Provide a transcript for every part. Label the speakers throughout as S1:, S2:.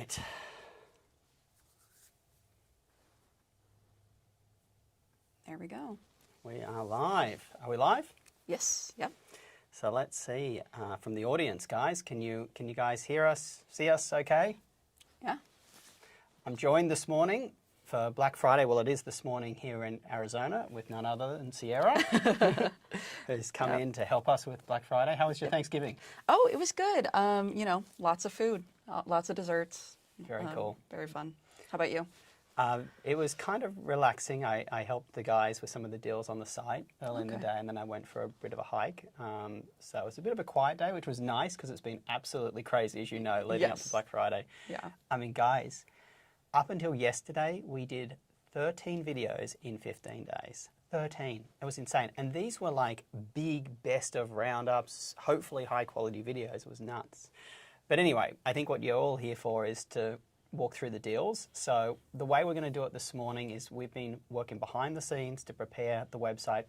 S1: right.
S2: There we go.
S1: We are live. Are we live?
S2: Yes. Yep.
S1: So let's see from the audience, guys. Can you guys hear us, see us okay?
S2: Yeah.
S1: I'm joined this morning for Black Friday. Well, it is this morning here in Arizona with none other than Sierra, who's come in to help us with Black Friday. How was your Thanksgiving?
S2: Oh, it was good. You know, lots of food, lots of desserts.
S1: Very cool.
S2: Very fun. How about you?
S1: It was kind of relaxing. I helped the guys with some of the deals on the site early in the day, and then I went for a bit of a hike. So it was a bit of a quiet day, which was nice because it's been absolutely crazy, as you know, leading up to Black Friday.
S2: Yeah.
S1: I mean, guys, up until yesterday, we did 13 videos in 15 days. 13. It was insane. And these were like big best of roundups, hopefully high quality videos. It was nuts. But anyway, I think what you're all here for is to walk through the deals. So the way we're going to do it this morning is we've been working behind the scenes to prepare the website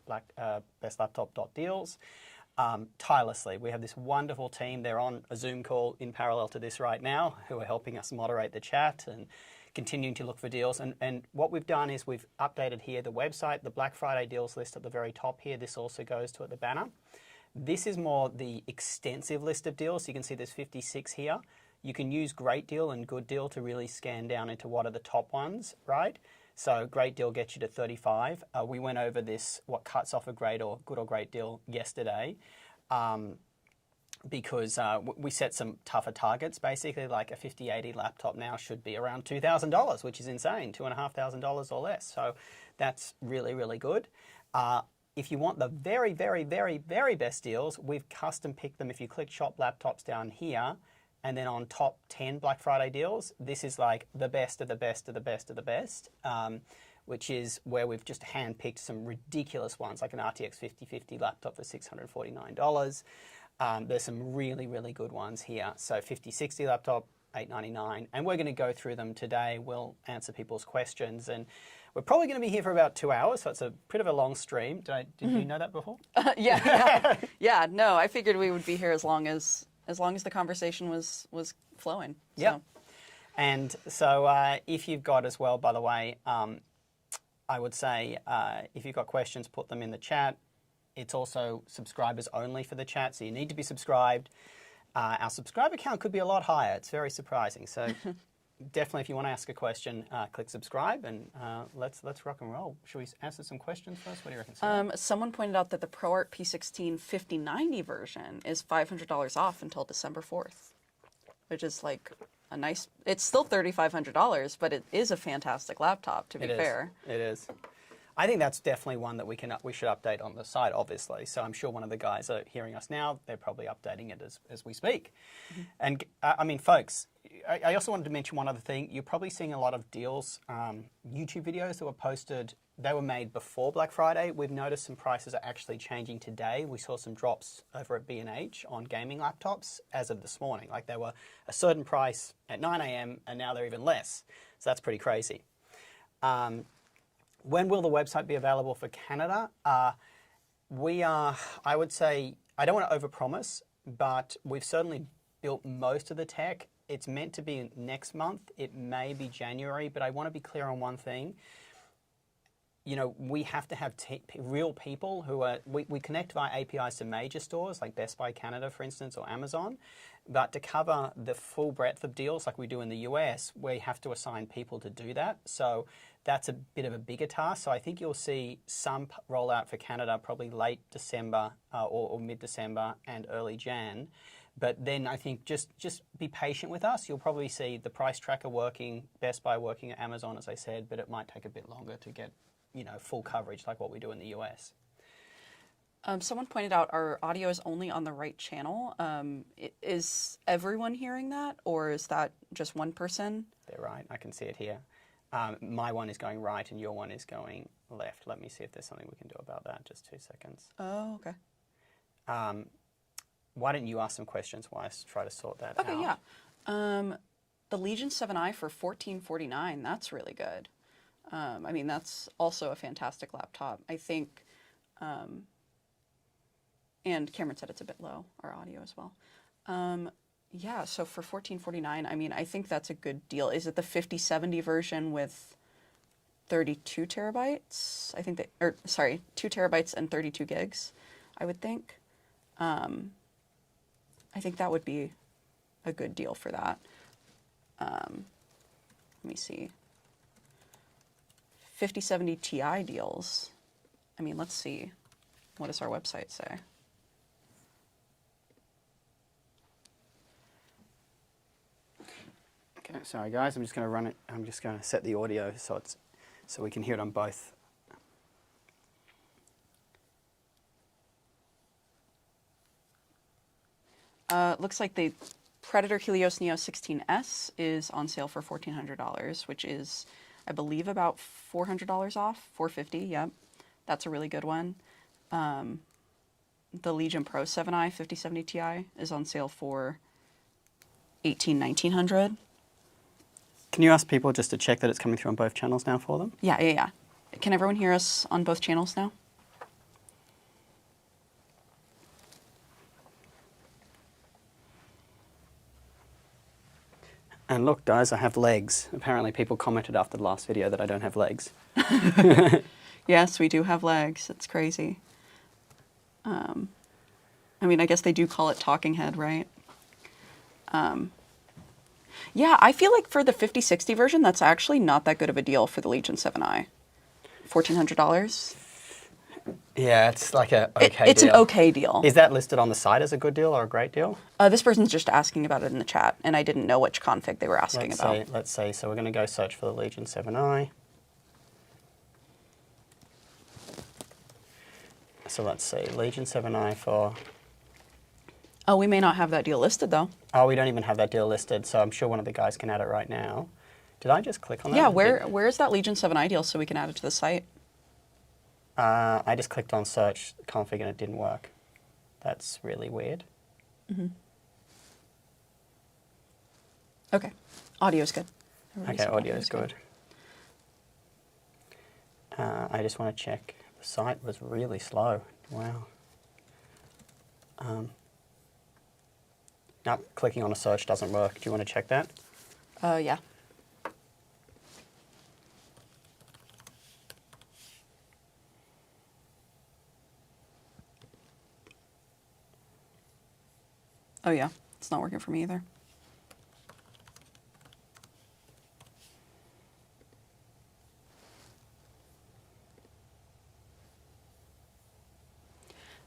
S1: bestlaptop.deals tirelessly. We have this wonderful team. They're on a Zoom call in parallel to this right now who are helping us moderate the chat and continuing to look for deals. And what we've done is we've updated here the website, the Black Friday deals list at the very top here. This also goes to the banner. This is more the extensive list of deals. So you can see there's 56 here. You can use Great Deal and Good Deal to really scan down into what are the top ones, right? So Great Deal gets you to 35. We went over this, what cuts off a great or good or great deal yesterday, because we set some tougher targets. Basically, like a 5080 laptop now should be around $2,000, which is insane, $2,500 or less. So that's really, really good. If you want the very, very, very, very best deals, we've custom picked them. If you click Shop Laptops down here, and then on top 10 Black Friday deals, this is like the best of the best of the best of the best, which is where we've just handpicked some ridiculous ones, like an RTX 5050 laptop for $649. There's some really, really good ones here. So 5060 laptop, $899. And we're going to go through them today. We'll answer people's questions. And we're probably going to be here for about 2 hours, so it's a bit of a long stream. Did you know that before?
S2: Yeah, no, I figured we would be here as long as the conversation was flowing. So.
S1: Yeah. And so if you've got as well, by the way, I would say if you've got questions, put them in the chat. It's also subscribers only for the chat, so you need to be subscribed. Our subscriber count could be a lot higher. It's very surprising. So definitely, if you want to ask a question, click subscribe, and let's rock and roll. Should we answer some questions first? What do you reckon, Sarah?
S2: Someone pointed out that the ProArt P16 5090 version is $500 off until December 4th, which is like a nice. It's still $3,500, but it is a fantastic laptop. To be fair,
S1: it is. I think that's definitely one that we should update on the site, obviously. So I'm sure one of the guys are hearing us now. They're probably updating it as we speak. And I mean, folks, I also wanted to mention one other thing. You're probably seeing a lot of deals, YouTube videos that were posted. They were made before Black Friday. We've noticed some prices are actually changing today. We saw some drops over at B&H on gaming laptops as of this morning. Like they were a certain price at 9 a.m. and now they're even less. So that's pretty crazy. When will the website be available for Canada? I would say, I don't want to overpromise, but we've certainly built most of the tech. It's meant to be next month. It may be January, but I want to be clear on one thing. You know, we have to have real people who are, we connect via APIs to major stores like Best Buy Canada, for instance, or Amazon. But to cover the full breadth of deals like we do in the US, we have to assign people to do that. So that's a bit of a bigger task. So I think you'll see some rollout for Canada probably late December or mid-December and early Jan. But then I think just be patient with us. You'll probably see the price tracker working, Best Buy working at Amazon, as I said, but it might take a bit longer to get, you know, full coverage like what we do in the US.
S2: Someone pointed out our audio is only on the right channel. Is everyone hearing that, or is that just one person?
S1: They're right. I can see it here. My one is going right and your one is going left. Let me see if there's something we can do about that. Just 2 seconds.
S2: Oh, okay.
S1: Why don't you ask some questions while I try to sort that out?
S2: Okay, yeah. The Legion 7i for $1449, that's really good. I mean, that's also a fantastic laptop. I think, and Cameron said it's a bit low, our audio as well. Yeah, so for $14.49, I mean, I think that's a good deal. Is it the 5070 version with 32 terabytes? I think that, or sorry, 2 terabytes and 32 gigs, I would think. I think that would be a good deal for that. Let me see. 5070 Ti deals. I mean, let's see. What does our website say?
S1: Okay, sorry guys, I'm just going to run it. I'm just going to set the audio so we can hear it on both.
S2: Looks like the Predator Helios Neo 16S is on sale for $1,400, which is, I believe, about $400 off, $450. Yep, that's a really good one. The Legion Pro 7i 5070 Ti is on sale for $1,900.
S1: Can you ask people just to check that it's coming through on both channels now for them?
S2: Yeah. Can everyone hear us on both channels now?
S1: And look, guys, I have legs. Apparently people commented after the last video that I don't have legs.
S2: Yes, we do have legs. It's crazy. I mean, I guess they do call it talking head, right? Yeah, I feel like for the 5060 version, that's actually not that good of a deal for the Legion 7i. $1,400.
S1: Yeah, it's like a okay
S2: It's
S1: deal.
S2: an okay deal.
S1: Is that listed on the site as a good deal or a great deal?
S2: This person's just asking about it in the chat, and I didn't know which config they were asking about.
S1: Let's see. So we're going to go search for the Legion 7i. So let's see, Legion 7i for...
S2: Oh, we may not have that deal listed, though.
S1: Oh, we don't even have that deal listed, so I'm sure one of the guys can add it right now. Did I just click on that?
S2: Yeah, where is that Legion 7i deal so we can add it to the site?
S1: I just clicked on search config and it didn't work. That's really weird.
S2: Mm-hmm. Okay, audio's good.
S1: Okay, audio's good. I just want to check. The site was really slow. Wow. No, clicking on a search doesn't work. Do you want to check that?
S2: Yeah. Oh yeah, it's not working for me either.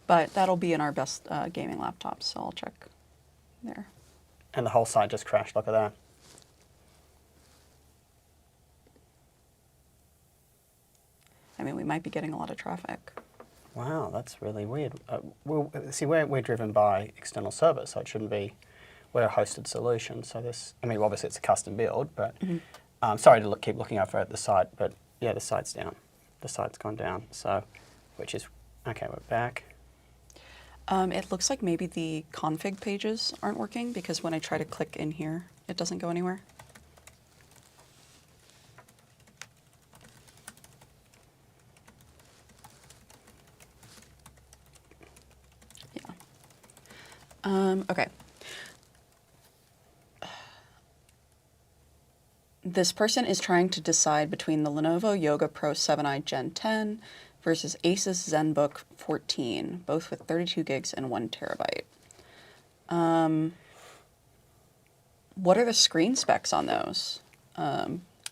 S2: But that'll be in our best gaming laptops, so I'll check there.
S1: And the whole site just crashed. Look at that.
S2: I mean, we might be getting a lot of traffic.
S1: Wow, that's really weird. See, we're driven by external servers, so it shouldn't be. We're a hosted solution, so this. I mean, obviously it's a custom build, but sorry to keep looking over at the site, but yeah, the site's down. The site's gone down. So, which is okay. We're back.
S2: It looks like maybe the config pages aren't working because when I try to click in here, it doesn't go anywhere. Yeah. Okay. This person is trying to decide between the Lenovo Yoga Pro 7i Gen 10 versus Asus ZenBook 14, both with 32 gigs and 1 terabyte. What are the screen specs on those?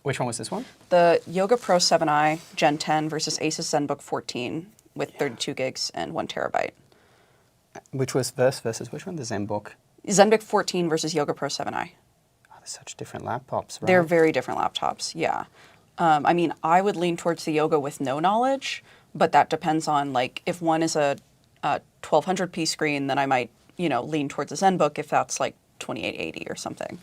S1: Which one was this one?
S2: The Yoga Pro 7i Gen 10 versus Asus ZenBook 14 with 32 gigs and 1 terabyte.
S1: Which was versus which one? The ZenBook?
S2: ZenBook 14 versus Yoga Pro 7i.
S1: Oh, they're such different laptops, right?
S2: They're very different laptops, yeah. I mean, I would lean towards the Yoga with no knowledge, but that depends on, like, if one is a 1200p screen, then I might, lean towards a ZenBook if that's like 2880 or something.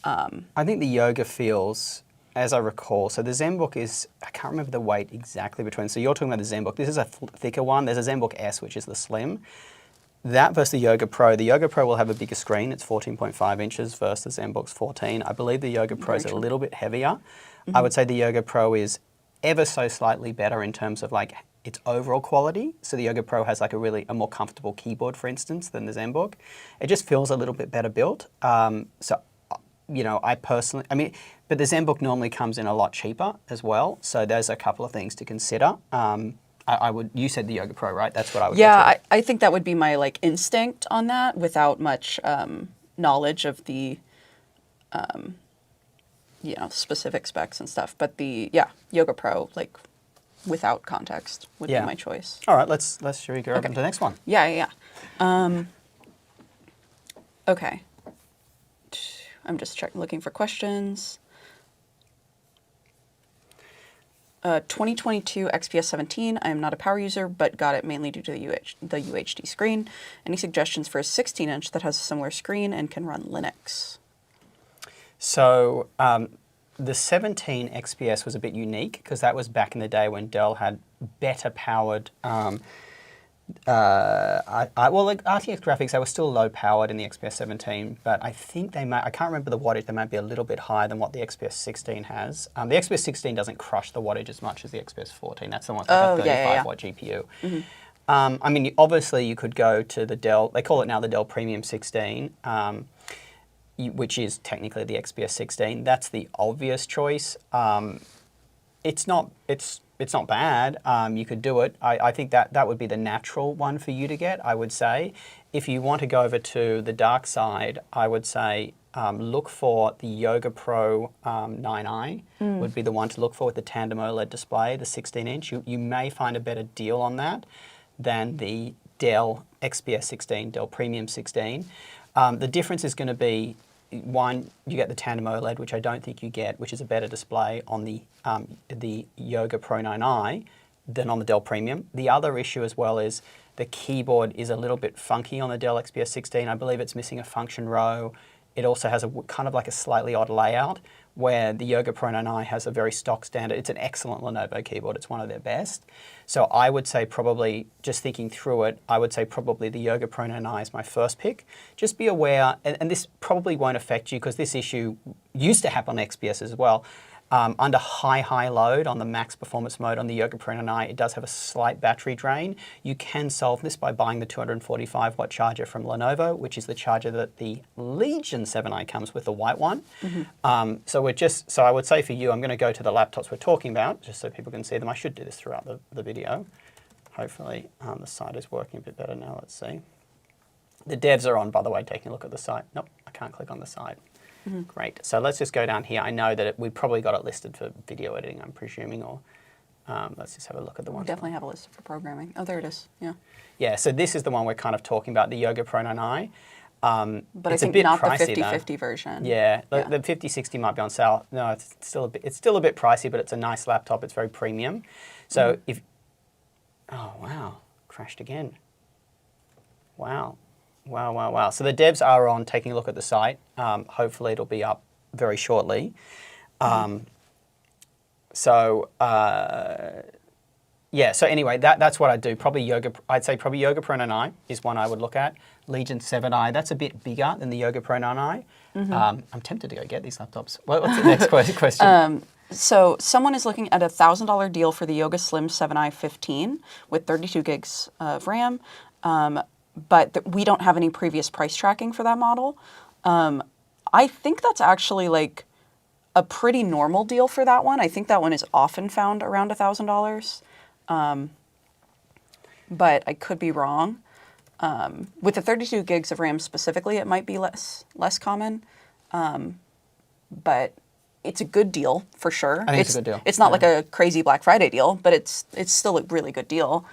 S1: I think the Yoga feels, as I recall, so the ZenBook is, I can't remember the weight exactly between, so you're talking about the ZenBook. This is a thicker one. There's a ZenBook S, which is the slim. That versus the Yoga Pro. The Yoga Pro will have a bigger screen. It's 14.5 inches versus ZenBook's 14. I believe the Yoga Pro is a little bit heavier. I would say the Yoga Pro is ever so slightly better in terms of like its overall quality. So the Yoga Pro has like a more comfortable keyboard, for instance, than the ZenBook. It just feels a little bit better built. I personally, but the ZenBook normally comes in a lot cheaper as well. So there's a couple of things to consider. You said the Yoga Pro, right? That's what I would go
S2: Yeah,
S1: to.
S2: I think that would be my like instinct on that without much knowledge of the specific specs and stuff. But the Yoga Pro, like without context, would be my choice.
S1: All right, should we go over to the next one?
S2: Yeah. Okay. I'm just looking for questions. 2022 XPS 17. I am not a power user, but got it mainly due to the UHD screen. Any suggestions for a 16-inch that has a similar screen and can run Linux?
S1: So the 17 XPS was a bit unique because that was back in the day when Dell had better powered RTX graphics. They were still low powered in the XPS 17, but I think I can't remember the wattage, they might be a little bit higher than what the XPS 16 has. The XPS 16 doesn't crush the wattage as much as the XPS 14. That's the one with like a 35 watt GPU. Mm-hmm. Obviously you could go to the Dell, they call it now the Dell Premium 16, which is technically the XPS 16. That's the obvious choice. It's not bad. You could do it. I think that would be the natural one for you to get, I would say. If you want to go over to the dark side, I would say look for the Yoga Pro 9i would be the one to look for with the tandem OLED display, the 16-inch. You may find a better deal on that than the Dell XPS 16, Dell Premium 16. The difference is going to be, one, you get the tandem OLED, which I don't think you get, which is a better display on the Yoga Pro 9i than on the Dell Premium. The other issue as well is the keyboard is a little bit funky on the Dell XPS 16. I believe it's missing a function row. It also has a kind of like a slightly odd layout, where the Yoga Pro 9i has a very stock standard. It's an excellent Lenovo keyboard. It's one of their best. So I would say probably, just thinking through it, I would say probably the Yoga Pro 9i is my first pick. Just be aware, and this probably won't affect you because this issue used to happen on XPS as well. Under high load on the max performance mode on the Yoga Pro 9i, it does have a slight battery drain. You can solve this by buying the 245 watt charger from Lenovo, which is the charger that the Legion 7i comes with, the white one. Mm-hmm. So I would say for you, I'm going to go to the laptops we're talking about, just so people can see them. I should do this throughout the video. Hopefully the site is working a bit better now. Let's see. The devs are on, by the way, taking a look at the site. Nope, I can't click on the site. Mm-hmm. Great. So let's just go down here. I know that we probably got it listed for video editing, I'm presuming, or let's just have a look at the one.
S2: We definitely have a list for programming. Oh, there it is. Yeah.
S1: Yeah, so this is the one we're kind of talking about, the Yoga Pro 9i.
S2: But
S1: it's
S2: I think
S1: a bit
S2: not
S1: pricey,
S2: the 50/50 version.
S1: Yeah, the 5060 might be on sale. No, it's still a bit pricey, but it's a nice laptop. It's very premium. So oh wow, crashed again. Wow. So the devs are on, taking a look at the site. Hopefully it'll be up very shortly. So anyway, that's what I'd do. I'd say probably Yoga Pro 9i is one I would look at. Legion 7i, that's a bit bigger than the Yoga Pro 9i. I'm tempted to go get these laptops. What's the next question?
S2: So someone is looking at a $1,000 deal for the Yoga Slim 7i 15 with 32 gigs of RAM. But we don't have any previous price tracking for that model. I think that's actually like a pretty normal deal for that one. I think that one is often found around $1,000. But I could be wrong. With the 32 gigs of RAM specifically, it might be less common. But it's a good deal for sure.
S1: I think it's a good deal.
S2: It's not like a crazy Black Friday deal, but it's still a really good deal.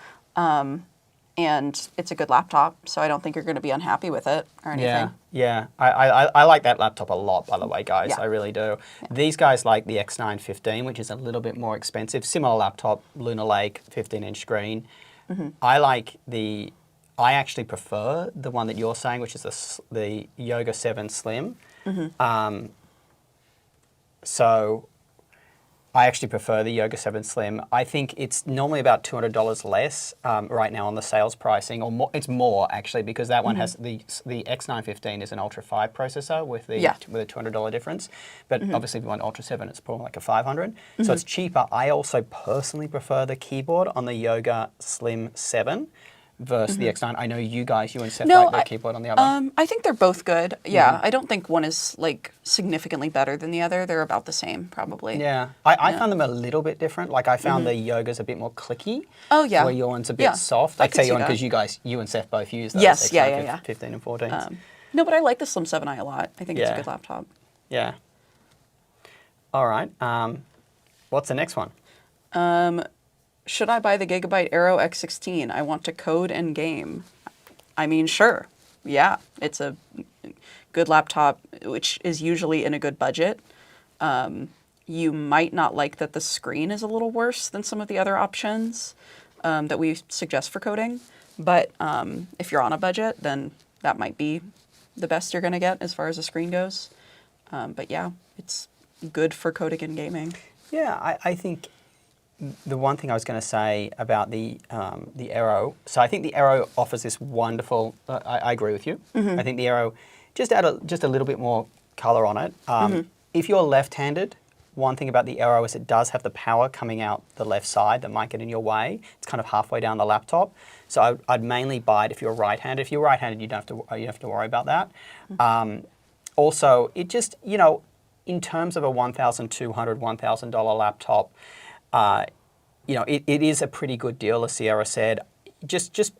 S2: And it's a good laptop, so I don't think you're going to be unhappy with it or anything.
S1: Yeah. I like that laptop a lot, by the way, guys.
S2: Yeah.
S1: I really do. Yeah. These guys like the X9 15, which is a little bit more expensive. Similar laptop, Lunar Lake, 15-inch screen. Mm-hmm. I actually prefer the one that you're saying, which is the Yoga 7 Slim. Mm-hmm. So I actually prefer the Yoga 7 Slim. I think it's normally about $200 less right now on the sales pricing, or more, it's more actually, because that one has the X915 is an Ultra 5 processor with the with a $200 difference. But obviously, if you want Ultra 7, it's probably like a $500. So it's cheaper. I also personally prefer the keyboard on the Yoga Slim 7 versus the X9. I know you and Seth like the keyboard on the other.
S2: I think they're both good. Yeah, I don't think one is like significantly better than the other. They're about the same, probably.
S1: Yeah, I found them a little bit different. Like I found the Yoga's a bit more clicky.
S2: Oh yeah.
S1: Where your one's a bit soft. I'd say your one because you and Seth both use those.
S2: Yes, yeah.
S1: 15 and 14.
S2: No, but I like the Slim 7i a lot. I think it's a good laptop.
S1: Yeah. All right. What's the next one?
S2: Should I buy the Gigabyte Aero X16? I want to code and game. I mean, sure. Yeah, it's a good laptop, which is usually in a good budget. You might not like that the screen is a little worse than some of the other options that we suggest for coding. But if you're on a budget, then that might be the best you're going to get as far as the screen goes. But yeah, it's good for coding and gaming.
S1: Yeah, I think the one thing I was going to say about the Aero, so I think the Aero offers this wonderful, I agree with you. I think the Aero, just add just a little bit more color on it. If you're left-handed, one thing about the Aero is it does have the power coming out the left side that might get in your way. It's kind of halfway down the laptop. So I'd mainly buy it if you're right-handed. If you're right-handed, you don't have to worry about that. Also, it just, in terms of a $1,200, $1,000 laptop, it is a pretty good deal, as Sierra said. Just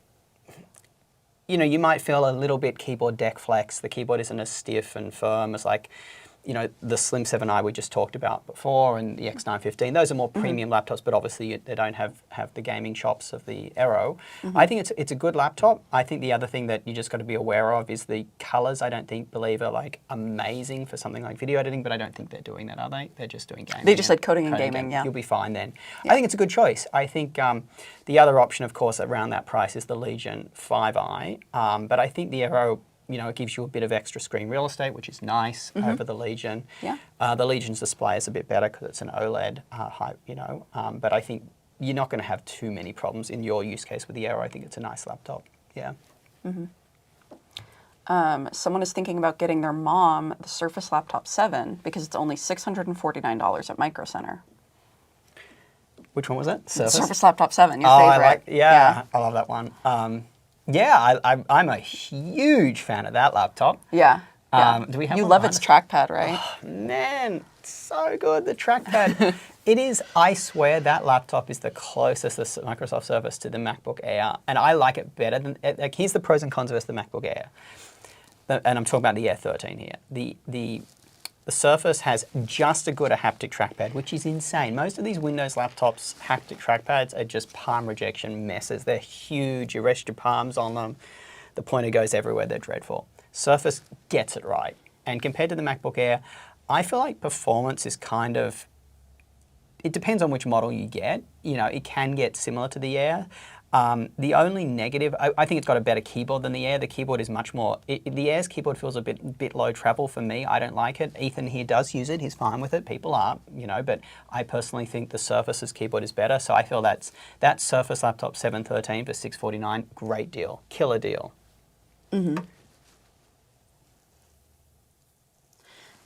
S1: you might feel a little bit keyboard deck flex. The keyboard isn't as stiff and firm as like, the Slim 7i we just talked about before and the X915. Those are more premium laptops, but obviously they don't have the gaming chops of the Aero. I think it's a good laptop. I think the other thing that you just got to be aware of is the colors. I don't believe are like amazing for something like video editing, but I don't think they're doing that, are they? They're just doing gaming.
S2: They just said coding and gaming, yeah.
S1: You'll be fine then. Yeah. I think it's a good choice. I think the other option, of course, around that price is the Legion 5i, but I think the Aero, it gives you a bit of extra screen real estate, which is nice over the Legion.
S2: Yeah.
S1: The Legion's display is a bit better because it's an OLED, but I think you're not going to have too many problems in your use case with the Aero. I think it's a nice laptop. Yeah.
S2: Someone is thinking about getting their mom the Surface Laptop 7 because it's only $649 at Micro Center.
S1: Which one was it?
S2: Surface Laptop 7, your favorite.
S1: I love that one. I'm a huge fan of that laptop.
S2: Yeah.
S1: Do we have
S2: you love its trackpad, right?
S1: Oh, man, so good, the trackpad. It is, I swear, that laptop is the closest the Microsoft Surface to the MacBook Air, and I like it better than, here's the pros and cons versus the MacBook Air. And I'm talking about the Air 13 here. The Surface has just as good a haptic trackpad, which is insane. Most of these Windows laptops' haptic trackpads are just palm rejection messes. They're huge. You rest your palms on them. The pointer goes everywhere. They're dreadful. Surface gets it right. And compared to the MacBook Air, I feel like performance is kind of, it depends on which model you get. It can get similar to the Air. The only negative, I think it's got a better keyboard than the Air. The keyboard is much more, the Air's keyboard feels a bit low travel for me. I don't like it. Ethan here does use it. He's fine with it. People are, but I personally think the Surface's keyboard is better. So I feel that Surface Laptop 713 for $649, great deal, killer deal.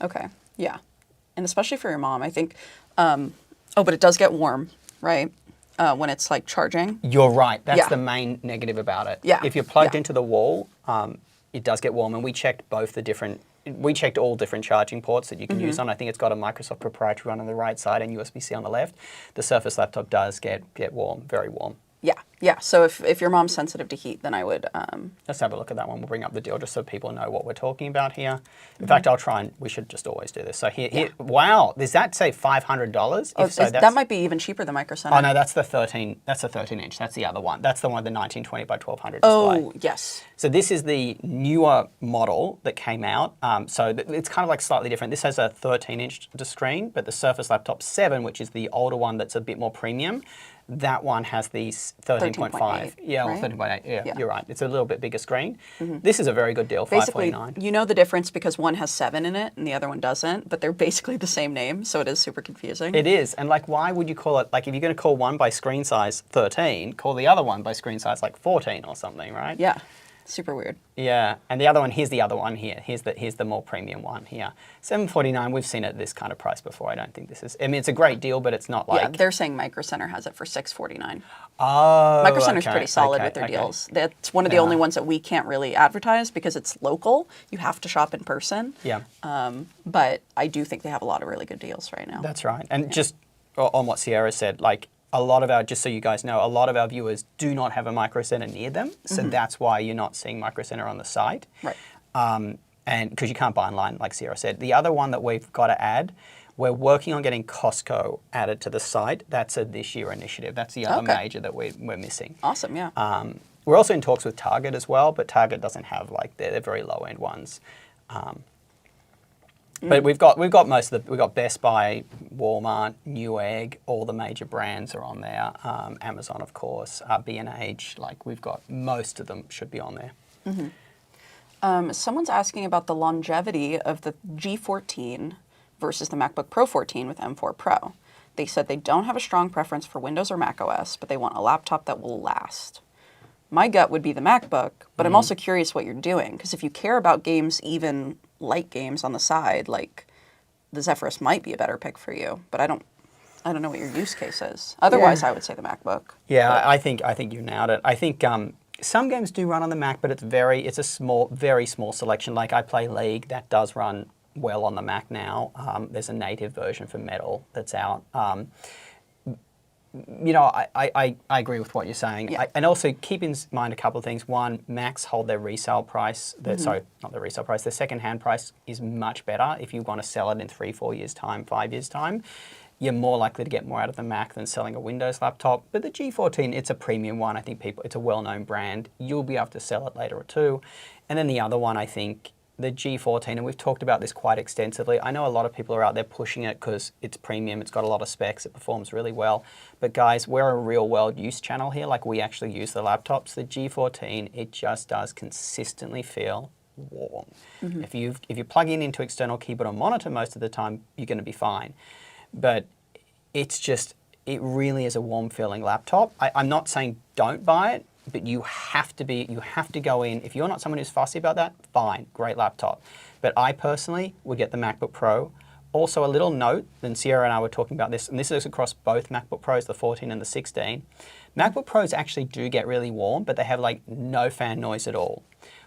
S2: Okay, yeah. And especially for your mom, I think, but it does get warm, right? When it's like charging.
S1: You're right. That's the main negative about it.
S2: Yeah.
S1: If you're plugged into the wall, it does get warm. And we checked all different charging ports that you can use on. I think it's got a Microsoft proprietary one on the right side and USB-C on the left. The Surface Laptop does get warm, very warm.
S2: Yeah. So if your mom's sensitive to heat, then I would.
S1: Let's have a look at that one. We'll bring up the deal just so people know what we're talking about here. In fact, I'll try and we should just always do this. So here, wow, does that say $500?
S2: Oh, so that might be even cheaper than Micro Center.
S1: Oh no, that's the 13. That's the 13-inch. That's the other one. That's the one with the 1920 by 1200 display.
S2: Oh yes.
S1: So this is the newer model that came out. So it's kind of like slightly different. This has a 13-inch screen, but the Surface Laptop 7, which is the older one that's a bit more premium, That one has the 13.5.
S2: 13.8,
S1: Yeah, or
S2: right?
S1: 13.8. Yeah,
S2: Yeah.
S1: you're right. It's a little bit bigger screen. This is a very good deal,
S2: Basically,
S1: $549.
S2: you know the difference because one has 7 in it and the other one doesn't, but they're basically the same name, so it is super confusing.
S1: It is. And like, why would you call it, like, if you're going to call one by screen size 13, call the other one by screen size like 14 or something, right?
S2: Yeah, super weird.
S1: Yeah, and the other one, here's the other one here. Here's the more premium one here. $749, we've seen it at this kind of price before. I don't think this is, I mean, it's a great deal, but it's not like.
S2: Yeah, they're saying Micro Center has it for $649.
S1: Oh,
S2: Micro Center's
S1: okay,
S2: pretty solid
S1: okay,
S2: with their
S1: okay.
S2: deals. That's one of the
S1: Yeah.
S2: only ones that we can't really advertise because it's local. You have to shop in person.
S1: Yeah,
S2: But I do think they have a lot of really good deals right now.
S1: that's right. And just on what Sierra said, like, a lot of our, just so you guys know, a lot of our viewers do not have a Micro Center near them. So that's why you're not seeing Micro Center on the site.
S2: Right.
S1: And because you can't buy online, like Sierra said. The other one that we've got to add, we're working on getting Costco added to the site. That's a this year initiative. That's the other
S2: Okay.
S1: major that we're missing.
S2: Awesome, yeah.
S1: We're also in talks with Target as well, but Target doesn't have, like, they're very low end ones. But we've got most of the, we've got Best Buy, Walmart, Newegg, all the major brands are on there. Amazon, of course, B&H, like, we've got most of them should be on there.
S2: Someone's asking about the longevity of the G14 versus the MacBook Pro 14 with M4 Pro. They said they don't have a strong preference for Windows or Mac OS, but they want a laptop that will last. My gut would be the MacBook, but I'm also curious what you're doing, because if you care about games, even light games on the side, like the Zephyrus might be a better pick for you, but I don't know what your use case is. Otherwise, I would say the MacBook.
S1: Yeah, I think you nailed it. I think some games do run on the Mac, but it's a small, very small selection. Like, I play League, that does run well on the Mac now. There's a native version for Metal that's out. You know, I agree with what you're saying.
S2: Yeah.
S1: And also keep in mind a couple of things. One, Macs hold their resale price. Sorry, not their resale price. Their second-hand price is much better if you want to sell it in 3-4 years' time, 5 years' time. You're more likely to get more out of the Mac than selling a Windows laptop. But the G14, it's a premium one. I think it's a well-known brand. You'll be able to sell it later or two. And then the other one, I think, the G14, and we've talked about this quite extensively. I know a lot of people are out there pushing it because it's premium, it's got a lot of specs, it performs really well. But guys, we're a real world use channel here, like we actually use the laptops. The G14, it just does consistently feel warm. If you plug into external keyboard or monitor most of the time, you're going to be fine. But it's just, it really is a warm feeling laptop. I'm not saying don't buy it, but you have to go in. If you're not someone who's fussy about that, fine, great laptop. But I personally would get the MacBook Pro. Also, a little note, and Sierra and I were talking about this, and this is across both MacBook Pros, the 14 and the 16. MacBook Pros actually do get really warm, but they have like no fan noise at all.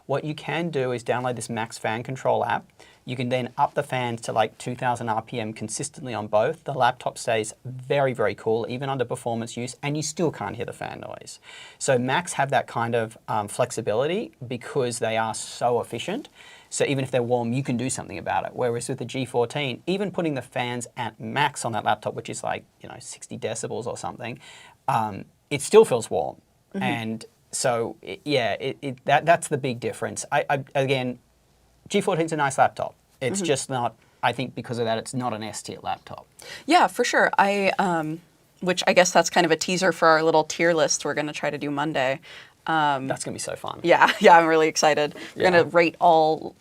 S1: What you can do is download this Max Fan Control app. You can then up the fans to like 2000 RPM consistently on both. The laptop stays very, very cool, even under performance use, and you still can't hear the fan noise. So Macs have that kind of flexibility because they are so efficient. So even if they're warm, you can do something about it. Whereas with the G14, even putting the fans at max on that laptop, which is like, 60 decibels or something, it still feels warm. And so, that's the big difference. Again, G14's a nice laptop. It's just not, I think because of that, it's not an S-tier laptop.
S2: Yeah, for sure. Which I guess that's kind of a teaser for our little tier list we're going to try to do Monday.
S1: That's going to be so fun.
S2: Yeah, I'm really excited. We're going to rate all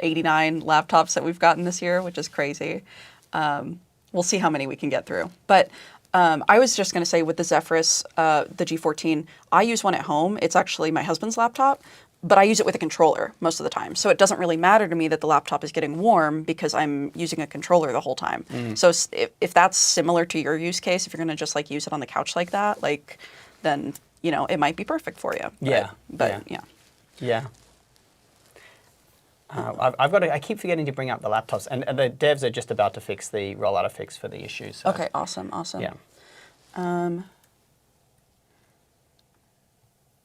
S2: 89 laptops that we've gotten this year, which is crazy. We'll see how many we can get through. But I was just going to say with the Zephyrus, the G14, I use one at home. It's actually my husband's laptop, but I use it with a controller most of the time. So it doesn't really matter to me that the laptop is getting warm because I'm using a controller the whole time. So if that's similar to your use case, if you're going to just like use it on the couch like that, like then, it might be perfect for you. But
S1: Yeah. I keep forgetting to bring up the laptops, and the devs are just about to roll out a fix for the issues. So.
S2: Okay, awesome.
S1: Yeah.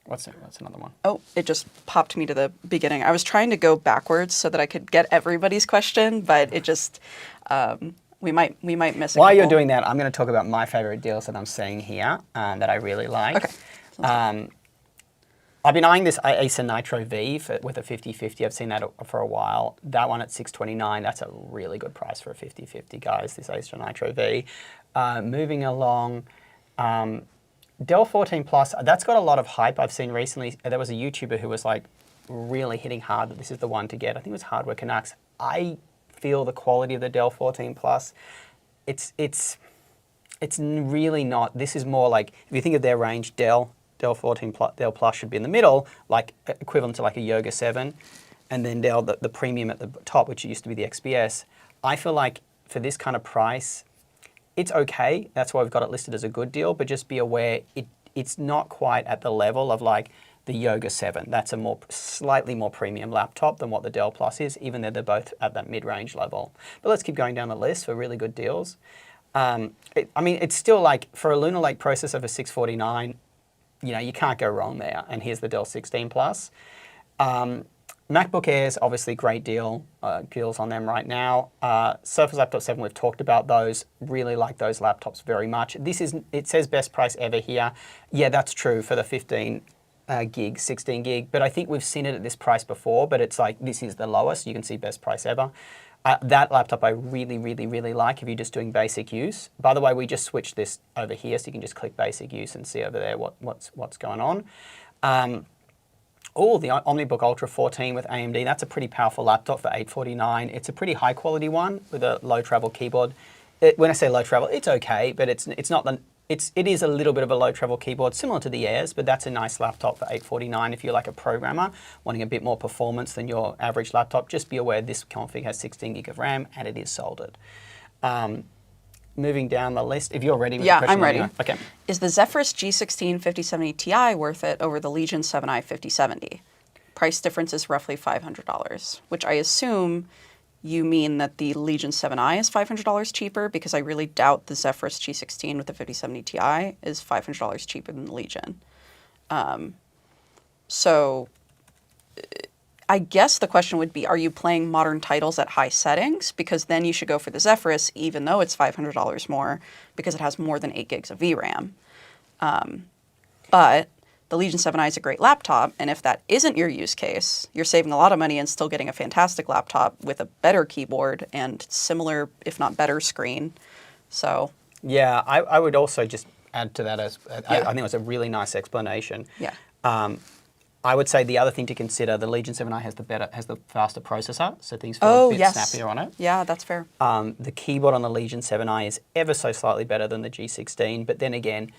S1: What's another one?
S2: Oh, it just popped me to the beginning. I was trying to go backwards so that I could get everybody's question, but it just we might miss a
S1: While you're
S2: couple.
S1: doing that, I'm going to talk about my favorite deals that I'm seeing here that I really like.
S2: Okay.
S1: I've been eyeing this Acer Nitro V with a 5050. I've seen that for a while. That one at $629. That's a really good price for a 5050, guys. This Acer Nitro V. Moving along, Dell 14 Plus, that's got a lot of hype I've seen recently. There was a YouTuber who was like really hitting hard that this is the one to get. I think it was Hardware Canucks. I feel the quality of the Dell 14 Plus, it's really not. This is more like, if you think of their range, Dell 14 Plus, Dell Plus should be in the middle, like equivalent to like a Yoga 7, and then Dell, the premium at the top, which used to be the XPS. I feel like for this kind of price, it's okay. That's why we've got it listed as a good deal, but just be aware it's not quite at the level of like the Yoga 7. That's a slightly more premium laptop than what the Dell Plus is, even though they're both at that mid-range level. But let's keep going down the list for really good deals. I mean, it's still like, for a Lunar Lake processor for $649, you know, you can't go wrong there. And here's the Dell 16 Plus. MacBook Airs, obviously great deal. Deals on them right now. Surface Laptop 7, we've talked about those. Really like those laptops very much. It says best price ever here. Yeah, that's true for the 15 gig, 16 gig. But I think we've seen it at this price before, but it's like, this is the lowest. You can see best price ever. That laptop I really, really, really like if you're just doing basic use. By the way, we just switched this over here, so you can just click basic use and see over there what's going on. The Omnibook Ultra 14 with AMD, that's a pretty powerful laptop for $849. It's a pretty high quality one with a low travel keyboard. When I say low travel, it's okay, but it is a little bit of a low travel keyboard, similar to the Airs, but that's a nice laptop for $849 if you're like a programmer wanting a bit more performance than your average laptop. Just be aware this config has 16 gig of RAM and it is soldered. Moving down the list, if you're ready with the question.
S2: Yeah, I'm ready.
S1: Okay.
S2: Is the Zephyrus G16 5070 Ti worth it over the Legion 7i 5070? Price difference is roughly $500, which I assume you mean that the Legion 7i is $500 cheaper, because I really doubt the Zephyrus G16 with the 5070 Ti is $500 cheaper than the Legion. So I guess the question would be, are you playing modern titles at high settings? Because then you should go for the Zephyrus, even though it's $500 more, because it has more than 8 gigs of VRAM. But the Legion 7i is a great laptop, and if that isn't your use case, you're saving a lot of money and still getting a fantastic laptop with a better keyboard and similar, if not better, screen. So
S1: yeah, I would also just add to that I think it was a really nice explanation.
S2: Yeah.
S1: I would say the other thing to consider, the Legion 7i has the faster processor, so things feel a bit snappier on it.
S2: Yeah, that's fair.
S1: The keyboard on the Legion 7i is ever so slightly better than the G16, but then again,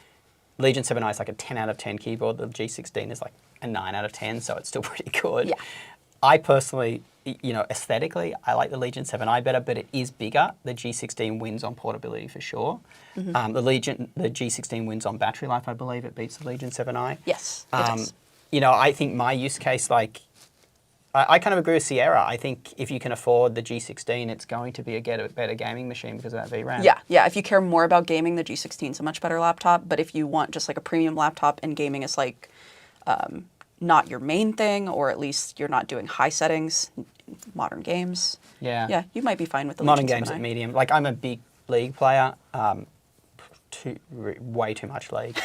S1: Legion 7i is like a 10 out of 10 keyboard. The G16 is like a 9 out of 10, so it's still pretty good.
S2: Yeah.
S1: I personally, you know, aesthetically, I like the Legion 7i better, but it is bigger. The G16 wins on portability for sure. Mm-hmm. The G16 wins on battery life, I believe. It beats the Legion 7i.
S2: Yes, it does.
S1: You know, I think my use case, like, I kind of agree with Sierra. I think if you can afford the G16, it's going to be a better gaming machine because of that VRAM.
S2: Yeah. If you care more about gaming, the G16 is a much better laptop. But if you want just like a premium laptop and gaming is like not your main thing, or at least you're not doing high settings, modern games. Yeah, you might be fine with the
S1: modern
S2: Legion
S1: games
S2: 7i.
S1: at medium. Like, I'm a big League player. Way too much League.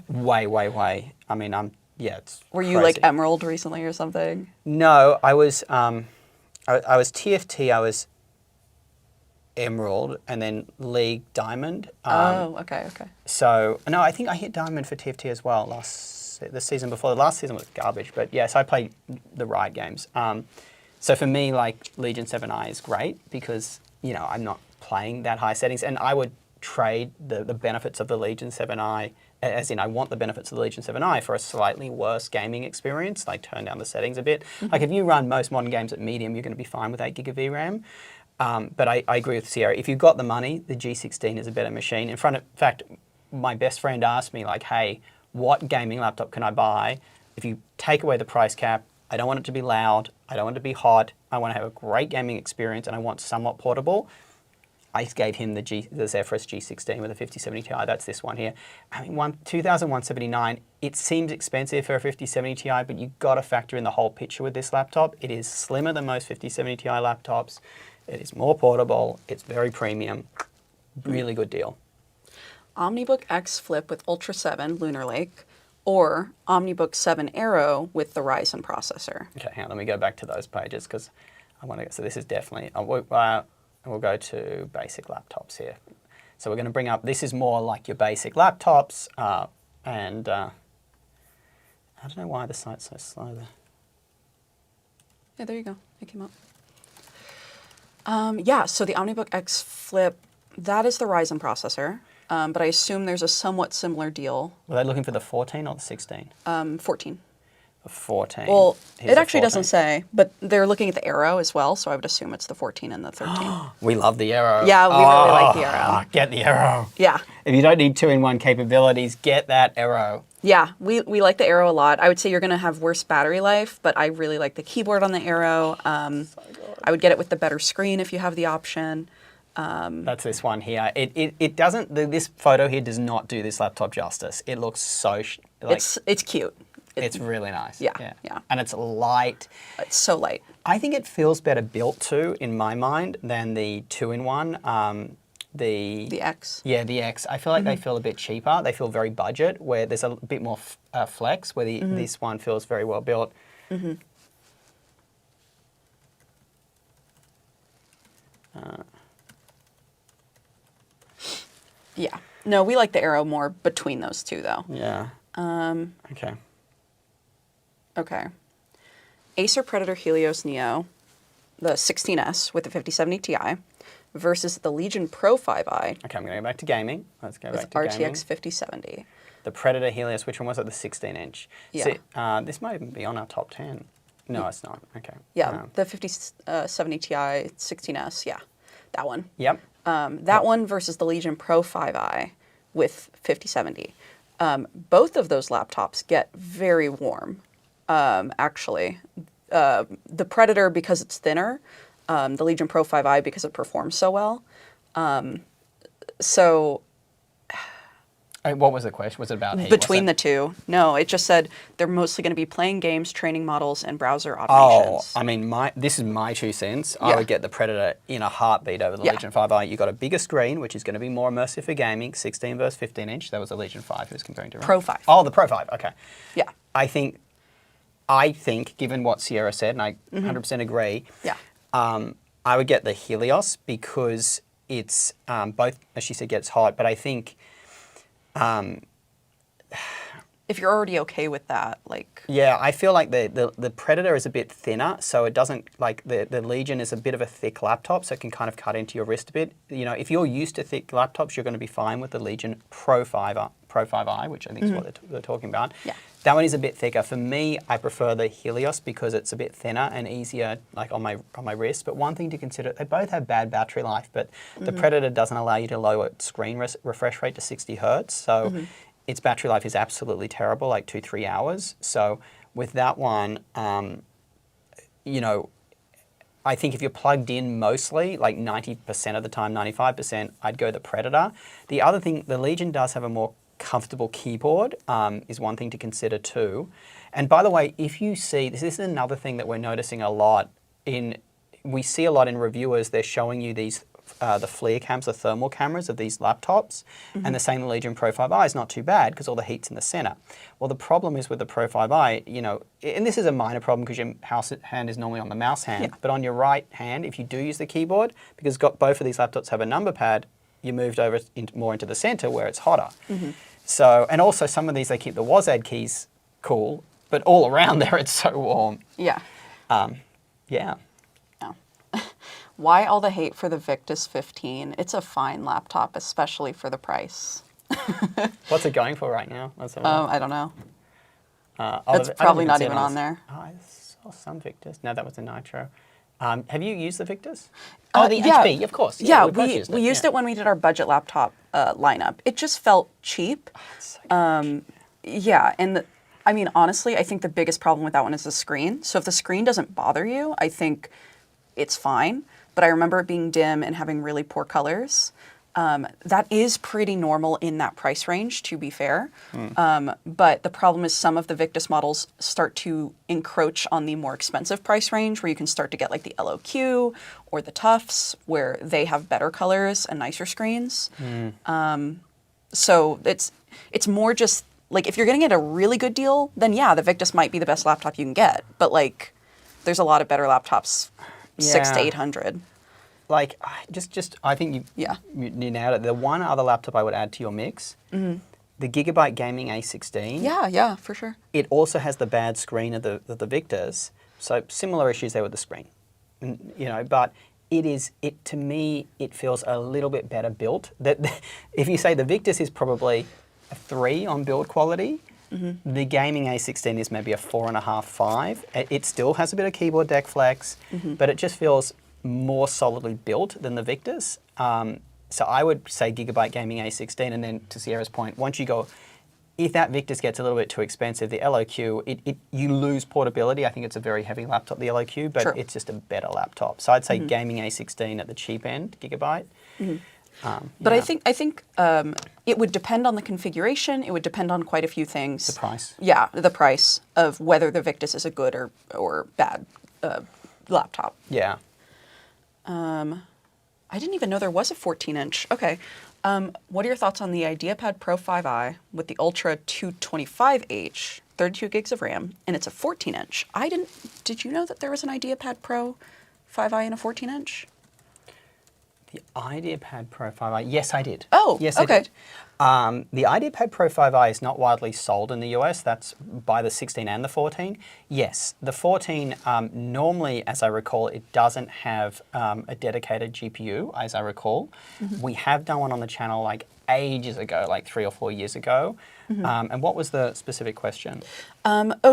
S1: way. I mean, it's
S2: Were you
S1: crazy.
S2: like Emerald recently or something?
S1: No, I was TFT, I was Emerald, and then League Diamond.
S2: Okay.
S1: So, no, I think I hit Diamond for TFT as well the season before. The last season was garbage, but yeah, so I played the Riot games. So for me, like, Legion 7i is great because, you know, I'm not playing that high settings, and I would trade the benefits of the Legion 7i, as in I want the benefits of the Legion 7i for a slightly worse gaming experience, like turn down the settings a bit. Mm-hmm. Like, if you run most modern games at medium, you're going to be fine with 8 gig of VRAM. But I agree with Sierra. If you've got the money, the G16 is a better machine. In fact, my best friend asked me, like, hey, what gaming laptop can I buy? If you take away the price cap, I don't want it to be loud, I don't want it to be hot, I want to have a great gaming experience, and I want somewhat portable. I gave him the Zephyrus G16 with a 5070 Ti. That's this one here. I mean, $2,179. It seems expensive for a 5070 Ti, but you've got to factor in the whole picture with this laptop. It is slimmer than most 5070 Ti laptops. It is more portable. It's very premium. Really good deal.
S2: Omnibook X Flip with Ultra 7 Lunar Lake, or Omnibook 7 Aero with the Ryzen processor.
S1: Okay, hang on, let me go back to those pages because I want to. So this is definitely. We'll go to basic laptops here. So we're going to bring up. This is more like your basic laptops. And I don't know why the site's so slow there.
S2: Yeah, there you go. It came up. Yeah, so the Omnibook X Flip, that is the Ryzen processor, but I assume there's a somewhat similar deal.
S1: Were they looking for the 14 or the 16?
S2: 14.
S1: The 14.
S2: Well,
S1: Here's
S2: it
S1: the
S2: actually
S1: 14.
S2: doesn't say, but they're looking at the Aero as well, so I would assume it's the 14 and the 13.
S1: We love the Aero.
S2: Yeah, we really like the Aero.
S1: Get the Aero.
S2: Yeah.
S1: If you don't need 2-in-1 capabilities, get that Aero.
S2: Yeah, we like the Aero a lot. I would say you're going to have worse battery life, but I really like the keyboard on the Aero. I would get it with the better screen if you have the option.
S1: That's this one here. It doesn't. This photo here does not do this laptop justice. It looks so
S2: it's cute.
S1: It's really nice.
S2: Yeah.
S1: And it's light.
S2: It's so light.
S1: I think it feels better built too, in my mind, than the 2-in-1. The
S2: X.
S1: Yeah, the X. I feel like they feel a bit cheaper. They feel very budget, where there's a bit more flex, where this one feels very well built.
S2: Yeah. No, we like the Aero more between those two, though.
S1: Yeah. Okay.
S2: Okay. Acer Predator Helios Neo, the 16S with the 5070 Ti, versus the Legion Pro 5i
S1: Okay, I'm going to go back to gaming. Let's go
S2: with
S1: back to
S2: RTX
S1: gaming.
S2: 5070.
S1: The Predator Helios, which one was it? The 16-inch.
S2: Yeah.
S1: See, this might even be on our top 10. No, it's not. Okay.
S2: Yeah, the 5070 Ti 16S, yeah, that one.
S1: Yep.
S2: That one versus the Legion Pro 5i with 5070. Both of those laptops get very warm, actually. The Predator because it's thinner, the Legion Pro 5i because it performs so well.
S1: What was the question? Was it about heat?
S2: Between the two. No, it just said they're mostly going to be playing games, training models, and browser
S1: Oh,
S2: automations.
S1: I mean, this is my 2 cents. I
S2: Yeah.
S1: would get the Predator in a heartbeat over the
S2: Yeah.
S1: Legion 5i. You got a bigger screen, which is going to be more immersive for gaming. 16 versus 15-inch. That was the Legion 5 who was comparing to. Right?
S2: Pro 5.
S1: Oh, the Pro 5. Okay.
S2: Yeah.
S1: I think, given what Sierra said, and I 100% agree.
S2: Yeah.
S1: I would get the Helios because it's both, as she said, gets hot. But I think.
S2: If you're already okay with that, like...
S1: Yeah, I feel like the Predator is a bit thinner, so it doesn't, like, the Legion is a bit of a thick laptop, so it can kind of cut into your wrist a bit. You know, if you're used to thick laptops, you're going to be fine with the Legion Pro 5i, which I think is what they're talking about.
S2: Yeah.
S1: That one is a bit thicker. For me, I prefer the Helios because it's a bit thinner and easier, like, on my wrist. But one thing to consider, they both have bad battery life, but the Predator doesn't allow you to lower screen refresh rate to 60 hertz, so... Its battery life is absolutely terrible, like 2-3 hours. So with that one, you know, I think if you're plugged in mostly, like 90% of the time, 95%, I'd go the Predator. The other thing, the Legion does have a more comfortable keyboard, is one thing to consider too. And by the way, if you see, this is another thing that we're noticing a lot we see a lot in reviewers, they're showing you these the FLIR cams, the thermal cameras of these laptops, and they're saying the Legion Pro 5i is not too bad because all the heat's in the center. Well, the problem is with the Pro 5i, you know, and this is a minor problem because your hand is normally on the mouse hand, but on your right hand, if you do use the keyboard, because both of these laptops have a number pad, you moved over more into the center where it's hotter. So, and also some of these, they keep the WASD keys cool, but all around there it's so warm.
S2: Yeah.
S1: Yeah.
S2: Why all the hate for the Victus 15? It's a fine laptop, especially for the price.
S1: What's it going for right now?
S2: I don't know.
S1: I
S2: It's
S1: don't
S2: probably
S1: think
S2: not
S1: it's
S2: even on there.
S1: Oh, I saw some Victus. No, that was a Nitro. Have you used the Victus? Oh, the HP, of course.
S2: Yeah,
S1: both
S2: we used it when we did our budget laptop lineup. It just felt cheap. Yeah, and I mean, honestly, I think the biggest problem with that one is the screen. So if the screen doesn't bother you, I think it's fine. But I remember it being dim and having really poor colors. That is pretty normal in that price range, to be fair. But the problem is some of the Victus models start to encroach on the more expensive price range, where you can start to get like the LOQ or the Tufts, where they have better colors and nicer screens. So it's more just like if you're getting it at a really good deal, then yeah, the Victus might be the best laptop you can get. But like, there's a lot of better laptops. 600 to 800.
S1: Like, I think you nailed it. The one other laptop I would add to your mix the Gigabyte Gaming A16,
S2: Yeah, for sure.
S1: it also has the bad screen of the Victus. So similar issues there with the screen, but to me, it feels a little bit better built. That if you say the Victus is probably a 3 on build quality, the gaming A16 is maybe a 4.5, 5. It still has a bit of keyboard deck flex, but it just feels more solidly built than the Victus. So I would say Gigabyte Gaming A16, and then to Sierra's point, once you go, if that Victus gets a little bit too expensive, the LOQ, you lose portability. I think it's a very heavy laptop, the LOQ, but
S2: True.
S1: it's just a better laptop. So I'd say gaming A16 at the cheap end, Gigabyte.
S2: But I think it would depend on the configuration. It would depend on quite a few things.
S1: The price.
S2: Yeah, the price of whether the Victus is a good or bad laptop.
S1: Yeah.
S2: I didn't even know there was a 14-inch. Okay. What are your thoughts on the IdeaPad Pro 5i with the Ultra 225H, 32 gigs of RAM, and it's a 14-inch? Did you know that there was an IdeaPad Pro 5i and a 14-inch?
S1: The IdeaPad Pro 5i, yes, I did.
S2: Oh,
S1: yes,
S2: okay.
S1: I did. The IdeaPad Pro 5i is not widely sold in the US. That's by the 16 and the 14. Yes, the 14, normally, as I recall, it doesn't have a dedicated GPU, as I recall. We have done one on the channel like ages ago, like 3 or 4 years ago. And what was the specific question?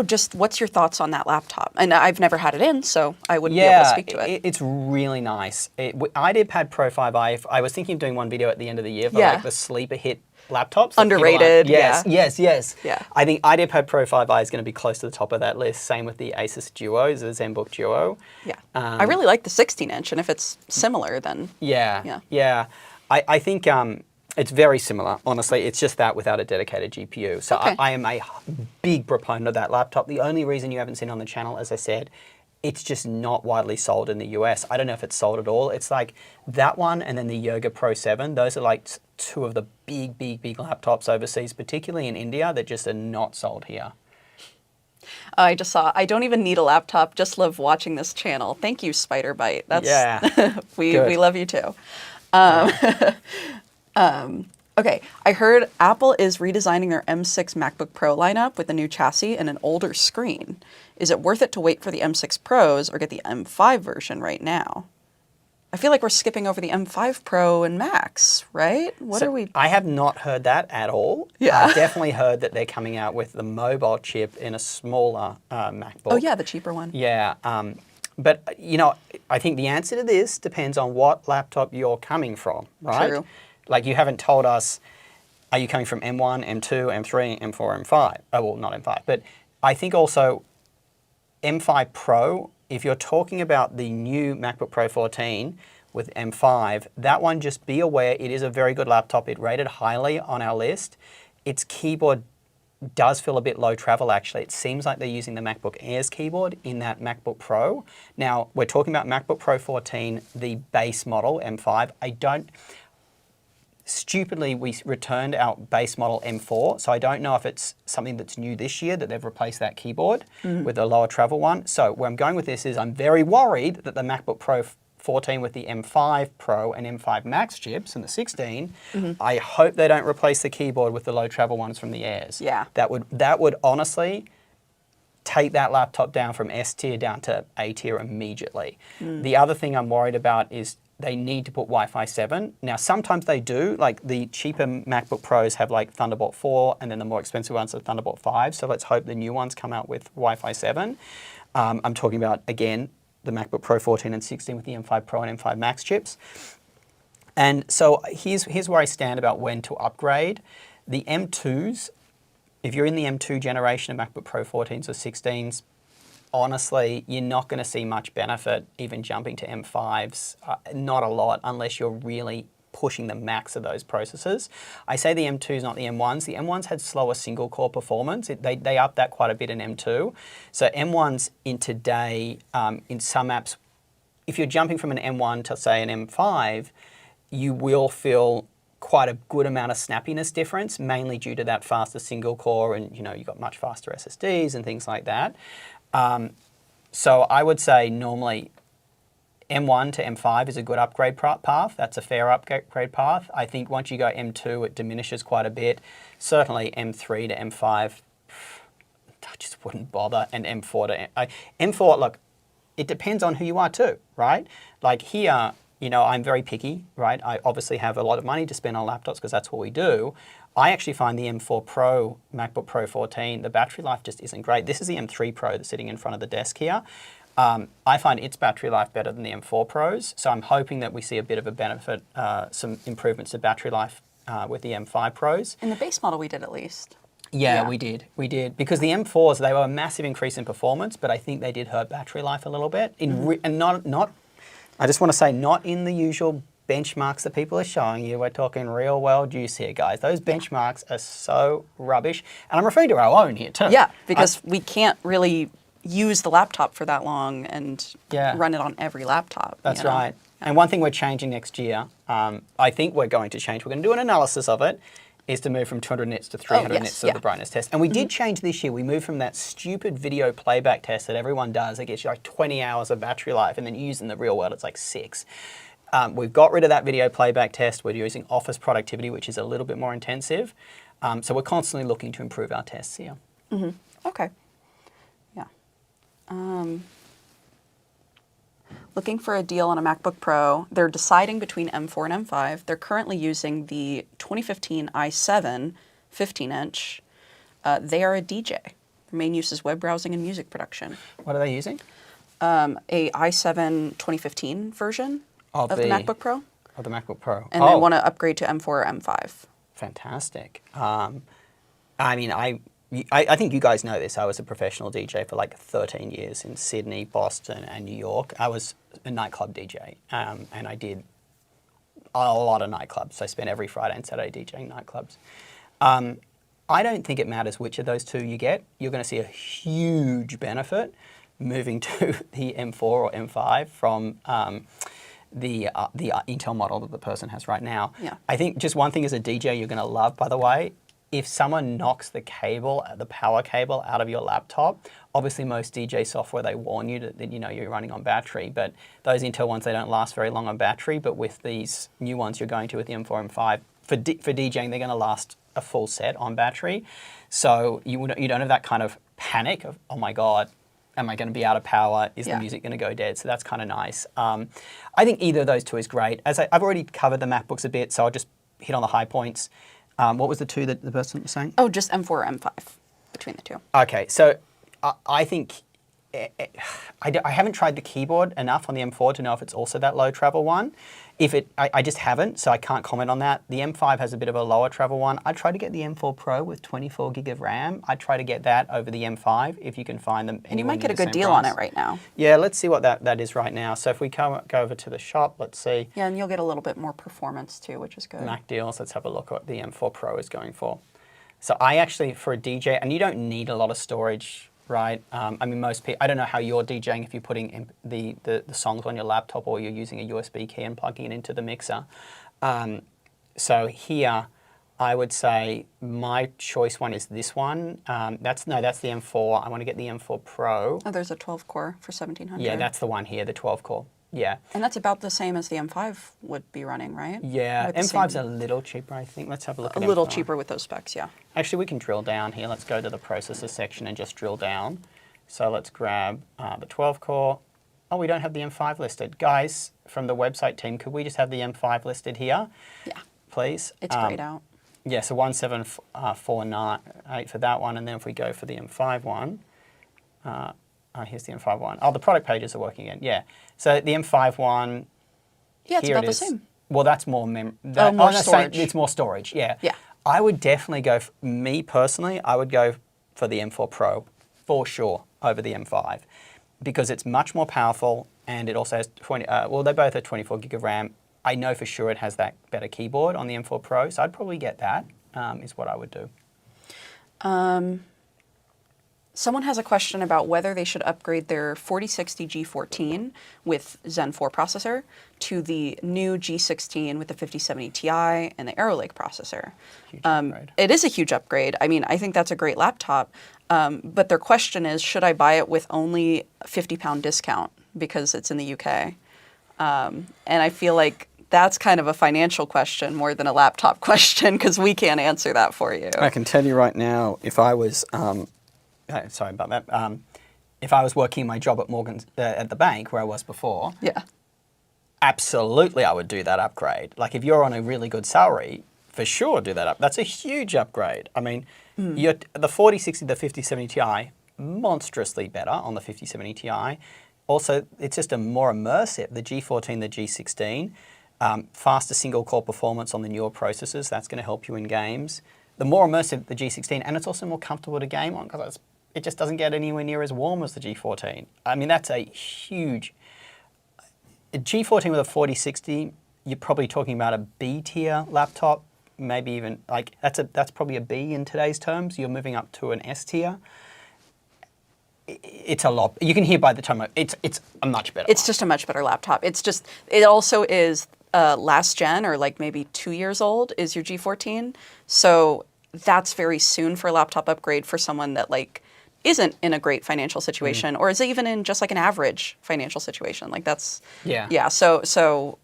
S2: Just what's your thoughts on that laptop? And I've never had it in, so I wouldn't be able to speak to it.
S1: It's really nice. IdeaPad Pro 5i, I was thinking of doing one video at the end of the year for like the sleeper hit laptops.
S2: Underrated,
S1: yes.
S2: Yeah.
S1: I think IdeaPad Pro 5i is going to be close to the top of that list. Same with the Asus Duo, the ZenBook Duo.
S2: Yeah. I really like the 16-inch, and if it's similar, then...
S1: Yeah. I think... it's very similar, honestly. It's just that without a dedicated GPU. So
S2: Okay.
S1: I am a big proponent of that laptop. The only reason you haven't seen it on the channel, as I said, it's just not widely sold in the US. I don't know if it's sold at all. It's like that one and then the Yoga Pro 7. Those are like two of the big laptops overseas, particularly in India, that just are not sold here.
S2: I just saw, I don't even need a laptop, just love watching this channel. Thank you, Spider-Bite. We love you too. Okay, I heard Apple is redesigning their M6 MacBook Pro lineup with a new chassis and an older screen. Is it worth it to wait for the M6 Pros or get the M5 version right now? I feel like we're skipping over the M5 Pro and Max, right?
S1: I have not heard that at all.
S2: Yeah.
S1: I've definitely heard that they're coming out with the mobile chip in a smaller MacBook.
S2: Oh yeah, the cheaper one.
S1: Yeah. But, I think the answer to this depends on what laptop you're coming from, right?
S2: True.
S1: Like you haven't told us, are you coming from M1, M2, M3, M4, M5? Oh, well, not M5. But I think also M5 Pro, if you're talking about the new MacBook Pro 14 with M5, that one, just be aware, it is a very good laptop. It rated highly on our list. Its keyboard does feel a bit low travel, actually. It seems like they're using the MacBook Air's keyboard in that MacBook Pro. Now, we're talking about MacBook Pro 14, the base model, M5. Stupidly, we returned our base model M4, so I don't know if it's something that's new this year that they've replaced that keyboard with a lower travel one. So where I'm going with this is I'm very worried that the MacBook Pro 14 with the M5 Pro and M5 Max chips and the 16, I hope they don't replace the keyboard with the low travel ones from the Airs.
S2: Yeah.
S1: That would honestly take that laptop down from S tier down to A tier immediately. The other thing I'm worried about is they need to put Wi-Fi 7. Now, sometimes they do. Like the cheaper MacBook Pros have like Thunderbolt 4, and then the more expensive ones are Thunderbolt 5. So let's hope the new ones come out with Wi-Fi 7. I'm talking about, again, the MacBook Pro 14 and 16 with the M5 Pro and M5 Max chips. And so here's where I stand about when to upgrade. The M2s, if you're in the M2 generation of MacBook Pro 14s or 16s, honestly, you're not going to see much benefit even jumping to M5s. Not a lot, unless you're really pushing the max of those processors. I say the M2s, not the M1s. The M1s had slower single-core performance. They upped that quite a bit in M2. So M1s in today, in some apps, if you're jumping from an M1 to, say, an M5, you will feel quite a good amount of snappiness difference, mainly due to that faster single-core, and you've got much faster SSDs and things like that. So I would say normally M1 to M5 is a good upgrade path. That's a fair upgrade path. I think once you go M2, it diminishes quite a bit. Certainly M3 to M5, I just wouldn't bother. And M4 to M4, look, it depends on who you are too, right? Like here, you know, I'm very picky, right? I obviously have a lot of money to spend on laptops because that's what we do. I actually find the M4 Pro, MacBook Pro 14, the battery life just isn't great. This is the M3 Pro that's sitting in front of the desk here. I find its battery life better than the M4 Pros, so I'm hoping that we see a bit of a benefit, some improvements to battery life with the M5 Pros.
S2: In the base model, we did at least.
S1: Yeah, we did. Because the M4s, they were a massive increase in performance, but I think they did hurt battery life a little bit. And not, I just want to say, not in the usual benchmarks that people are showing you. We're talking real world use here, guys. Those benchmarks are so rubbish. And I'm referring to our own here too.
S2: Yeah, because we can't really use the laptop for that long and run it on every laptop.
S1: That's right. And one thing we're changing next year, I think we're going to change, we're going to do an analysis of it, is to move from 200 nits to 300 nits of the brightness test. And we did change this year. We moved from that stupid video playback test that everyone does that gets you like 20 hours of battery life, and then you use in the real world, it's like 6. We've got rid of that video playback test. We're using office productivity, which is a little bit more intensive. So we're constantly looking to improve our tests here.
S2: Okay. Yeah. Looking for a deal on a MacBook Pro. They're deciding between M4 and M5. They're currently using the 2015 i7 15-inch. They are a DJ. Their main use is web browsing and music production.
S1: What are they using?
S2: A i7 2015 version of the MacBook Pro.
S1: Of the MacBook Pro.
S2: And they want to upgrade to M4 or M5.
S1: Fantastic. I mean, I think you guys know this. I was a professional DJ for like 13 years in Sydney, Boston, and New York. I was a nightclub DJ, and I did a lot of nightclubs. I spent every Friday and Saturday DJing nightclubs. I don't think it matters which of those two you get. You're going to see a huge benefit moving to the M4 or M5 from the Intel model that the person has right now.
S2: Yeah.
S1: I think just one thing as a DJ you're going to love, by the way, if someone knocks the power cable out of your laptop, obviously most DJ software, they warn you that you know you're running on battery, but those Intel ones, they don't last very long on battery, but with these new ones you're going to with the M4, M5, for DJing, they're going to last a full set on battery. So you don't have that kind of panic of, oh my God, am I going to be out of power? Is the music going to go dead? So that's kind of nice. I think either of those two is great. As I've already covered the MacBooks a bit, so I'll just hit on the high points. What was the two that the person was saying?
S2: Oh, just M4 or M5 between the two.
S1: Okay, so I think I haven't tried the keyboard enough on the M4 to know if it's also that low travel one. I just haven't, so I can't comment on that. The M5 has a bit of a lower travel one. I tried to get the M4 Pro with 24 gig of RAM. I try to get that over the M5 if you can find them.
S2: And you might get a good deal on it right now.
S1: Yeah, let's see what that is right now. So if we go over to the shop, let's see.
S2: Yeah, and you'll get a little bit more performance too, which is good.
S1: Mac deals, let's have a look at what the M4 Pro is going for. So I actually, for a DJ, and you don't need a lot of storage, right? I mean, most people, I don't know how you're DJing if you're putting the songs on your laptop or you're using a USB key and plugging it into the mixer. So here, I would say my choice one is this one. That's the M4. I want to get the M4 Pro.
S2: Oh, there's a 12 core for 1700.
S1: Yeah, that's the one here, the 12 core. Yeah.
S2: And that's about the same as the M5 would be running, right?
S1: Yeah, M5's a little cheaper, I think. Let's have a look at
S2: M5. A little cheaper with those specs, yeah.
S1: Actually, we can drill down here. Let's go to the processor section and just drill down. So let's grab the 12 core. Oh, we don't have the M5 listed. Guys, from the website team, could we just have the M5 listed here?
S2: Yeah.
S1: Please.
S2: It's grayed out.
S1: Yeah, so 17498 for that one. And then if we go for the M5 one, here's the M5 one. Oh, the product pages are working again. Yeah. So the M5 one.
S2: Yeah, it's about the same.
S1: Well, that's more
S2: storage.
S1: It's more storage. Yeah.
S2: Yeah.
S1: I would definitely go. Me personally, I would go for the M4 Pro for sure over the M5 because it's much more powerful and it also has 20. Well, they both have 24 gig of RAM. I know for sure it has that better keyboard on the M4 Pro, so I'd probably get that. Is what I would do.
S2: Someone has a question about whether they should upgrade their 4060 G14 with Zen 4 processor to the new G16 with the 5070 Ti and the Arrow Lake processor. It is a huge upgrade. I mean, I think that's a great laptop. But their question is, should I buy it with only a £50 discount because it's in the UK? And I feel like that's kind of a financial question more than a laptop question because we can't answer that for you.
S1: I can tell you right now, if I was, sorry about that, if I was working my job at Morgan's at the bank where I was before,
S2: Yeah.
S1: absolutely I would do that upgrade. Like if you're on a really good salary, for sure do that up. That's a huge upgrade. I mean, the 4060, the 5070 Ti, monstrously better on the 5070 Ti. Also, it's just a more immersive. The G14, the G16, faster single-core performance on the newer processors. That's going to help you in games. The more immersive the G16, and it's also more comfortable to game on because it just doesn't get anywhere near as warm as the G14. I mean, that's a huge... A G14 with a 4060, you're probably talking about a B-tier laptop, maybe even like that's probably a B in today's terms. You're moving up to an S tier. It's a lot. You can hear by the time it's a much better.
S2: It's just a much better laptop. It's just, it also is last gen or like maybe 2 years old is your G14. So that's very soon for a laptop upgrade for someone that like isn't in a great financial situation or is even in just like an average financial situation. Like that's, yeah. So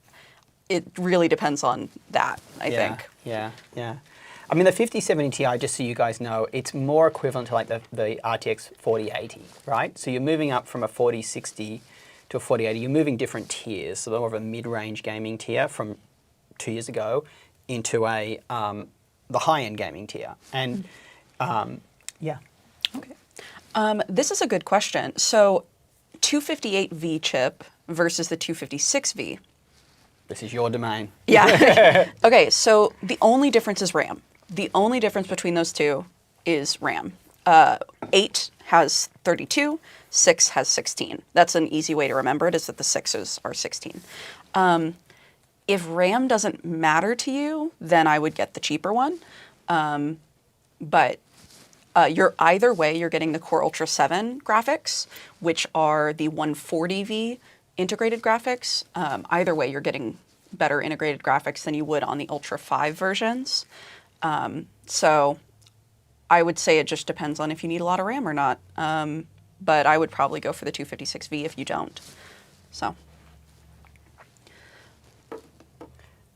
S2: it really depends on that, I think.
S1: Yeah. I mean, the 5070 Ti, just so you guys know, it's more equivalent to like the RTX 4080, right? So you're moving up from a 4060 to a 4080. You're moving different tiers, so more of a mid-range gaming tier from 2 years ago into a the high-end gaming tier. And yeah.
S2: Okay. This is a good question. So 258V chip versus the 256V.
S1: This is your domain.
S2: Yeah. Okay, so the only difference is RAM. The only difference between those two is RAM. 8 has 32, 6 has 16. That's an easy way to remember it, is that the 6s are 16. If RAM doesn't matter to you, then I would get the cheaper one. But you're either way, you're getting the Core Ultra 7 graphics, which are the 140V integrated graphics. Either way, you're getting better integrated graphics than you would on the Ultra 5 versions. So I would say it just depends on if you need a lot of RAM or not. But I would probably go for the 256V if you don't. So.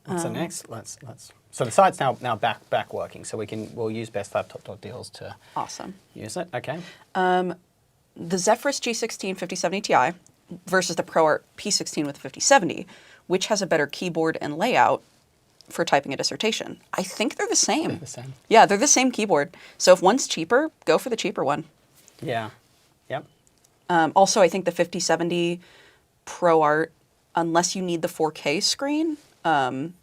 S1: What's the next? Let's. So the site's now back working. So we'll use bestlaptop.deals to
S2: Awesome.
S1: use it. Okay.
S2: The Zephyrus G16 5070 Ti versus the ProArt P16 with the 5070, which has a better keyboard and layout for typing a dissertation. I think they're the same.
S1: They're the same.
S2: Yeah, they're the same keyboard. So if one's cheaper, go for the cheaper one.
S1: Yeah. Yep.
S2: Also, I think the 5070 ProArt, unless you need the 4K screen, the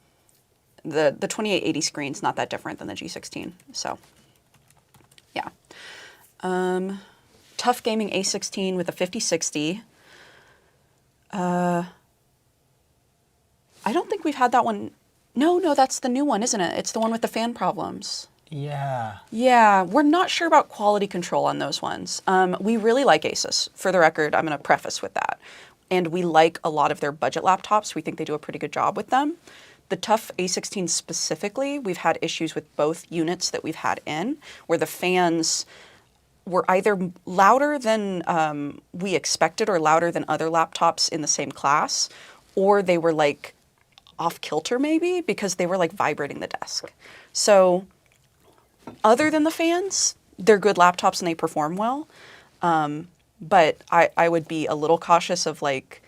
S2: 2880 screen's not that different than the G16. So, yeah. Tough Gaming A16 with a 5060. I don't think we've had that one. No, that's the new one, isn't it? It's the one with the fan problems.
S1: Yeah.
S2: Yeah, we're not sure about quality control on those ones. We really like Asus. For the record, I'm going to preface with that. And we like a lot of their budget laptops. We think they do a pretty good job with them. The Tough A16 specifically, we've had issues with both units that we've had in, where the fans were either louder than we expected or louder than other laptops in the same class, or they were like off kilter maybe because they were like vibrating the desk. So other than the fans, they're good laptops and they perform well. But I would be a little cautious of like,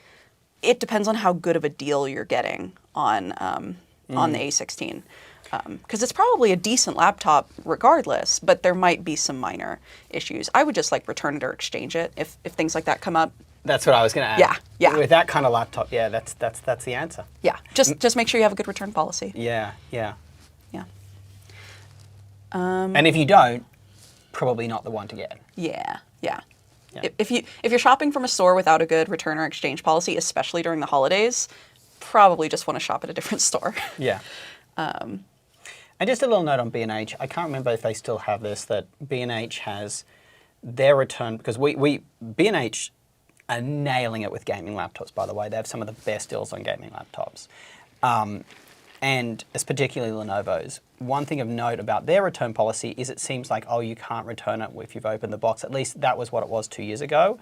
S2: it depends on how good of a deal you're getting on the A16. Because it's probably a decent laptop regardless, but there might be some minor issues. I would just like return it or exchange it if things like that come up.
S1: That's what I was going to add.
S2: Yeah.
S1: With that kind of laptop, yeah, that's the answer.
S2: Yeah, just make sure you have a good return policy.
S1: Yeah.
S2: Yeah.
S1: And if you don't, probably not the one to get.
S2: Yeah. If you're shopping from a store without a good return or exchange policy, especially during the holidays, probably just want to shop at a different store.
S1: Yeah. And just a little note on B&H. I can't remember if they still have this, that B&H has their return, because B&H are nailing it with gaming laptops, by the way. They have some of the best deals on gaming laptops. And it's particularly Lenovo's. One thing of note about their return policy is it seems like, you can't return it if you've opened the box. At least that was what it was 2 years ago.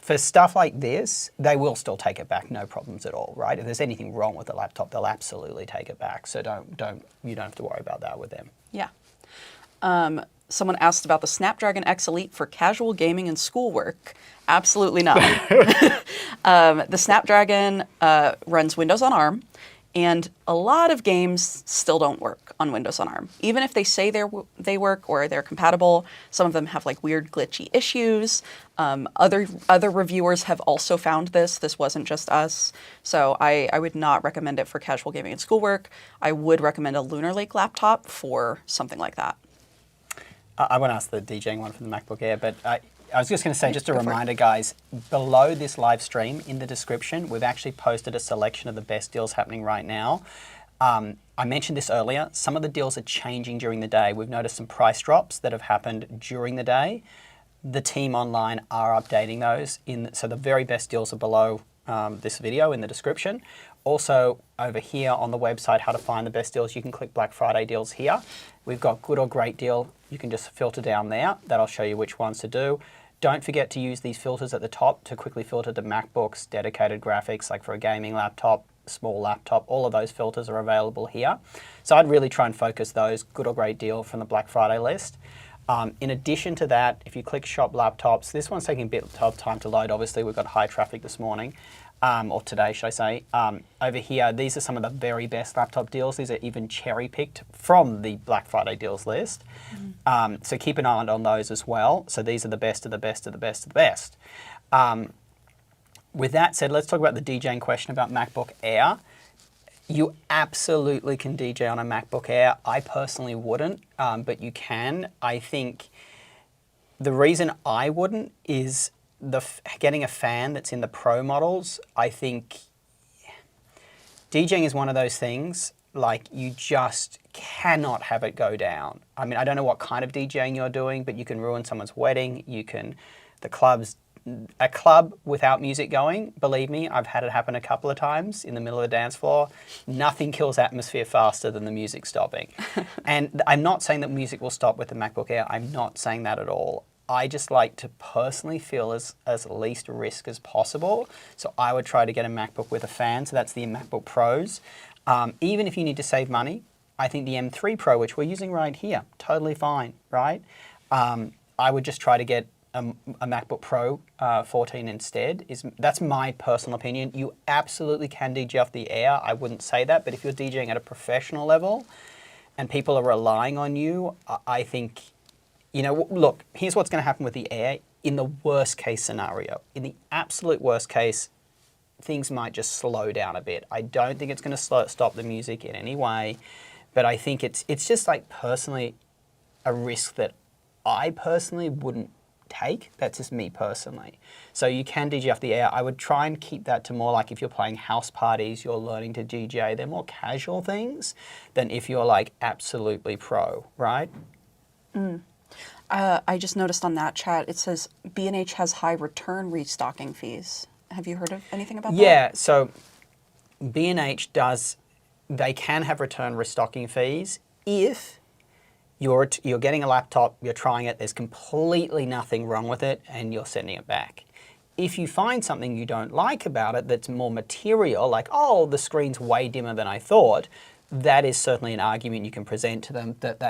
S1: For stuff like this, they will still take it back, no problems at all, right? If there's anything wrong with the laptop, they'll absolutely take it back. So you don't have to worry about that with them.
S2: Yeah. Someone asked about the Snapdragon X Elite for casual gaming and schoolwork. Absolutely not. The Snapdragon runs Windows on ARM, and a lot of games still don't work on Windows on ARM. Even if they say they work or they're compatible, some of them have like weird glitchy issues. Other reviewers have also found this. This wasn't just us. So I would not recommend it for casual gaming and schoolwork. I would recommend a Lunar Lake laptop for something like that.
S1: I won't ask the DJing one for the MacBook Air, but I was just going to say, just a reminder, guys, below this live stream in the description, we've actually posted a selection of the best deals happening right now. I mentioned this earlier. Some of the deals are changing during the day. We've noticed some price drops that have happened during the day. The team online are updating those. So the very best deals are below this video in the description. Also, over here on the website, how to find the best deals, you can click Black Friday deals here. We've got good or great deal. You can just filter down there. That'll show you which ones to do. Don't forget to use these filters at the top to quickly filter to MacBooks, dedicated graphics, like for a gaming laptop, small laptop. All of those filters are available here. So I'd really try and focus those good or great deal from the Black Friday list. In addition to that, if you click Shop Laptops, this one's taking a bit of time to load. Obviously, we've got high traffic this morning. Or today, should I say. Over here, these are some of the very best laptop deals. These are even cherry-picked from the Black Friday deals list. So keep an eye on those as well. So these are the best of the best of the best of the best. With that said, let's talk about the DJing question about MacBook Air. You absolutely can DJ on a MacBook Air. I personally wouldn't, but you can. I think the reason I wouldn't is getting a fan that's in the Pro models. I think DJing is one of those things, like you just cannot have it go down. I mean, I don't know what kind of DJing you're doing, but you can ruin someone's wedding. A club without music going, believe me, I've had it happen a couple of times in the middle of the dance floor. Nothing kills atmosphere faster than the music stopping. And I'm not saying that music will stop with the MacBook Air. I'm not saying that at all. I just like to personally feel as least risk as possible. So I would try to get a MacBook with a fan. So that's the MacBook Pros. Even if you need to save money, I think the M3 Pro, which we're using right here, totally fine, right? I would just try to get a MacBook Pro 14 instead. That's my personal opinion. You absolutely can DJ off the Air. I wouldn't say that, but if you're DJing at a professional level and people are relying on you, I think, you know, look, here's what's going to happen with the Air in the worst case scenario. In the absolute worst case, things might just slow down a bit. I don't think it's going to stop the music in any way, but I think it's just like personally a risk that I personally wouldn't take. That's just me personally. So you can DJ off the Air. I would try and keep that to more like if you're playing house parties, you're learning to DJ, they're more casual things than if you're like absolutely pro, right?
S2: I just noticed on that chat, it says B&H has high return restocking fees. Have you heard of anything about that?
S1: Yeah, so B&H they can have return restocking fees if you're getting a laptop, you're trying it, there's completely nothing wrong with it, and you're sending it back. If you find something you don't like about it that's more material, like, oh, the screen's way dimmer than I thought, that is certainly an argument you can present to them that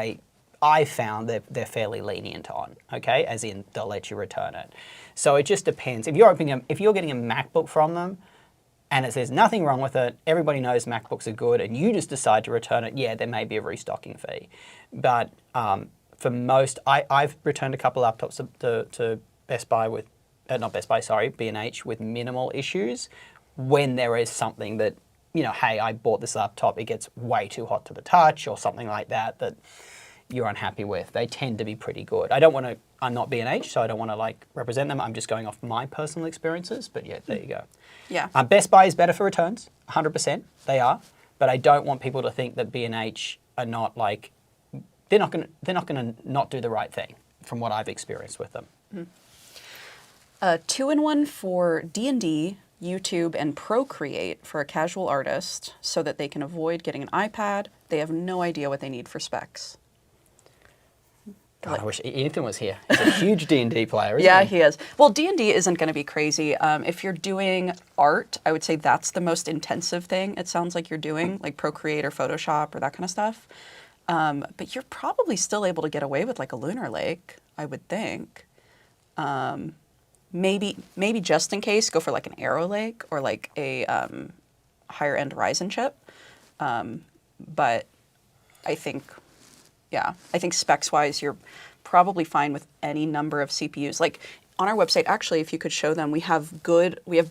S1: I found they're fairly lenient on, okay? As in, they'll let you return it. So it just depends. If you're getting a MacBook from them, and it says nothing wrong with it, everybody knows MacBooks are good, and you just decide to return it, yeah, there may be a restocking fee. But for most, I've returned a couple of laptops to Best Buy with, not Best Buy, sorry, B&H with minimal issues when there is something that, you know, hey, I bought this laptop, it gets way too hot to the touch or something like that you're unhappy with. They tend to be pretty good. I'm not B&H, so I don't want to like represent them. I'm just going off my personal experiences, but yeah, there you go.
S2: Yeah.
S1: Best Buy is better for returns, 100%, they are, but I don't want people to think that B&H are not like, they're not going to not do the right thing from what I've experienced with them.
S2: 2-in-1 for D&D, YouTube, and Procreate for a casual artist so that they can avoid getting an iPad. They have no idea what they need for specs.
S1: God, I wish Ethan was here. He's a huge D&D player, isn't
S2: Yeah,
S1: he?
S2: he is. Well, D&D isn't going to be crazy. If you're doing art, I would say that's the most intensive thing it sounds like you're doing, like Procreate or Photoshop or that kind of stuff. But you're probably still able to get away with like a Lunar Lake, I would think. Maybe just in case, go for like an Arrow Lake or like a higher end Ryzen chip. But I think, yeah, I think specs wise, you're probably fine with any number of CPUs. Like on our website, actually, if you could show them, we have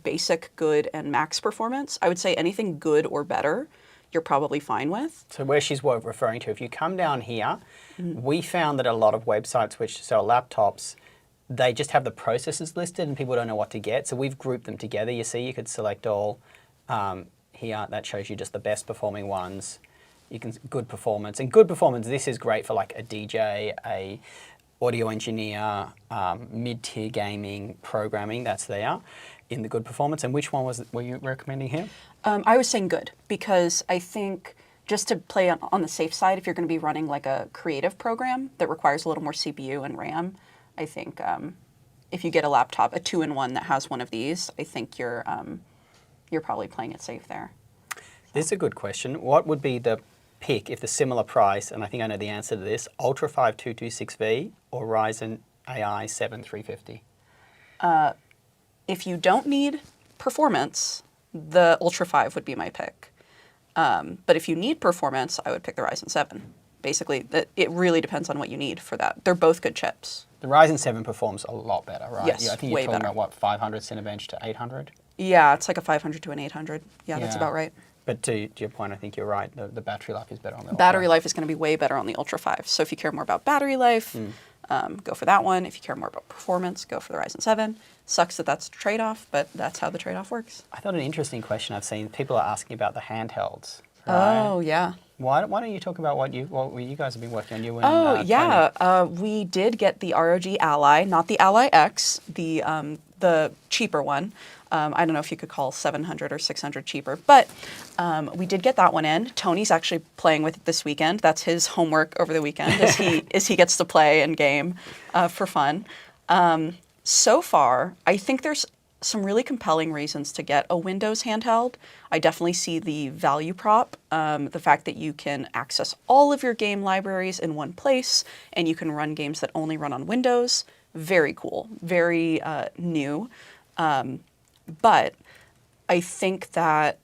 S2: basic, good, and max performance. I would say anything good or better, you're probably fine with.
S1: So where she's referring to, if you come down here, we found that a lot of websites which sell laptops, they just have the processors listed and people don't know what to get. So we've grouped them together. You see, you could select all here. That shows you just the best performing ones. You can good performance. And good performance, this is great for like a DJ, a audio engineer, mid-tier gaming, programming, that's there in the good performance. And which one were you recommending here?
S2: I was saying good because I think just to play on the safe side, if you're going to be running like a creative program that requires a little more CPU and RAM, I think if you get a laptop, a 2-in-1 that has one of these, I think you're probably playing it safe there.
S1: This is a good question. What would be the pick if the similar price, and I think I know the answer to this, Ultra 5 226V or Ryzen AI 7 350?
S2: If you don't need performance, the Ultra 5 would be my pick. But if you need performance, I would pick the Ryzen 7. Basically, it really depends on what you need for that. They're both good chips.
S1: The Ryzen 7 performs a lot better, right?
S2: Yes,
S1: yeah, I think you're
S2: way
S1: talking
S2: better.
S1: about what, 500 Cinebench to 800?
S2: Yeah, it's like a 500 to an 800. Yeah, that's about right.
S1: But to your point, I think you're right. The battery life is better on the
S2: Battery
S1: Ultra.
S2: life is going to be way better on the Ultra 5. So if you care more about battery life, go for that one. If you care more about performance, go for the Ryzen 7. Sucks that that's a trade-off, but that's how the trade-off works.
S1: I thought an interesting question I've seen, people are asking about the handhelds. Right?
S2: Oh, yeah.
S1: Why don't you talk about what you guys have been working on? You and
S2: Oh, yeah. We did get the ROG Ally, not the Ally X, the cheaper one. I don't know if you could call 700 or 600 cheaper, but we did get that one in. Tony's actually playing with it this weekend. That's his homework over the weekend, is he gets to play and game for fun. So far, I think there's some really compelling reasons to get a Windows handheld. I definitely see the value prop, the fact that you can access all of your game libraries in one place, and you can run games that only run on Windows. Very cool, very new. But I think that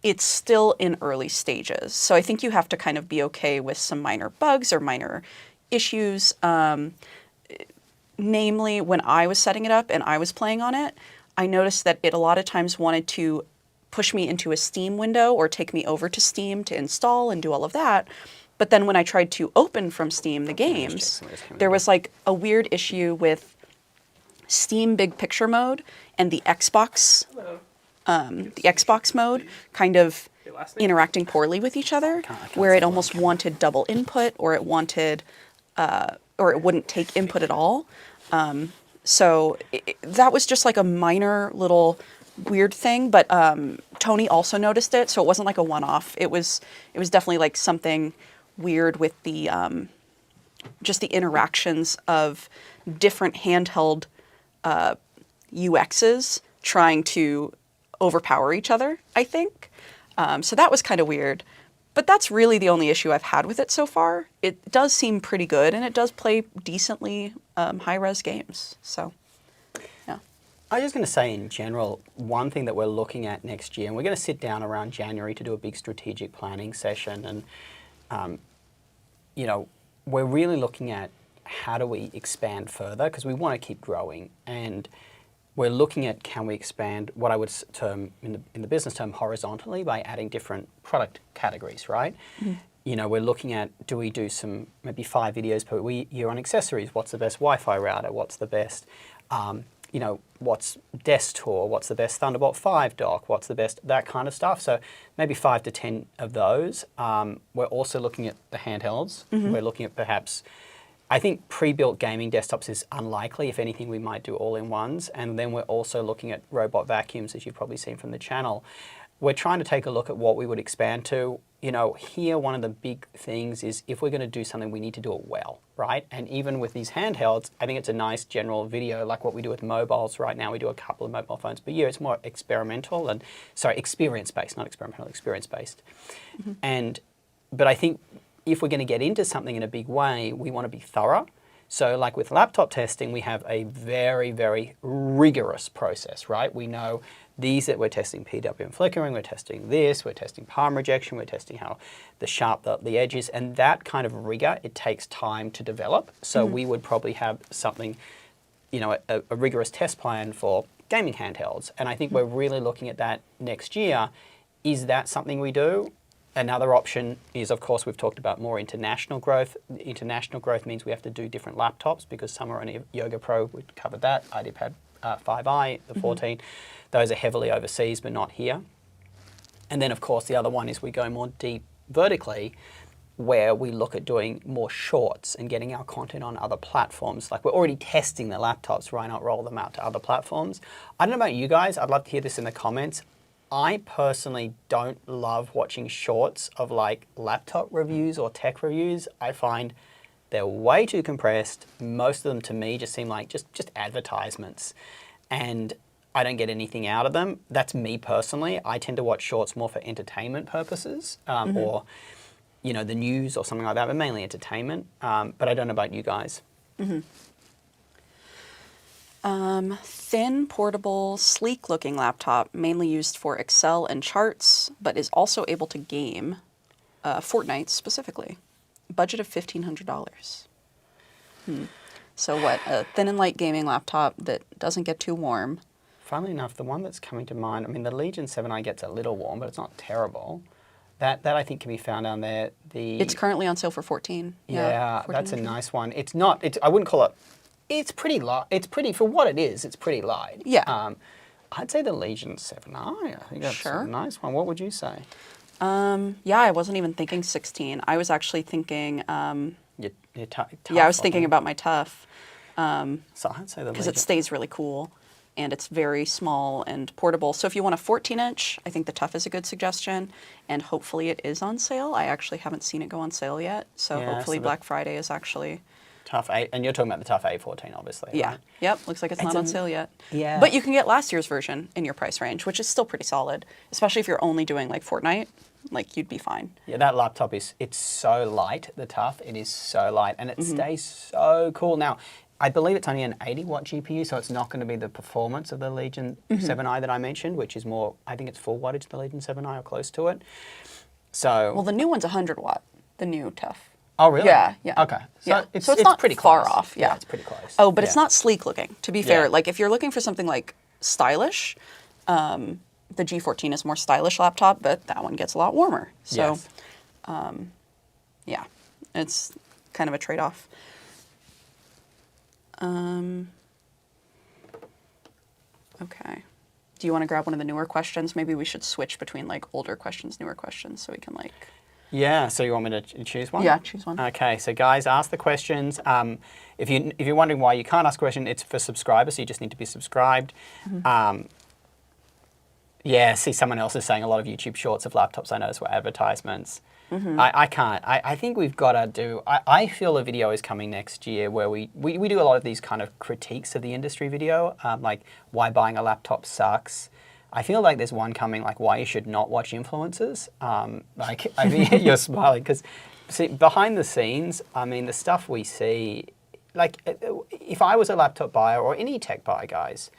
S2: it's still in early stages. So I think you have to kind of be okay with some minor bugs or minor issues. Namely, when I was setting it up and I was playing on it, I noticed that it a lot of times wanted to push me into a Steam window or take me over to Steam to install and do all of that. But then when I tried to open from Steam the games, there was like a weird issue with Steam Big Picture mode and the Xbox mode kind of interacting poorly with each other, where it almost wanted double input or it wanted, or it wouldn't take input at all. So that was just like a minor little weird thing, but Tony also noticed it, so it wasn't like a one-off. It was definitely like something weird with the just the interactions of different handheld UXs trying to overpower each other, I think. So that was kind of weird. But that's really the only issue I've had with it so far. It does seem pretty good, and it does play decently high-res games. So, yeah.
S1: I was just going to say in general, one thing that we're looking at next year, and we're going to sit down around January to do a big strategic planning session, and we're really looking at how do we expand further, because we want to keep growing, and we're looking at can we expand what I would term in the business term horizontally by adding different product categories, right? Mm-hmm. We're looking at, do we do some maybe 5 videos per year on accessories? What's the best Wi-Fi router? What's the best, what's Desk Tour? What's the best Thunderbolt 5 dock? What's the best, that kind of stuff. So maybe 5 to 10 of those. We're also looking at the handhelds. Mm-hmm. We're looking at perhaps, I think pre-built gaming desktops is unlikely. If anything, we might do all-in-ones. And then we're also looking at robot vacuums, as you've probably seen from the channel. we're trying to take a look at what we would expand to. You know, here one of the big things is if we're going to do something, we need to do it well, right? And even with these handhelds, I think it's a nice general video, like what we do with mobiles right now. We do a couple of mobile phones per year. It's more experimental and, sorry, experience-based, not experimental, experience-based. But I think if we're going to get into something in a big way, we want to be thorough. So like with laptop testing, we have a very, very rigorous process, right? We know these that we're testing PW and flickering, we're testing this, we're testing palm rejection, we're testing how sharp the edge is, and that kind of rigor, it takes time to develop. So we would probably have something, you know, a rigorous test plan for gaming handhelds. And I think we're really looking at that next year. Is that something we do? Another option is, of course, we've talked about more international growth. International growth means we have to do different laptops because some are only Yoga Pro, we covered that, IdeaPad 5i, the 14. Those are heavily overseas, but not here. And then, of course, the other one is we go more deep vertically, where we look at doing more shorts and getting our content on other platforms. Like we're already testing the laptops, why not roll them out to other platforms? I don't know about you guys, I'd love to hear this in the comments. I personally don't love watching shorts of like laptop reviews or tech reviews. I find they're way too compressed. Most of them to me just seem like just advertisements. And I don't get anything out of them. That's me personally. I tend to watch shorts more for entertainment purposes or, you know, the news or something like that, but mainly entertainment. But I don't know about you guys.
S2: Thin, portable, sleek-looking laptop, mainly used for Excel and charts, but is also able to game, Fortnite specifically. Budget of $1,500. So what? A thin and light gaming laptop that doesn't get too warm.
S1: Funnily enough, the one that's coming to mind, I mean, the Legion 7i gets a little warm, but it's not terrible. That I think can be found down there.
S2: It's currently on sale for $14.
S1: Yeah, that's a nice one. It's not, I wouldn't call it, it's pretty light. It's pretty, for what it is, it's pretty light.
S2: Yeah.
S1: I'd say the Legion 7i. I think that's a nice one. What would you say?
S2: Yeah, I wasn't even thinking 16. I was actually thinking,
S1: Your tough,
S2: yeah, I was thinking about my Tough.
S1: So I'd say the
S2: because it stays really cool and it's very small and portable. So if you want a 14-inch, I think the Tough is a good suggestion, and hopefully it is on sale. I actually haven't seen it go on sale yet, so
S1: Yeah,
S2: hopefully
S1: so
S2: Black Friday is actually...
S1: Tough 8, and you're talking about the Tough A14, obviously.
S2: Yeah,
S1: right?
S2: yep, looks like it's not on sale yet.
S1: Yeah.
S2: But you can get last year's version in your price range, which is still pretty solid, especially if you're only doing like Fortnite, like you'd be fine.
S1: Yeah, that laptop it's so light, the Tough, it is so light, and it stays so cool. Now, I believe it's only an 80-watt GPU, so it's not going to be the performance of the Legion 7i that I mentioned, which is more, I think it's full wattage, the Legion 7i, or close to it. So...
S2: Well, the new one's 100-watt, the new Tough.
S1: Oh, really?
S2: Yeah, yeah.
S1: Okay. So,
S2: yeah.
S1: it's
S2: not
S1: pretty
S2: far
S1: close.
S2: off. Yeah.
S1: It's pretty close.
S2: Oh, but it's not sleek looking, to be fair.
S1: Yeah.
S2: Like, if you're looking for something, like, stylish, the G14 is more stylish laptop, but that one gets a lot warmer. So, yeah, it's kind of a trade-off. Okay. Do you want to grab one of the newer questions? Maybe we should switch between, like, older questions, newer questions, so we can, like...
S1: Yeah, so you want me to choose one?
S2: Yeah, choose one.
S1: Okay, so guys, ask the questions. If you're wondering why you can't ask a question, it's for subscribers, so you just need to be subscribed. Yeah, see, someone else is saying a lot of YouTube shorts of laptops I noticed were advertisements. I can't. I think we've got to do... I feel a video is coming next year where we do a lot of these kind of critiques of the industry video, like why buying a laptop sucks. I feel like there's one coming, like why you should not watch influencers. Like, I mean, you're smiling because, see, behind the scenes, I mean, the stuff we see, like, if I was a laptop buyer or any tech buyer, guys,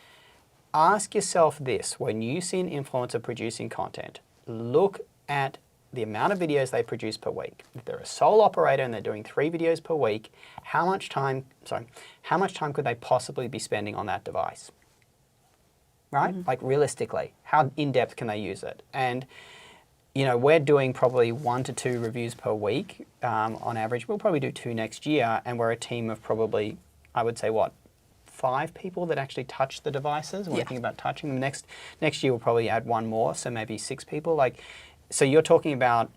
S1: ask yourself this: when you see an influencer producing content, look at the amount of videos they produce per week. If they're a sole operator and they're doing 3 videos per week, how much time could they possibly be spending on that device? Right? Like realistically, how in-depth can they use it? And, you know, we're doing probably 1 to 2 reviews per week on average. We'll probably do 2 next year, and we're a team of probably, I would say, what, 5 people that actually touch the devices. We're thinking about touching them. Next year we'll probably add 1 more, so maybe 6 people. Like, so you're talking about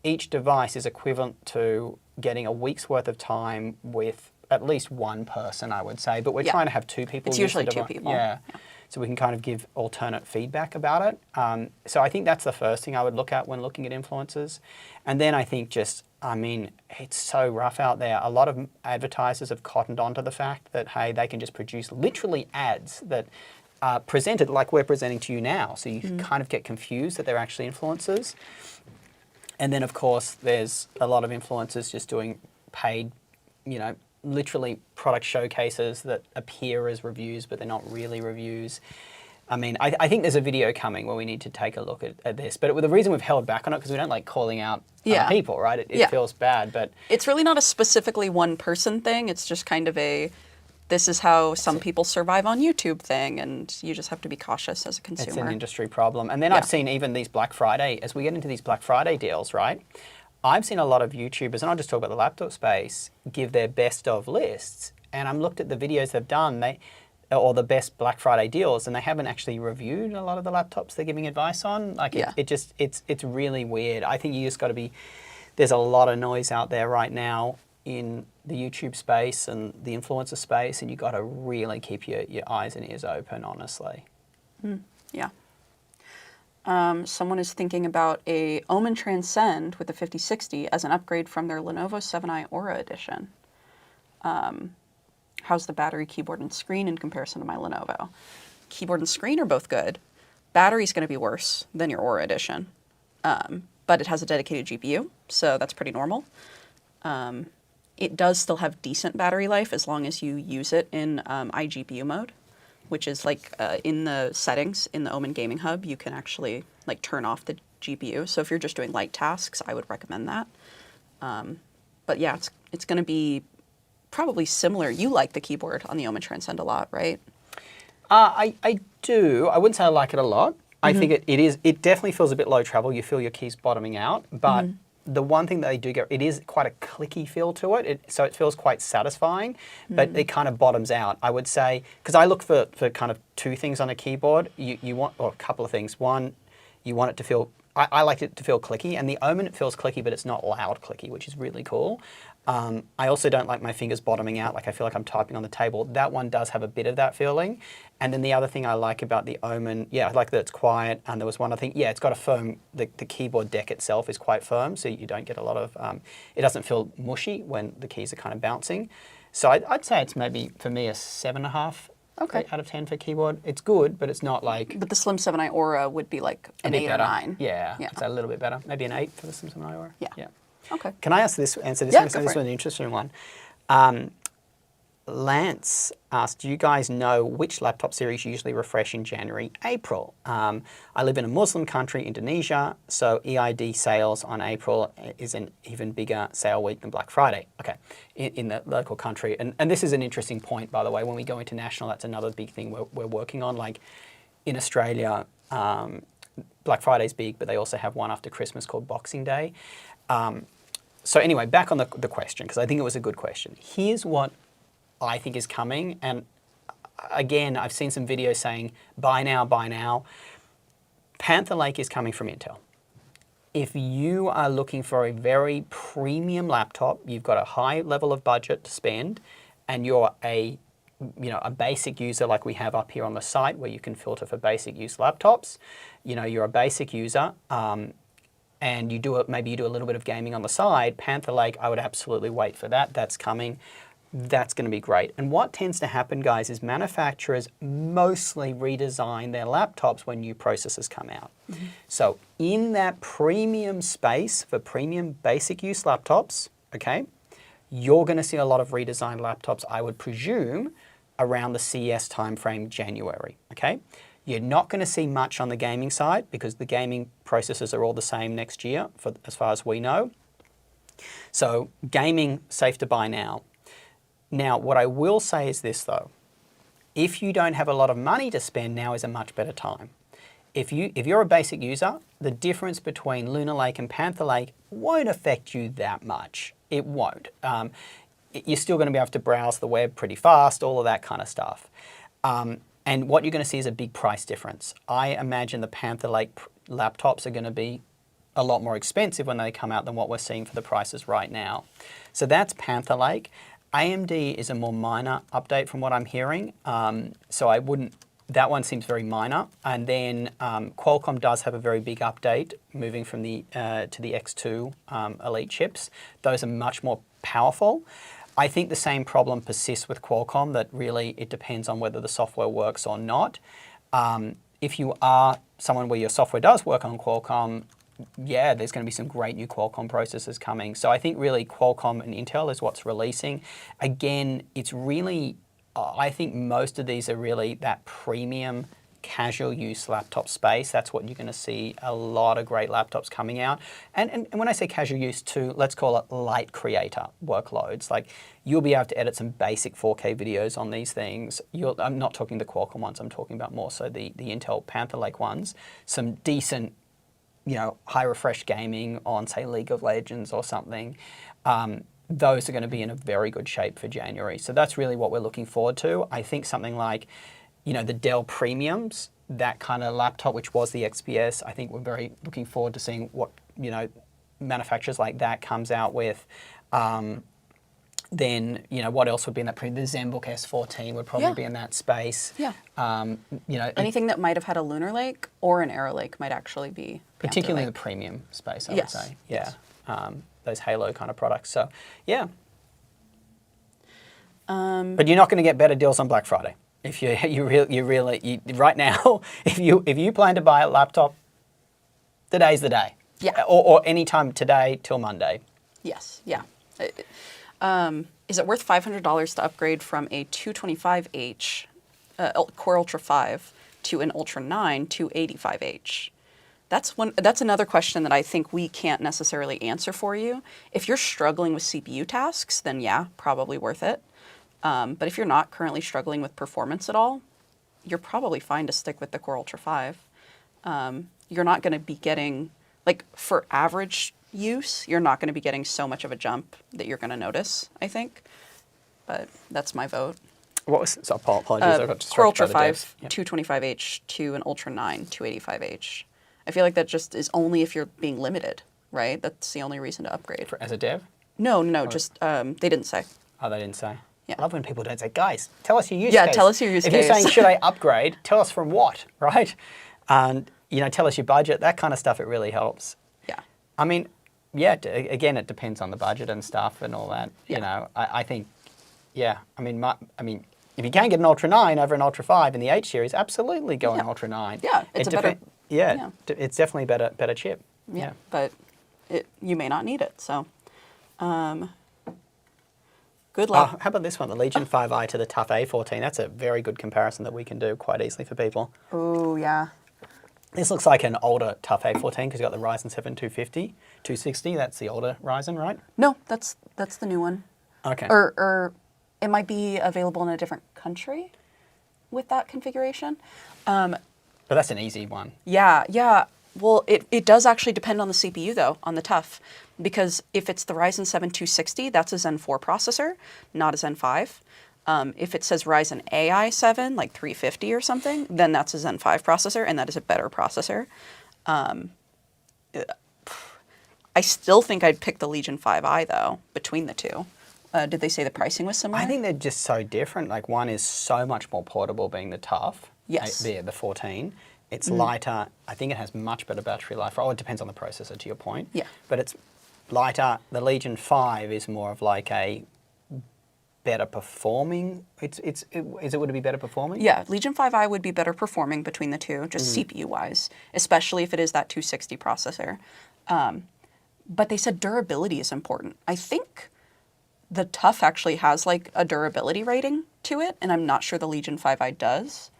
S1: each device is equivalent to getting a week's worth of time with at least 1 person, I would say. But we're trying to have 2 people.
S2: It's
S1: use the
S2: usually 2
S1: device.
S2: people.
S1: Yeah. so we can kind of give alternate feedback about it. So I think that's the first thing I would look at when looking at influencers. And then I think just, I mean, it's so rough out there. A lot of advertisers have cottoned onto the fact that, hey, they can just produce literally ads that are presented like we're presenting to you now. So you kind of get confused that they're actually influencers. And then, of course, there's a lot of influencers just doing paid, you know, literally product showcases that appear as reviews, but they're not really reviews. I mean, I think there's a video coming where we need to take a look at this. But the reason we've held back on it, because we don't like calling out other people, right? It feels bad, but...
S2: It's really not a specifically one person thing. It's just kind of a, this is how some people survive on YouTube thing, and you just have to be cautious as a consumer.
S1: It's an industry problem. And then I've seen even these Black Friday, as we get into these Black Friday deals, right? I've seen a lot of YouTubers, and I'll just talk about the laptop space, give their best of lists. And I'm looked at the videos they've done, or the best Black Friday deals, and they haven't actually reviewed a lot of the laptops they're giving advice on. Like it's really weird. I think you just got to be, there's a lot of noise out there right now in the YouTube space and the influencer space, and you got to really keep your eyes and ears open, honestly.
S2: Yeah. Someone is thinking about a Omen Transcend with a 5060 as an upgrade from their Lenovo 7i Aura Edition. How's the battery, keyboard, and screen in comparison to my Lenovo? Keyboard and screen are both good. Battery's going to be worse than your Aura Edition, but it has a dedicated GPU, so that's pretty normal. It does still have decent battery life as long as you use it in iGPU mode, which is like in the settings in the Omen Gaming Hub, you can actually like turn off the GPU. So if you're just doing light tasks, I would recommend that. But yeah, it's going to be probably similar. You like the keyboard on the Omen Transcend a lot, right?
S1: I do. I wouldn't say I like it a lot. I think it definitely feels a bit low travel. You feel your keys bottoming out, but the one thing that they do get, it is quite a clicky feel to it. So it feels quite satisfying, but it kind of bottoms out. I would say, because I look for kind of two things on a keyboard. You want, or a couple of things. One, you want it to feel, I like it to feel clicky, and the Omen, it feels clicky, but it's not loud clicky, which is really cool. I also don't like my fingers bottoming out, like I feel like I'm typing on the table. That one does have a bit of that feeling. And then the other thing I like about the Omen, I like that it's quiet. And there was one other thing, it's got a firm, the keyboard deck itself is quite firm, so you don't get a lot of, it doesn't feel mushy when the keys are kind of bouncing. So I'd say it's maybe, for me, a 7.5 out of 10 for keyboard. It's good, but it's not like...
S2: But the Slim 7i Aura would be like an 8 or 9.
S1: Yeah, it's a little bit better. Maybe an 8 for the Slim 7i Aura.
S2: Yeah. Okay.
S1: Can I answer this one? This is an interesting one. Lance asked, do you guys know which laptop series usually refresh in January, April? I live in a Muslim country, Indonesia, so EID sales on April is an even bigger sale week than Black Friday. Okay, in the local country. And this is an interesting point, by the way. When we go international, that's another big thing we're working on. Like in Australia, Black Friday's big, but they also have one after Christmas called Boxing Day. So anyway, back on the question, because I think it was a good question. Here's what I think is coming, and again, I've seen some videos saying, buy now, buy now. Panther Lake is coming from Intel. If you are looking for a very premium laptop, you've got a high level of budget to spend, and you're a basic user like we have up here on the site where you can filter for basic use laptops, you're a basic user, and maybe you do a little bit of gaming on the side, Panther Lake, I would absolutely wait for that. That's coming. That's going to be great. And what tends to happen, guys, is manufacturers mostly redesign their laptops when new processors come out. So in that premium space for premium basic use laptops, okay, you're going to see a lot of redesigned laptops, I would presume, around the CES timeframe, January, okay? You're not going to see much on the gaming side because the gaming processors are all the same next year, as far as we know. So gaming, safe to buy now. Now, what I will say is this, though. If you don't have a lot of money to spend, now is a much better time. If you're a basic user, the difference between Lunar Lake and Panther Lake won't affect you that much. It won't. You're still going to be able to browse the web pretty fast, all of that kind of stuff. And what you're going to see is a big price difference. I imagine the Panther Lake laptops are going to be a lot more expensive when they come out than what we're seeing for the prices right now. So that's Panther Lake. AMD is a more minor update from what I'm hearing. So I wouldn't That one seems very minor. And then Qualcomm does have a very big update moving from the to the X2 Elite chips. Those are much more powerful. I think the same problem persists with Qualcomm, that really it depends on whether the software works or not. If you are someone where your software does work on Qualcomm, yeah, there's going to be some great new Qualcomm processors coming. So I think really Qualcomm and Intel is what's releasing. Again, it's really, I think most of these are really that premium casual use laptop space. That's what you're going to see a lot of great laptops coming out. And when I say casual use too, let's call it light creator workloads. Like you'll be able to edit some basic 4K videos on these things. I'm not talking the Qualcomm ones, I'm talking about more so the Intel Panther Lake ones. Some decent, high refresh gaming on say League of Legends or something. Those are going to be in a very good shape for January. So that's really what we're looking forward to. I think something like the Dell Premiums, that kind of laptop, which was the XPS, I think we're very looking forward to seeing what, manufacturers like that comes out with. Then, what else would be in that? The ZenBook S14 would probably be in that space.
S2: Yeah. Anything that might have had a Lunar Lake or an Arrow Lake might actually be
S1: particularly in the premium space, I would say. Yeah.
S2: Yes.
S1: Those Halo kind of products. So, yeah. But you're not going to get better deals on Black Friday. If you really right now, if you plan to buy a laptop, today's the day.
S2: Yeah.
S1: Or any time today till Monday.
S2: Yes. Yeah. Is it worth $500 to upgrade from a 225H Core Ultra 5 to an Ultra 9 285H? That's another question that I think we can't necessarily answer for you. If you're struggling with CPU tasks, then yeah, probably worth it. But if you're not currently struggling with performance at all, you're probably fine to stick with the Core Ultra 5. You're not going to be getting, for average use, you're not going to be getting so much of a jump that you're going to notice, I think. But that's my vote.
S1: What was, so apologies, I got
S2: Core Ultra
S1: distracted by the
S2: 5 225H to an Ultra 9 285H. I feel like that just is only if you're being limited, right? That's the only reason to upgrade.
S1: As a dev?
S2: No, just, they didn't say.
S1: Oh, they didn't say?
S2: Yeah.
S1: I love when people don't say, guys, tell us your use case.
S2: Yeah, tell us your use case.
S1: If you're saying, should I upgrade, tell us from what, right? And, tell us your budget, that kind of stuff, it really helps.
S2: Yeah.
S1: I mean, yeah, again, it depends on the budget and stuff and all that.
S2: Yeah.
S1: I think, yeah, I mean, if you can get an Ultra 9 over an Ultra 5 in the H series, absolutely go an Ultra 9.
S2: Yeah, it's
S1: it's definitely a better chip.
S2: Yeah, but you may not need it, so good luck.
S1: How about this one, the Legion 5i to the TUF A14? That's a very good comparison that we can do quite easily for people.
S2: Oh, yeah.
S1: This looks like an older TUF A14 because you've got the Ryzen 7 260. That's the older Ryzen, right?
S2: No, that's the new one.
S1: Okay.
S2: Or it might be available in a different country with that configuration.
S1: But that's an easy one.
S2: Yeah. Well, it does actually depend on the CPU, though, on the TUF. Because if it's the Ryzen 7 260, that's a Zen 4 processor, not a Zen 5. If it says Ryzen AI 7, like 350 or something, then that's a Zen 5 processor, and that is a better processor. I still think I'd pick the Legion 5i, though, between the two. Did they say the pricing was similar?
S1: I think they're just so different. Like, one is so much more portable, being the TUF.
S2: Yes.
S1: The 14. It's lighter. I think it has much better battery life. Oh, it depends on the processor, to your point.
S2: Yeah.
S1: But it's lighter. The Legion 5 is more of like a better performing. Would it be better performing?
S2: Yeah, Legion 5i would be better performing between the two, just CPU-wise, especially if it is that 260 processor. But they said durability is important. I think the TUF actually has like a durability rating to it, and I'm not sure the Legion 5i does.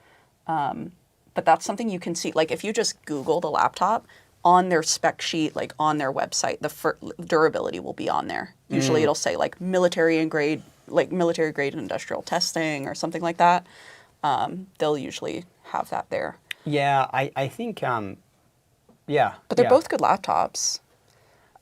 S2: But that's something you can see. Like if you just Google the laptop, on their spec sheet, like on their website, the durability will be on there. Usually it'll say like military grade industrial testing or something like that. They'll usually have that there.
S1: Yeah, I think, yeah.
S2: But they're both good laptops.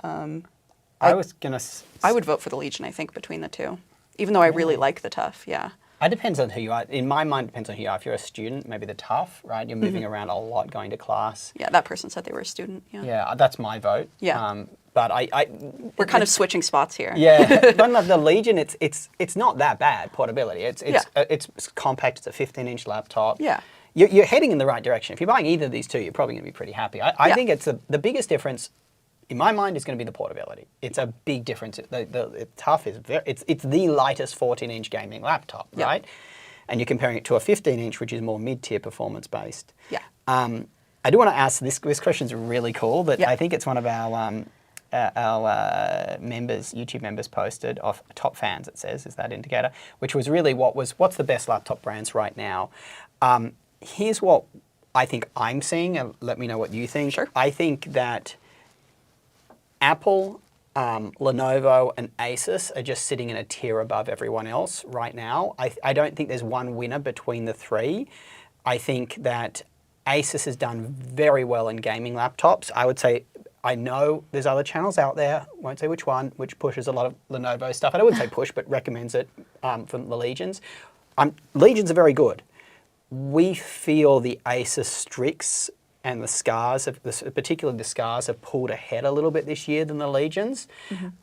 S1: I was going to...
S2: I would vote for the Legion, I think, between the two. Even though I really like the TUF, yeah.
S1: It depends on who you are. In my mind, it depends on who you are. If you're a student, maybe the TUF, right? You're moving around a lot, going to class.
S2: Yeah, that person said they were a student, yeah.
S1: Yeah, that's my vote.
S2: Yeah.
S1: But
S2: we're kind of switching spots here.
S1: Yeah, but the Legion, it's not that bad portability. It's compact. It's a 15-inch laptop.
S2: Yeah.
S1: you're heading in the right direction. If you're buying either of these two, you're probably going to be pretty happy. I think it's the biggest difference, in my mind, is going to be the portability. It's a big difference. The Tough is it's the lightest 14-inch gaming laptop, right? And you're comparing it to a 15-inch, which is more mid-tier performance-based.
S2: Yeah.
S1: I do want to ask, this question's really cool, but I think it's one of our members, YouTube members posted, of top fans, it says, is that indicator, which was really what's the best laptop brands right now. Here's what I think I'm seeing, and let me know what you think.
S2: Sure.
S1: I think that Apple, Lenovo, and Asus are just sitting in a tier above everyone else right now. I don't think there's one winner between the three. I think that Asus has done very well in gaming laptops. I would say, I know there's other channels out there, won't say which one, which pushes a lot of Lenovo stuff. I wouldn't say push, but recommends it from the Legions. Legions are very good. We feel the Acer Strix and the Scars, particularly the Scars, have pulled ahead a little bit this year than the Legions.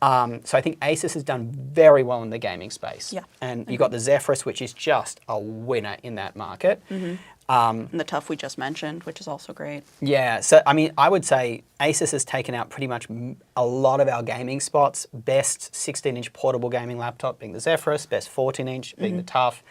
S1: So I think Asus has done very well in the gaming space.
S2: Yeah.
S1: And you've got the Zephyrus, which is just a winner in that market.
S2: And the Tough we just mentioned, which is also great.
S1: Yeah, so I mean, I would say Asus has taken out pretty much a lot of our gaming spots. Best 16-inch portable gaming laptop being the Zephyrus, best 14-inch being the Tough.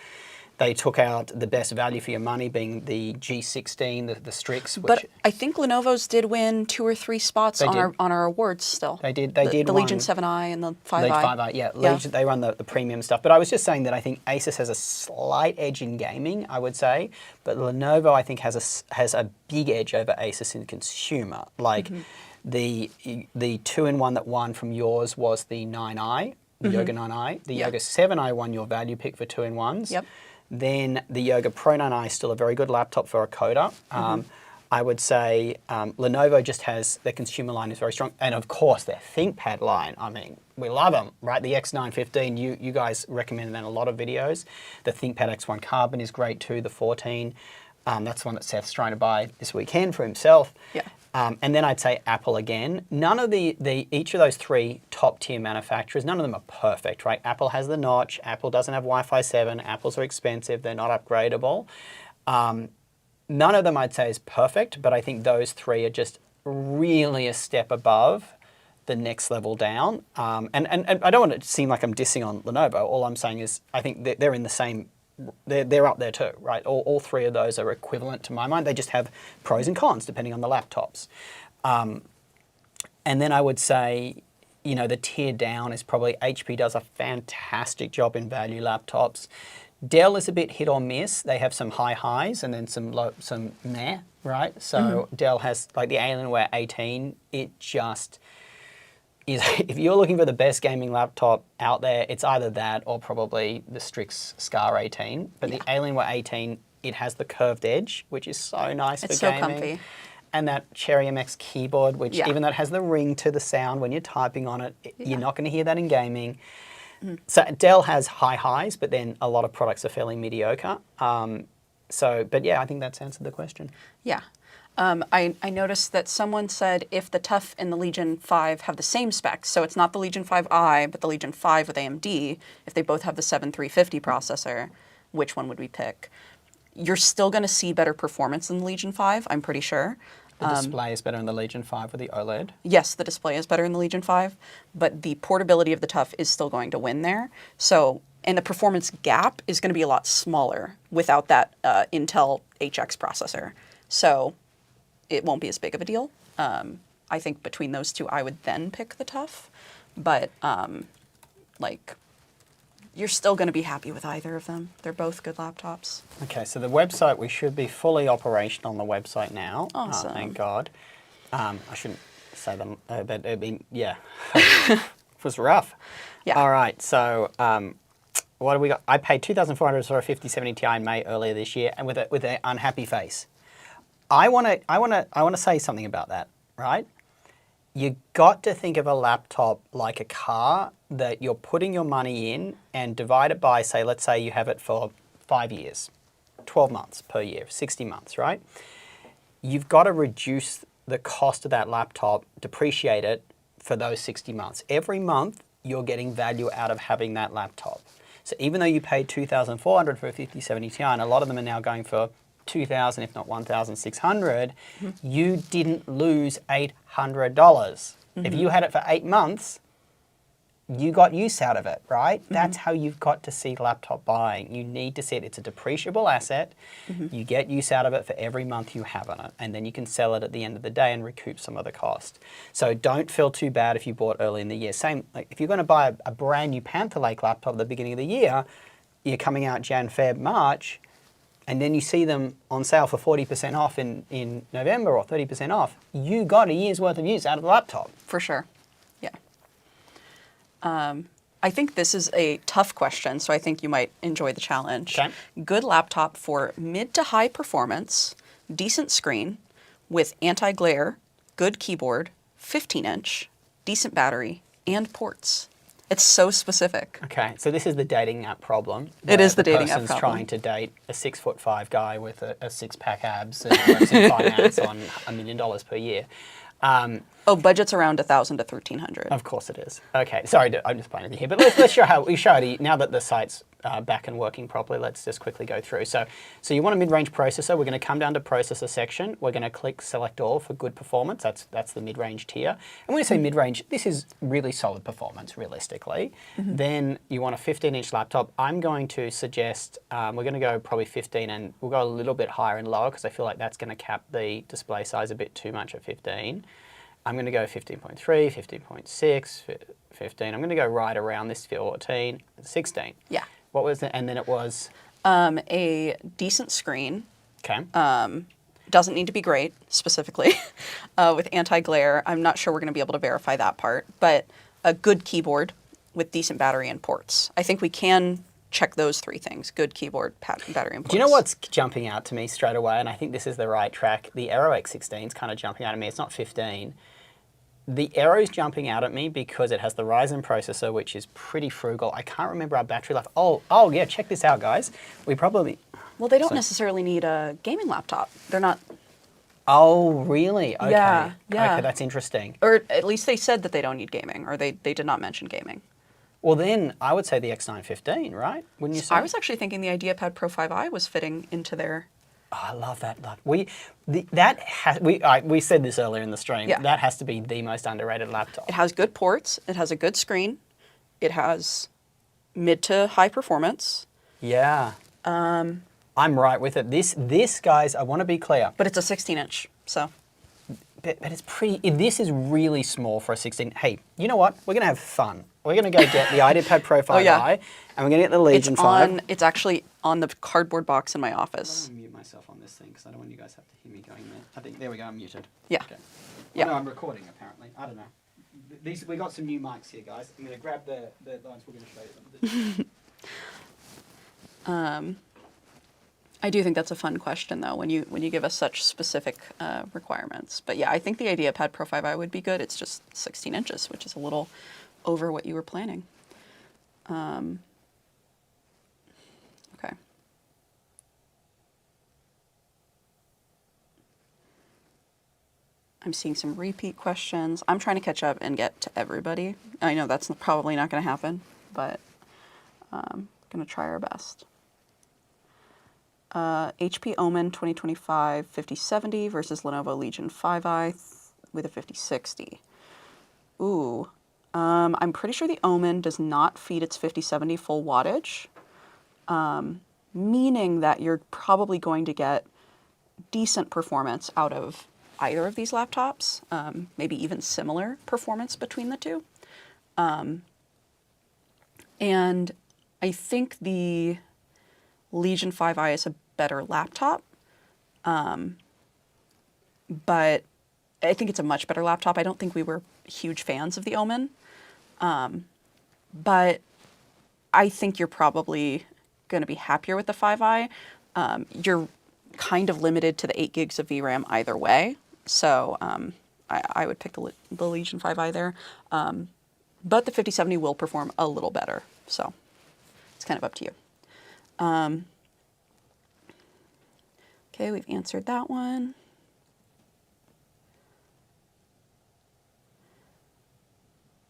S1: They took out the best value for your money being the G16, the Strix. Which
S2: But I think Lenovo's did win 2 or 3 spots on our awards still.
S1: They did. They did.
S2: The Legion 7i and the 5i.
S1: Legion 5i, yeah. Legion, they run the premium stuff. But I was just saying that I think Asus has a slight edge in gaming, I would say. But Lenovo, I think, has a big edge over Asus in consumer. Like the 2-in-1 that won from yours was the 9i, the Yoga 9i. The Yoga 7i won your value pick for 2-in-1s.
S2: Yep.
S1: Then the Yoga Pro 9i is still a very good laptop for a coder. I would say Lenovo just has, their consumer line is very strong. And of course, their ThinkPad line, I mean, we love them, right? The X915, you guys recommended that in a lot of videos. The ThinkPad X1 Carbon is great too, the 14. That's one that Seth's trying to buy this weekend for himself.
S2: Yeah.
S1: And then I'd say Apple again. None of each of those 3 top tier manufacturers, none of them are perfect, right? Apple has the notch. Apple doesn't have Wi-Fi 7. Apples are expensive. They're not upgradable. None of them I'd say is perfect, but I think those 3 are just really a step above the next level down. And I don't want it to seem like I'm dissing on Lenovo. All I'm saying is I think they're in the same. They're up there too, right? All 3 of those are equivalent to my mind. They just have pros and cons depending on the laptops. And then I would say, you know, the tier down is probably HP does a fantastic job in value laptops. Dell is a bit hit or miss. They have some high highs and then some meh, right? So Dell has like the Alienware 18. It just is, if you're looking for the best gaming laptop out there, it's either that or probably the Strix Scar 18. But the Alienware 18, it has the curved edge, which is so nice for gaming. It's so comfy. And that Cherry MX keyboard, which even though it has the ring to the sound when you're typing on it, you're not going to hear that in gaming. So Dell has high highs, but then a lot of products are fairly mediocre. But yeah, I think that's answered the question.
S2: Yeah. I noticed that someone said if the Tough and the Legion 5 have the same specs, so it's not the Legion 5i, but the Legion 5 with AMD, if they both have the 7350 processor, which one would we pick? You're still going to see better performance in the Legion 5, I'm pretty sure.
S1: The display is better in the Legion 5 with the OLED?
S2: Yes, the display is better in the Legion 5, but the portability of the Tough is still going to win there. So, and the performance gap is going to be a lot smaller without that Intel HX processor. So it won't be as big of a deal. I think between those 2, I would then pick the Tough. But, you're still going to be happy with either of them. They're both good laptops.
S1: Okay, so the website, we should be fully operational on the website now.
S2: Awesome.
S1: Thank God. I shouldn't say them, but I mean, yeah. It was rough.
S2: Yeah.
S1: All right, so what do we got? I paid $2,400 for a 5070 Ti in May earlier this year, and with an unhappy face. I want to say something about that, right? You got to think of a laptop like a car that you're putting your money in and divide it by, say, let's say you have it for 5 years, 12 months per year, 60 months, right? You've got to reduce the cost of that laptop, depreciate it for those 60 months. Every month, you're getting value out of having that laptop. So even though you paid $2,400 for a 5070 Ti, and a lot of them are now going for 2,000, if not 1,600, you didn't lose $800. If you had it for 8 months, you got use out of it, right? That's how you've got to see laptop buying. You need to see it. It's a depreciable asset. You get use out of it for every month you have on it, and then you can sell it at the end of the day and recoup some of the cost. So don't feel too bad if you bought early in the year. Same, like if you're going to buy a brand new Panther Lake laptop at the beginning of the year, you're coming out Jan, Feb, March, and then you see them on sale for 40% off in November or 30% off, you got a year's worth of use out of the laptop.
S2: For sure. Yeah. I think this is a tough question, so I think you might enjoy the challenge.
S1: Okay.
S2: Good laptop for mid to high performance, decent screen, with anti-glare, good keyboard, 15-inch, decent battery, and ports. It's so specific.
S1: Okay, so this is the dating app problem.
S2: It is the dating app
S1: person's
S2: problem.
S1: trying to date a 6'5" guy with a six-pack abs and works in finance on $1 million per year.
S2: Oh, budget's around $1,000 to $1,300.
S1: Of course it is. Okay, sorry, I'm just playing with you here, but let's show how we show it now that the site's back and working properly. Let's just quickly go through. So you want a mid-range processor. We're going to come down to processor section. We're going to click select all for good performance. That's the mid-range tier. And when we say mid-range, this is really solid performance, realistically. Then you want a 15-inch laptop. I'm going to suggest we're going to go probably 15, and we'll go a little bit higher and lower because I feel like that's going to cap the display size a bit too much at 15. I'm going to go 15.3, 15.6, 15. I'm going to go right around this 14, 16.
S2: Yeah.
S1: What was it? And then it was?
S2: A decent screen.
S1: Okay.
S2: Doesn't need to be great, specifically, with anti-glare. I'm not sure we're going to be able to verify that part, but a good keyboard with decent battery and ports. I think we can check those three things: good keyboard, battery, and ports.
S1: Do you know what's jumping out to me straight away? And I think this is the right track. The Aero X16 is kind of jumping out at me. It's not 15. The Aero's jumping out at me because it has the Ryzen processor, which is pretty frugal. I can't remember our battery life. Oh yeah, check this out, guys. We probably...
S2: Well, they don't necessarily need a gaming laptop. They're not...
S1: Oh, really? Okay.
S2: Yeah.
S1: Okay, that's interesting.
S2: Or at least they said that they don't need gaming, or they did not mention gaming.
S1: Well, then I would say the X915, right? Wouldn't you say?
S2: I was actually thinking the IdeaPad Pro 5i was fitting into their...
S1: Oh, I love that. We said this earlier in the stream.
S2: Yeah.
S1: That has to be the most underrated laptop.
S2: It has good ports. It has a good screen. It has mid to high performance.
S1: Yeah. I'm right with it. This, guys, I want to be clear.
S2: But it's a 16-inch, so...
S1: But it's pretty... This is really small for a 16. Hey, you know what? We're going to have fun. We're going to go get the IdeaPad Pro 5i, and we're going to get the Legion 5.
S2: It's actually on the cardboard box in my office.
S1: I'm going to mute myself on this thing because I don't want you guys to have to hear me going there. I think, there we go, I'm muted.
S2: Yeah.
S1: Okay.
S2: Yeah.
S1: Oh, no, I'm recording, apparently. I don't know. We got some new mics here, guys. I'm going to grab the lines. We're going to show you them.
S2: I do think that's a fun question, though, when you give us such specific requirements. But yeah, I think the IdeaPad Pro 5i would be good. It's just 16 inches, which is a little over what you were planning. Okay. I'm seeing some repeat questions. I'm trying to catch up and get to everybody. I know that's probably not going to happen, but I'm going to try our best. HP Omen 2025 5070 versus Lenovo Legion 5i with a 5060. Ooh. I'm pretty sure the Omen does not feed its 5070 full wattage, meaning that you're probably going to get decent performance out of either of these laptops, maybe even similar performance between the two. And I think the Legion 5i is a better laptop, but I think it's a much better laptop. I don't think we were huge fans of the Omen, but I think you're probably going to be happier with the 5i. You're kind of limited to the 8 gigs of VRAM either way, so I would pick the Legion 5i there. But the 5070 will perform a little better, so it's kind of up to you. Okay, we've answered that one.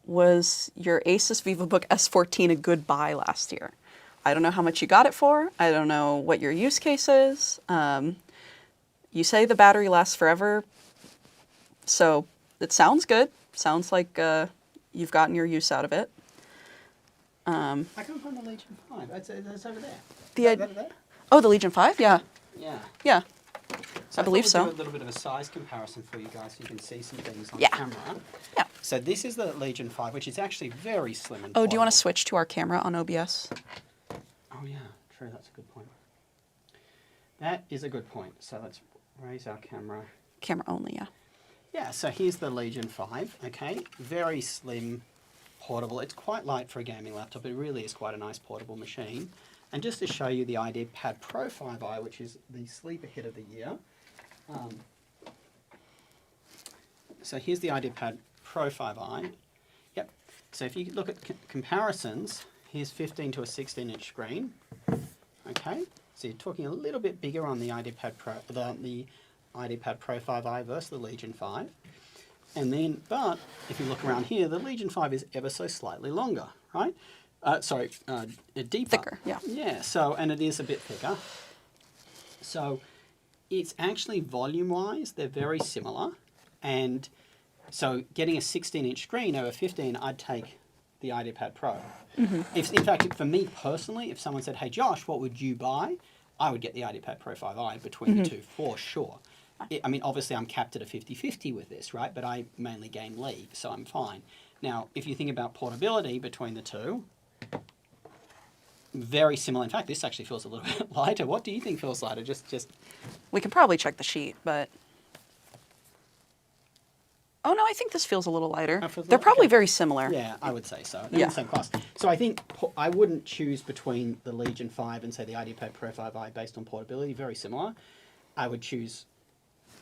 S2: Was your Asus VivoBook S14 a good buy last year? I don't know how much you got it for. I don't know what your use case is. You say the battery lasts forever, so it sounds good. Sounds like you've gotten your use out of it.
S1: I can't find the Legion 5. That's over there.
S2: The
S1: Is that over there?
S2: Oh, the Legion 5? Yeah.
S1: Yeah.
S2: Yeah.
S1: So
S2: I believe
S1: thought
S2: so.
S1: we'd do a little bit of a size comparison for you guys so you can see some things on
S2: Yeah.
S1: camera.
S2: Yeah.
S1: So this is the Legion 5, which is actually very slim and
S2: Oh, do you want to
S1: portable.
S2: switch to our camera on OBS?
S1: Oh yeah, true, that's a good point. That is a good point. So let's raise our camera.
S2: Camera only, yeah.
S1: Yeah, so here's the Legion 5, okay? Very slim, portable. It's quite light for a gaming laptop. It really is quite a nice portable machine. And just to show you the IdeaPad Pro 5i, which is the sleeper hit of the year. So here's the IdeaPad Pro 5i. Yep. So if you look at comparisons, here's 15 to a 16-inch screen. Okay. So you're talking a little bit bigger on the IdeaPad Pro, the IdeaPad Pro 5i versus the Legion 5. And then, but if you look around here, the Legion 5 is ever so slightly longer, right? Deeper.
S2: Thicker, yeah.
S1: Yeah, so, and it is a bit thicker. So it's actually volume-wise, they're very similar. And so getting a 16-inch screen over 15, I'd take the IdeaPad Pro. If, in fact, for me personally, if someone said, hey, Josh, what would you buy? I would get the IdeaPad Pro 5i between the two, for sure. I mean, obviously, I'm capped at a 50-50 with this, right? But I mainly game League, so I'm fine. Now, if you think about portability between the two, very similar. In fact, this actually feels a little bit lighter. What do you think feels lighter? Just.
S2: We can probably check the sheet, but... Oh, no, I think this feels a little lighter. They're probably very similar.
S1: Yeah, I would say so. They're
S2: Yeah.
S1: in the same class. So I think I wouldn't choose between the Legion 5 and, say, the IdeaPad Pro 5i based on portability. Very similar. I would choose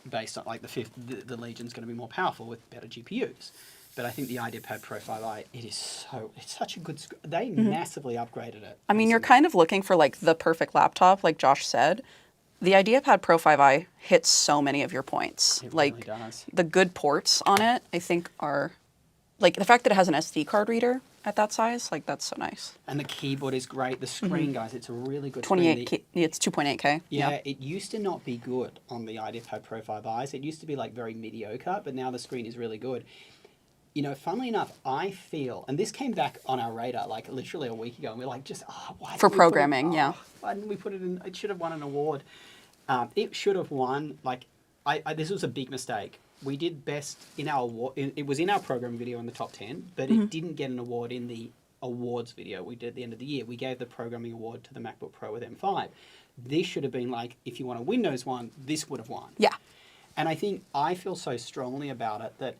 S1: based on, like, the Legion's going to be more powerful with better GPUs. But I think the IdeaPad Pro 5i, it's such a good, they massively upgraded it.
S2: I mean, you're kind of looking for, like, the perfect laptop, like Josh said. The IdeaPad Pro 5i hits so many of your points.
S1: It
S2: Like,
S1: really does.
S2: the good ports on it, I think, are... Like, the fact that it has an SD card reader at that size, like, that's so nice.
S1: And the keyboard is great. The screen, guys, it's a really good
S2: 28K,
S1: screen.
S2: it's 2.8K.
S1: Yeah, it used to not be good on the IdeaPad Pro 5i's. It used to be, like, very mediocre, but now the screen is really good. You know, funnily enough, I feel, and this came back on our radar, like, literally a week ago, and we're like, just, why
S2: For
S1: didn't we put it-
S2: programming, yeah.
S1: Why didn't we put it in? It should have won an award. It should have won, like, this was a big mistake. We did best in our award, it was in our program video in the top 10, but it didn't get an award in the awards video we did at the end of the year. We gave the programming award to the MacBook Pro with M5. This should have been like, if you want a Windows one, this would have won.
S2: Yeah.
S1: And I feel so strongly about it that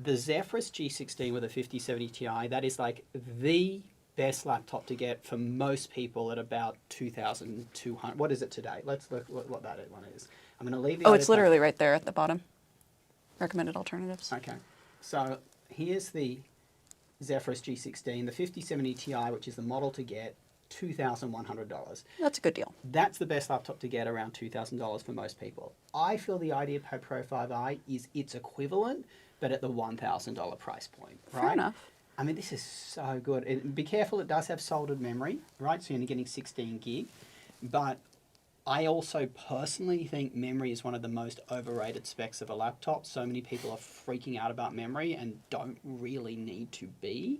S1: the Zephyrus G16 with a 5070 Ti, that is like the best laptop to get for most people at about 2,200. What is it today? Let's look what that one is. I'm going to leave the
S2: Oh, it's
S1: IdeaPad.
S2: literally right there at the bottom. Recommended alternatives.
S1: Okay. So here's the Zephyrus G16, the 5070 Ti, which is the model to get, $2,100.
S2: That's a good deal.
S1: That's the best laptop to get, around $2,000 for most people. I feel the IdeaPad Pro 5i is its equivalent, but at the $1,000 price point, right?
S2: Fair enough.
S1: I mean, this is so good. Be careful, it does have soldered memory, right? So you're only getting 16 gig. But I also personally think memory is one of the most overrated specs of a laptop. So many people are freaking out about memory and don't really need to be.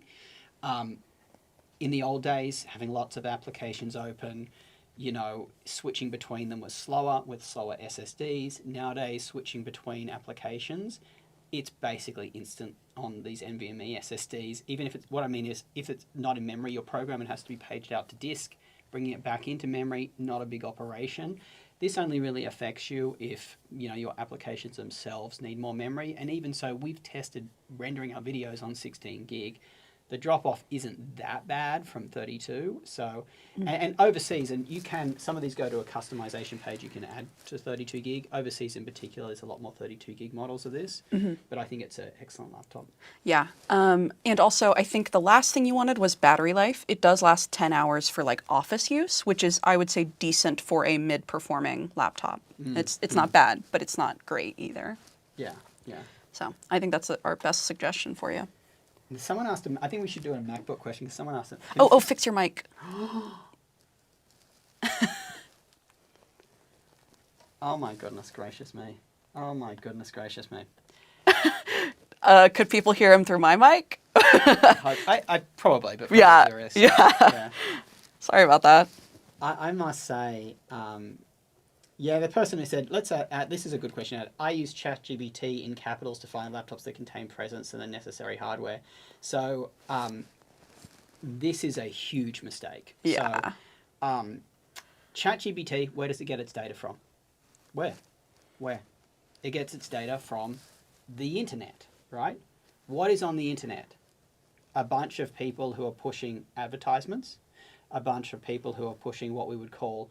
S1: In the old days, having lots of applications open, you know, switching between them was slower with slower SSDs. Nowadays, switching between applications, it's basically instant on these NVMe SSDs. Even if it's, what I mean is, if it's not in memory, your program, it has to be paged out to disk. Bringing it back into memory, not a big operation. This only really affects you if, you know, your applications themselves need more memory. And even so, we've tested rendering our videos on 16 gig. The drop-off isn't that bad from 32. So, and overseas, and you can, some of these go to a customization page you can add to 32 gig. Overseas in particular, there's a lot more 32 gig models of this. But I think it's an excellent laptop.
S2: Yeah. And also, I think the last thing you wanted was battery life. It does last 10 hours for like office use, which is, I would say, decent for a mid-performing laptop. It's not bad, but it's not great either.
S1: Yeah, yeah.
S2: So I think that's our best suggestion for you.
S1: Someone asked him, I think we should do a MacBook question because someone asked it.
S2: Oh, fix your mic.
S1: Oh my goodness gracious me. Oh my goodness gracious me.
S2: Could people hear him through my mic?
S1: I probably, but probably
S2: Yeah,
S1: there is.
S2: yeah. Sorry about that.
S1: I must say, yeah, the person who said, this is a good question. I use ChatGPT in capitals to find laptops that contain presence and the necessary hardware. So this is a huge mistake.
S2: Yeah.
S1: So ChatGPT, where does it get its data from? Where? It gets its data from the internet, right? What is on the internet? A bunch of people who are pushing advertisements, a bunch of people who are pushing what we would call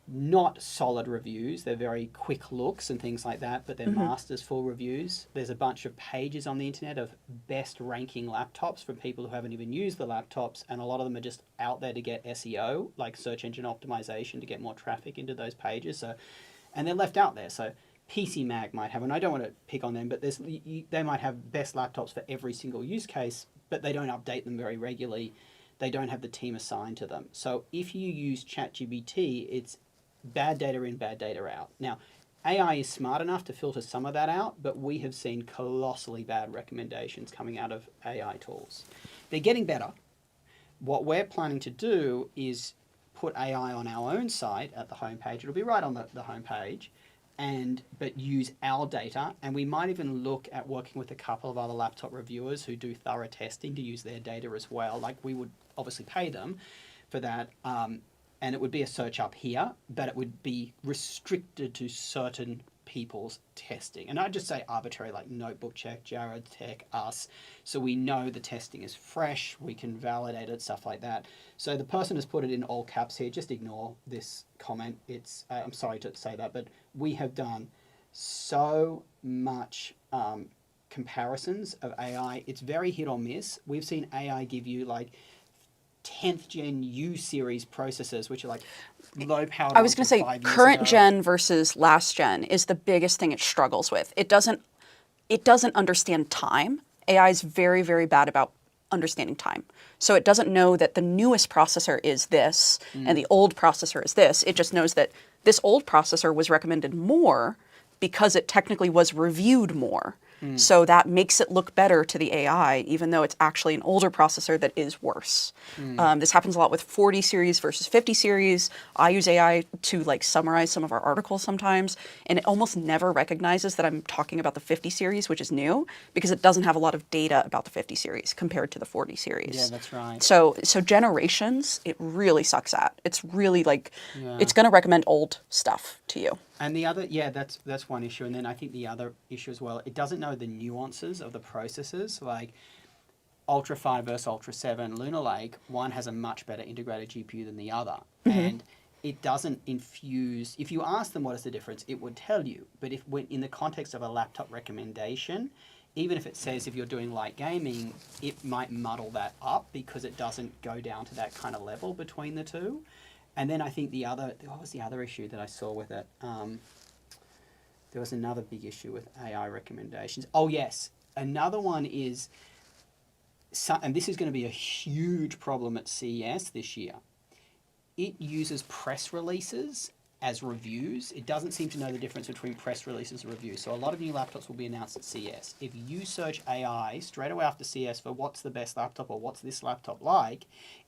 S1: not solid reviews. They're very quick looks and things like that, but they're masters for reviews. There's a bunch of pages on the internet of best ranking laptops from people who haven't even used the laptops, and a lot of them are just out there to get SEO, like search engine optimization, to get more traffic into those pages. So, and they're left out there. So PC Mag might have, and I don't want to pick on them, but they might have best laptops for every single use case, but they don't update them very regularly. They don't have the team assigned to them. So if you use ChatGPT, it's bad data in, bad data out. Now, AI is smart enough to filter some of that out, but we have seen colossally bad recommendations coming out of AI tools. They're getting better. What we're planning to do is put AI on our own site at the homepage. It'll be right on the homepage, but use our data, and we might even look at working with a couple of other laptop reviewers who do thorough testing to use their data as well. Like, we would obviously pay them for that, and it would be a search up here, but it would be restricted to certain people's testing. And I'd just say arbitrary, like Notebook Check, Jared Tech, us, so we know the testing is fresh, we can validate it, stuff like that. So the person has put it in all caps here. Just ignore this comment. It's I'm sorry to say that, but we have done so much comparisons of AI. It's very hit or miss. We've seen AI give you like 10th gen U series processors, which are like low power.
S2: I was going to say current gen versus last gen is the biggest thing it struggles with. It doesn't understand time. AI is very, very bad about understanding time. So it doesn't know that the newest processor is this and the old processor is this. It just knows that this old processor was recommended more because it technically was reviewed more. So that makes it look better to the AI, even though it's actually an older processor that is worse. This happens a lot with 40 series versus 50 series. I use AI to like summarize some of our articles sometimes, and it almost never recognizes that I'm talking about the 50 series, which is new, because it doesn't have a lot of data about the 50 series compared to the 40 series.
S1: Yeah, that's right.
S2: So generations, it really sucks at. It's really like, it's going to recommend old stuff to you.
S1: And the other, that's one issue. And then I think the other issue as well, it doesn't know the nuances of the processors. Like Ultra 5 versus Ultra 7, Lunar Lake, one has a much better integrated GPU than the other. And it doesn't infuse, if you ask them what is the difference, it would tell you. But if when in the context of a laptop recommendation, even if it says if you're doing light gaming, it might muddle that up because it doesn't go down to that kind of level between the two. And then I think what was the other issue that I saw with it? There was another big issue with AI recommendations. Oh yes, another one is, and this is going to be a huge problem at CES this year. It uses press releases as reviews. It doesn't seem to know the difference between press releases and reviews. So a lot of new laptops will be announced at CES. If you search AI straight away after CES for what's the best laptop or what's this laptop like,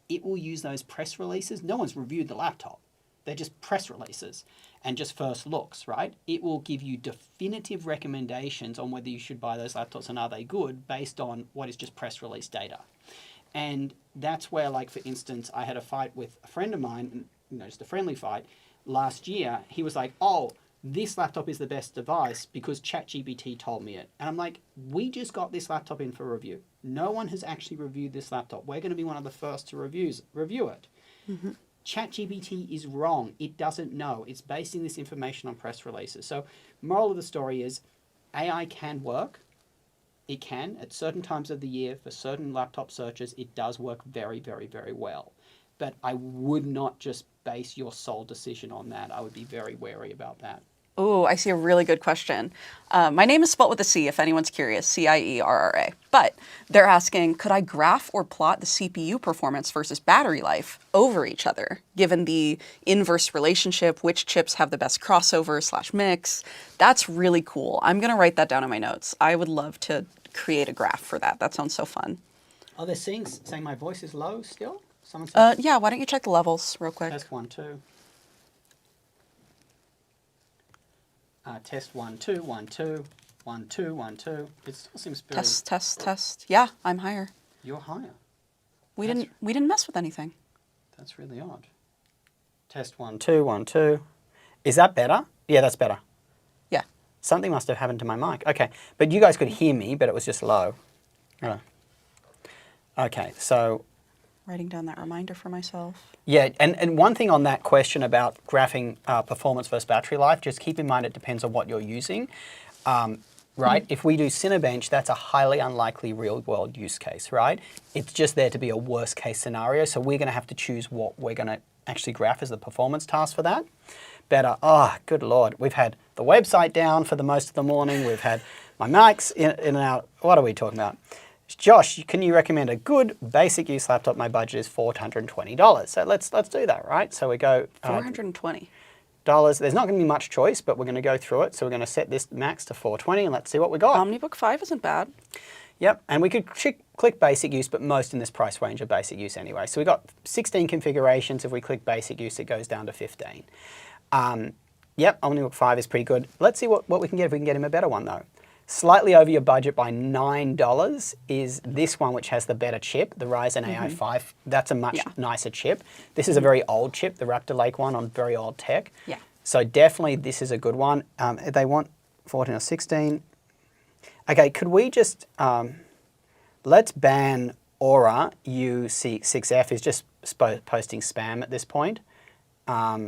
S1: it will use those press releases. No one's reviewed the laptop. They're just press releases and just first looks, right? It will give you definitive recommendations on whether you should buy those laptops and are they good based on what is just press release data. And that's where, like, for instance, I had a fight with a friend of mine, just a friendly fight, last year. He was like, oh, this laptop is the best device because ChatGPT told me it. And I'm like, we just got this laptop in for review. No one has actually reviewed this laptop. We're going to be one of the first to review it. ChatGPT is wrong. It doesn't know. It's basing this information on press releases. So moral of the story is AI can work. It can. At certain times of the year, for certain laptop searches, it does work very, very, very well. But I would not just base your sole decision on that. I would be very wary about that.
S2: Oh, I see a really good question. My name is spelled with a C, if anyone's curious, Cierra. But they're asking, could I graph or plot the CPU performance versus battery life over each other, given the inverse relationship, which chips have the best crossover/mix? That's really cool. I'm going to write that down in my notes. I would love to create a graph for that. That sounds so fun.
S1: Oh, they're saying my voice is low still? Someone said
S2: Yeah, why don't you check the levels real quick?
S1: test 1, 2. Test 1, 2, 1, 2, 1, 2, 1, 2. It still seems very...
S2: Test. Yeah, I'm higher.
S1: You're higher.
S2: We didn't mess with anything.
S1: That's really odd. Test 1, 2, 1, 2. Is that better? Yeah, that's better.
S2: Yeah.
S1: Something must have happened to my mic. Okay, but you guys could hear me, but it was just low. Okay, so...
S2: Writing down that reminder for myself.
S1: Yeah, and one thing on that question about graphing performance versus battery life, just keep in mind it depends on what you're using, right? If we do Cinebench, that's a highly unlikely real-world use case, right? It's just there to be a worst-case scenario, so we're going to have to choose what we're going to actually graph as the performance task for that. Better, good Lord. We've had the website down for the most of the morning. We've had my mics in and out. What are we talking about? Josh, can you recommend a good basic use laptop? My budget is $420. So let's do that, right? So we go
S2: $420.
S1: There's not going to be much choice, but we're going to go through it. So we're going to set this max to $420 and let's see what we got.
S2: Omnibook 5 isn't bad.
S1: Yep, and we could click basic use, but most in this price range are basic use anyway. So we've got 16 configurations. If we click basic use, it goes down to 15. Yep, Omnibook 5 is pretty good. Let's see what we can get if we can get him a better one though. Slightly over your budget by $9 is this one, which has the better chip, the Ryzen AI 5. That's a much nicer chip. This is a very old chip, the Raptor Lake one on very old tech.
S2: Yeah.
S1: So definitely this is a good one. They want 14 or 16. Okay, could we just, let's ban Aura U6F is just posting spam at this point. 5.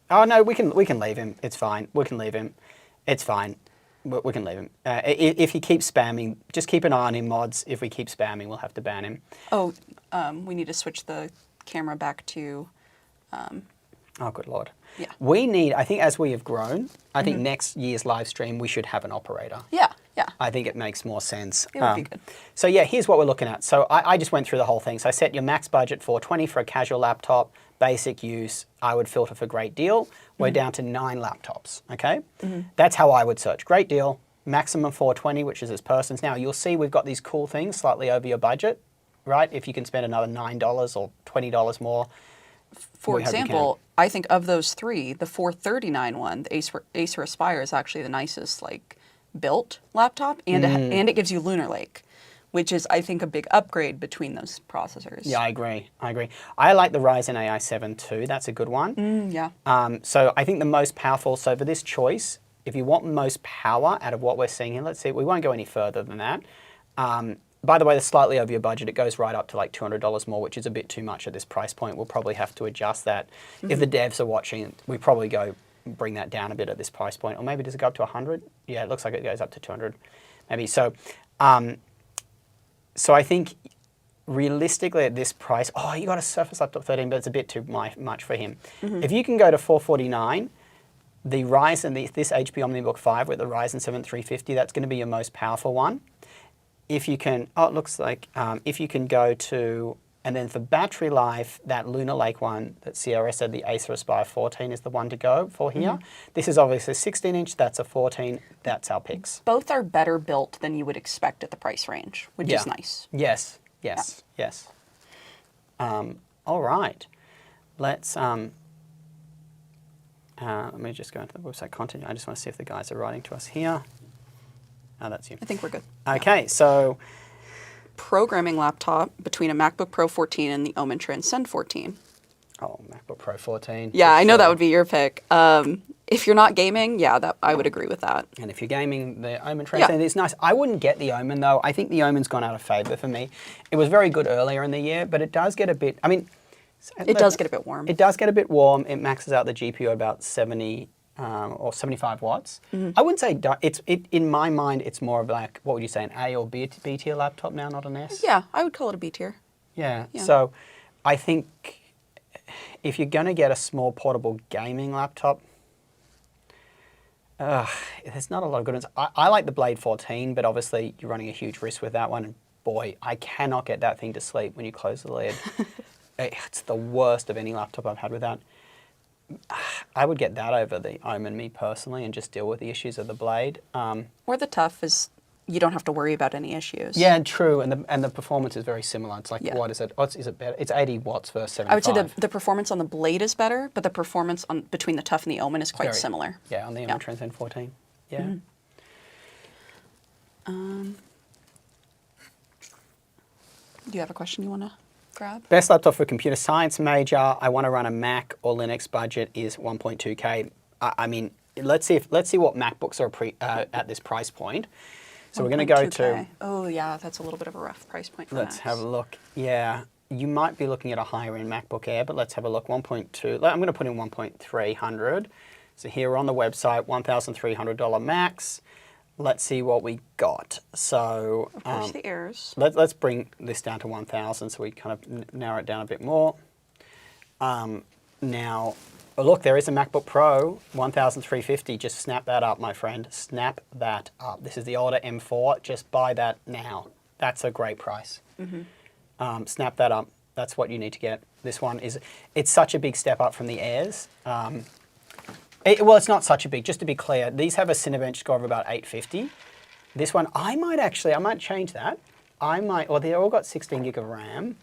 S1: Oh no, we can leave him. It's fine. We can leave him. It's fine. We can leave him. If he keeps spamming, just keep an eye on him, mods. If we keep spamming, we'll have to ban him.
S2: Oh, we need to switch the camera back to...
S1: Oh, good Lord.
S2: Yeah.
S1: We need, I think as we have grown, I think next year's live stream, we should have an operator.
S2: Yeah.
S1: I think it makes more sense.
S2: It would be good.
S1: So yeah, here's what we're looking at. So I just went through the whole thing. So I set your max budget $420 for a casual laptop, basic use. I would filter for great deal. We're down to 9 laptops, okay? That's how I would search. Great deal, maximum $420, which is as persons. Now you'll see we've got these cool things slightly over your budget, right? If you can spend another $9 or $20 more.
S2: For example, I think of those 3, the $439 one, the Acer Aspire is actually the nicest built laptop, and it gives you Lunar Lake, which is, I think, a big upgrade between those processors.
S1: Yeah, I agree. I like the Ryzen AI 7 too. That's a good one.
S2: Yeah.
S1: So I think the most powerful, so for this choice, if you want most power out of what we're seeing here, let's see, we won't go any further than that. By the way, the slightly over your budget, it goes right up to like $200 more, which is a bit too much at this price point. We'll probably have to adjust that. If the devs are watching, we probably bring that down a bit at this price point. Or maybe does it go up to 100? Yeah, it looks like it goes up to 200 maybe. So, so I think realistically at this price, you got a Surface Laptop 13, but it's a bit too much for him. If you can go to $449, the Ryzen, this HP Omnibook 5 with the Ryzen 7 350, that's going to be your most powerful one. If you can, it looks like, if you can go to, and then for battery life, that Lunar Lake one that Sierra said, the Acer Aspire 14 is the one to go for here. This is obviously a 16-inch, that's a 14, that's our picks.
S2: Both are better built than you would expect at the price range, which is nice.
S1: Yes. All right. Let's, let me just go into the website content. I just want to see if the guys are writing to us here. Oh, that's you.
S2: I think we're good.
S1: Okay, so...
S2: Programming laptop between a MacBook Pro 14 and the Omen Transcend 14.
S1: Oh, MacBook Pro 14.
S2: Yeah, I know that would be your pick. If you're not gaming, I would agree with that.
S1: And if you're gaming, the Omen Transcend is nice. I wouldn't get the Omen though. I think the Omen's gone out of favor for me. It was very good earlier in the year, but it does get a bit,
S2: it does get a bit warm.
S1: It does get a bit warm. It maxes out the GPU at about 70 or 75 watts. I wouldn't say, in my mind, it's more of like, what would you say, an A or B tier laptop now, not an S?
S2: Yeah, I would call it a B tier.
S1: Yeah. So I think if you're going to get a small portable gaming laptop, there's not a lot of good ones. I like the Blade 14, but obviously you're running a huge risk with that one. And boy, I cannot get that thing to sleep when you close the lid. It's the worst of any laptop I've had with that. I would get that over the Omen, me personally, and just deal with the issues of the Blade.
S2: Or the Tough is, you don't have to worry about any issues.
S1: Yeah, true, and the performance is very similar. It's like,
S2: Yeah.
S1: what is it? Is it better? It's 80 watts versus 75.
S2: I would say the performance on the Blade is better, but the performance between the Tough and the Omen is quite similar.
S1: Yeah, on the Omen Transcend 14. Yeah.
S2: Do you have a question you want to grab?
S1: Best laptop for computer science major. I want to run a Mac or Linux. Budget is 1.2K. I mean, let's see what MacBooks are at this price point. So we're going to go to.
S2: Oh yeah, that's a little bit of a rough price point for
S1: Let's
S2: Macs.
S1: have a look. Yeah, you might be looking at a higher end MacBook Air, but let's have a look. 1.2. I'm going to put in 1.300. So here we're on the website, $1,300 Macs. Let's see what we got. So
S2: Of course, the Airs.
S1: let's bring this down to 1,000 so we kind of narrow it down a bit more. Now, look, there is a MacBook Pro, 1,350. Just snap that up, my friend. Snap that up. This is the older M4. Just buy that now. That's a great price. Snap that up. That's what you need to get. This one is, it's such a big step up from the Airs. Well, it's not such a big, just to be clear, these have a Cinebench score of about 850. This one, I might change that. Well, they all got 16 gig of RAM.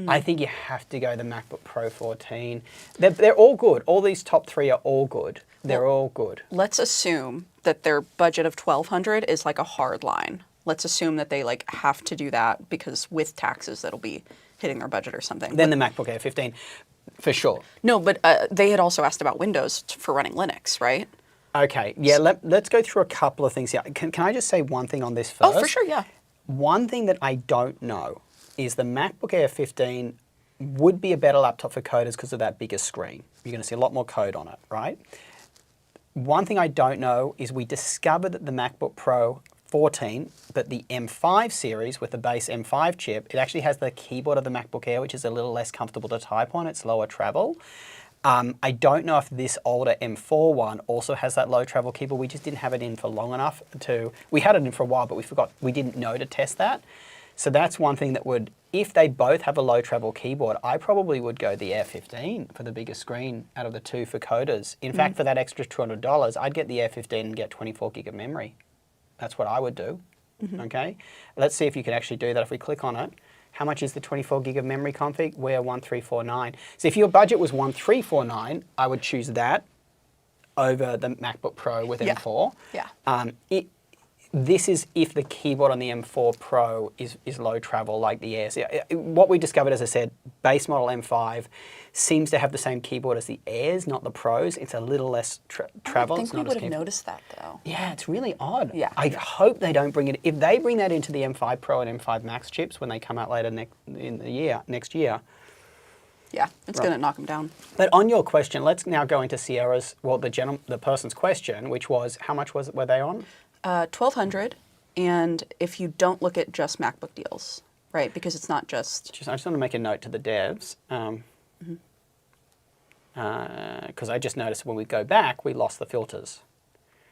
S1: I think you have to go the MacBook Pro 14. They're all good. All these top three are all good. They're all good.
S2: Let's assume that their budget of $1,200 is like a hard line. Let's assume that they like have to do that because with taxes that'll be hitting their budget or something.
S1: Then the MacBook Air 15, for sure.
S2: No, but they had also asked about Windows for running Linux, right?
S1: Okay, yeah, let's go through a couple of things here. Can I just say one thing on this first?
S2: Oh, for sure, yeah.
S1: One thing that I don't know is the MacBook Air 15 would be a better laptop for coders because of that bigger screen. You're going to see a lot more code on it, right? One thing I don't know is we discovered that the MacBook Pro 14, but the M5 series with the base M5 chip, it actually has the keyboard of the MacBook Air, which is a little less comfortable to type on. It's lower travel. I don't know if this older M4 one also has that low travel keyboard. We just didn't have it in for long enough to. We had it in for a while, but we didn't know to test that. So that's one thing that would, if they both have a low travel keyboard, I probably would go the Air 15 for the bigger screen out of the two for coders. In fact, for that extra $200, I'd get the Air 15 and get 24 gig of memory. That's what I would do. Okay, let's see if you can actually do that. If we click on it, how much is the 24 gig of memory config? We're 1349. So if your budget was 1349, I would choose that over the MacBook Pro with M4.
S2: Yeah.
S1: This is if the keyboard on the M4 Pro is low travel like the Airs. What we discovered, as I said, base model M5 seems to have the same keyboard as the Airs, not the Pros. It's a little less travel.
S2: I think
S1: it's
S2: we
S1: not
S2: would
S1: as
S2: have noticed that though.
S1: Yeah, it's really odd.
S2: Yeah.
S1: I hope they don't bring it. If they bring that into the M5 Pro and M5 Max chips when they come out later next year.
S2: Yeah, it's going to knock them down.
S1: But on your question, let's now go into Sierra's. Well, the person's question, which was how much were they on?
S2: $1,200, and if you don't look at just MacBook deals, right? Because it's not just.
S1: I just want to make a note to the devs. Because I just noticed when we go back, we lost the filters.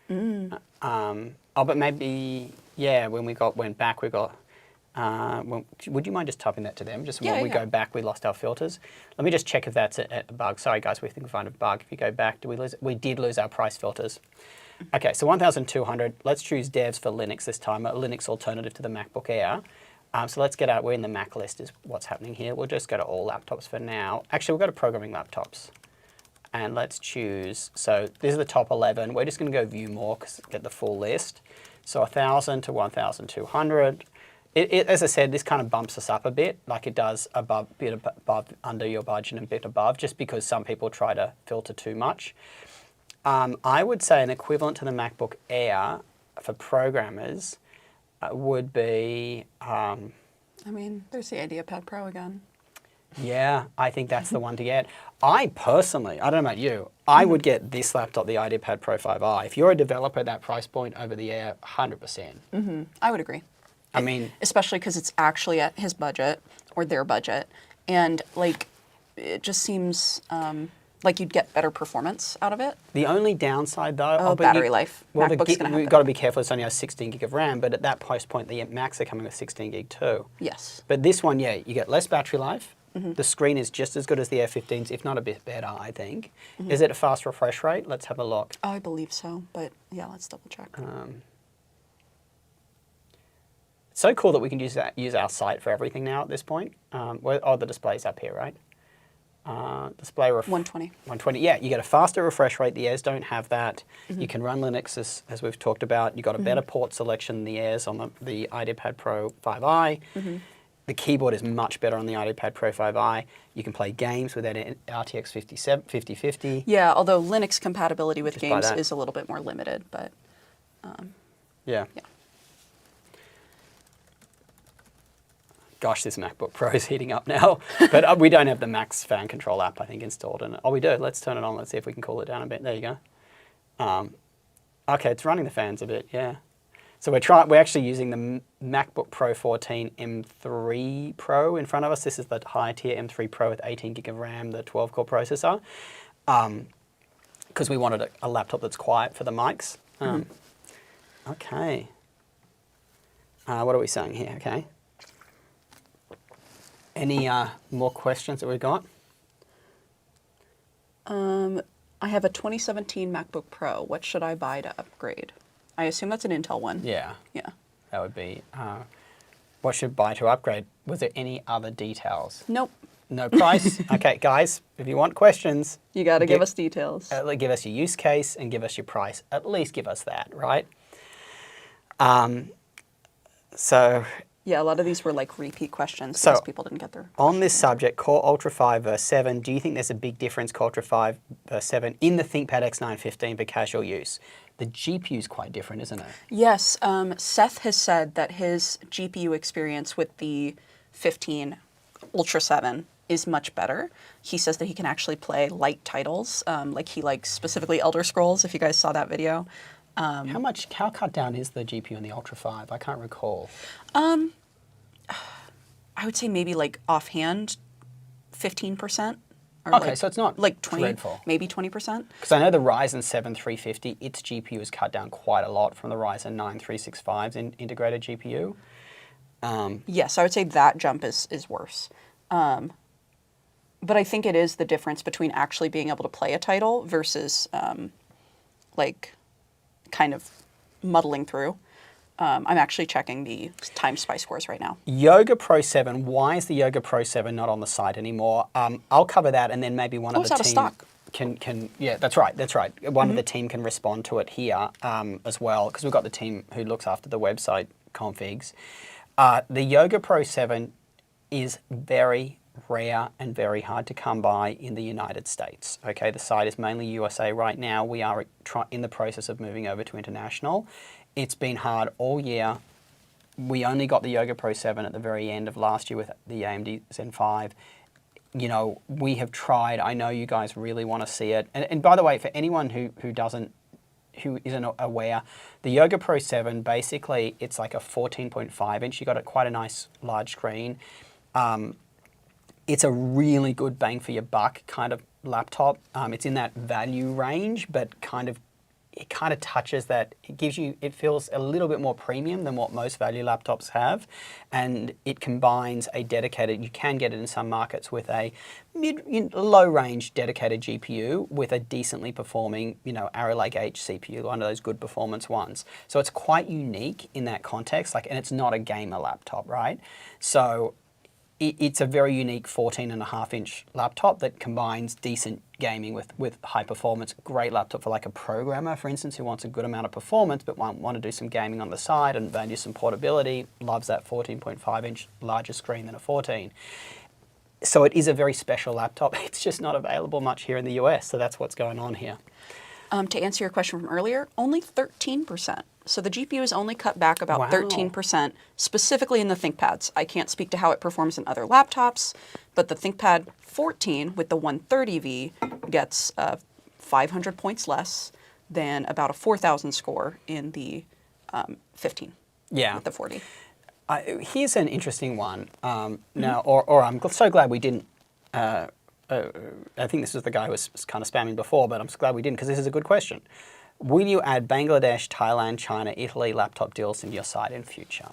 S1: But maybe, yeah, when we went back, we got. Would you mind just typing that to them? Just when we go back, we lost our filters. Let me just check if that's a bug. Sorry, guys, we think we found a bug. If you go back, did we lose it? We did lose our price filters. Okay, so 1,200. Let's choose devs for Linux this time, a Linux alternative to the MacBook Air. So let's get out. We're in the Mac list is what's happening here. We'll just go to all laptops for now. Actually, we'll go to programming laptops. And let's choose, so these are the top 11. We're just going to go view more because get the full list. So 1,000 to 1,200. As I said, this kind of bumps us up a bit, like it does bit above under your budget and a bit above, just because some people try to filter too much. I would say an equivalent to the MacBook Air for programmers would be.
S2: I mean, there's the IdeaPad Pro again.
S1: Yeah, I think that's the one to get. I personally, I don't know about you, I would get this laptop, the IdeaPad Pro 5i. If you're a developer at that price point over the Air, 100%.
S2: I would agree.
S1: I mean,
S2: especially because it's actually at his budget or their budget, and like it just seems like you'd get better performance out of it.
S1: The only downside though,
S2: Oh, battery life.
S1: Well,
S2: MacBook's gonna have
S1: we've got to be careful. It's only a 16 gig of RAM, but at that price point, the Macs are coming with 16 gig too.
S2: Yes.
S1: But this one, yeah, you get less battery life. The screen is just as good as the Air15s, if not a bit better, I think. Is it a fast refresh rate? Let's have a look.
S2: Oh, I believe so, but yeah, let's double check.
S1: It's so cool that we can use our site for everything now at this point. The display's up here, right? Display
S2: 120.
S1: 120. Yeah, you get a faster refresh rate. The Airs don't have that. You can run Linux as we've talked about. You've got a better port selection than the Airs on the iPad Pro 5i. The keyboard is much better on the iPad Pro 5i. You can play games with that RTX 5050.
S2: Yeah, although Linux compatibility with
S1: Just buy
S2: games
S1: that.
S2: is a little bit more limited, but
S1: Yeah.
S2: yeah.
S1: Gosh, this MacBook Pro is heating up now. But we don't have the Max fan control app, I think, installed in it. Oh, we do. Let's turn it on. Let's see if we can cool it down a bit. There you go. Okay, it's running the fans a bit, yeah. So we're actually using the MacBook Pro 14 M3 Pro in front of us. This is the high tier M3 Pro with 18 gig of RAM, the 12-core processor, because we wanted a laptop that's quiet for the mics. Okay. What are we saying here? Okay. Any more questions that we've got?
S2: I have a 2017 MacBook Pro. What should I buy to upgrade? I assume that's an Intel one.
S1: Yeah.
S2: Yeah.
S1: That would be, what should buy to upgrade? Was there any other details?
S2: Nope.
S1: No price? Okay, guys, if you want questions,
S2: You got to give us details.
S1: give us your use case and give us your price. At least give us that, right? So
S2: Yeah, a lot of these were like repeat questions
S1: So-
S2: because people didn't get their.
S1: on this subject, Core Ultra 5 versus 7, do you think there's a big difference, Core Ultra 5 versus 7, in the ThinkPad X915 for casual use? The GPU is quite different, isn't it?
S2: Yes, Seth has said that his GPU experience with the 15 Ultra 7 is much better. He says that he can actually play light titles, like he likes specifically Elder Scrolls, if you guys saw that video.
S1: How cut down is the GPU in the Ultra 5? I can't recall.
S2: I would say maybe like offhand 15%. Or
S1: Okay,
S2: like,
S1: so it's not
S2: like 20,
S1: dreadful.
S2: maybe 20%.
S1: Because I know the Ryzen 7 350, its GPU is cut down quite a lot from the Ryzen 9 365's integrated GPU.
S2: Yes, I would say that jump is worse. But I think it is the difference between actually being able to play a title versus like kind of muddling through. I'm actually checking the time spy scores right now.
S1: Yoga Pro 7, why is the Yoga Pro 7 not on the site anymore? I'll cover that and then maybe one of
S2: it's
S1: the
S2: out of
S1: team
S2: stock.
S1: can yeah, that's right. One of the team can respond to it here as well, because we've got the team who looks after the website configs. The Yoga Pro 7 is very rare and very hard to come by in the United States. Okay, the site is mainly USA right now. We are in the process of moving over to international. It's been hard all year. We only got the Yoga Pro 7 at the very end of last year with the AMD Zen 5. You know, we have tried. I know you guys really want to see it. And by the way, for anyone who isn't aware, the Yoga Pro 7, basically, it's like a 14.5 inch. You got quite a nice large screen. It's a really good bang for your buck kind of laptop. It's in that value range, but it kind of touches that. It feels a little bit more premium than what most value laptops have, and it combines a dedicated. You can get it in some markets with a low range dedicated GPU with a decently performing, Arrow Lake H CPU, one of those good performance ones. So it's quite unique in that context. And it's not a gamer laptop, right? So it's a very unique 14.5 inch laptop that combines decent gaming with high performance. Great laptop for like a programmer, for instance, who wants a good amount of performance but want to do some gaming on the side and value some portability. Loves that 14.5 inch larger screen than a 14. So it is a very special laptop. It's just not available much here in the US. So that's what's going on here.
S2: To answer your question from earlier, only 13%. So the GPU is only cut back about
S1: Wow.
S2: 13%, specifically in the ThinkPads. I can't speak to how it performs in other laptops, but the ThinkPad 14 with the 130V gets 500 points less than about a 4,000 score in the 15
S1: Yeah.
S2: with the 40.
S1: Here's an interesting one. Now, or I'm so glad we didn't. I think this is the guy who was kind of spamming before, but I'm so glad we didn't because this is a good question. Will you add Bangladesh, Thailand, China, Italy laptop deals into your site in future?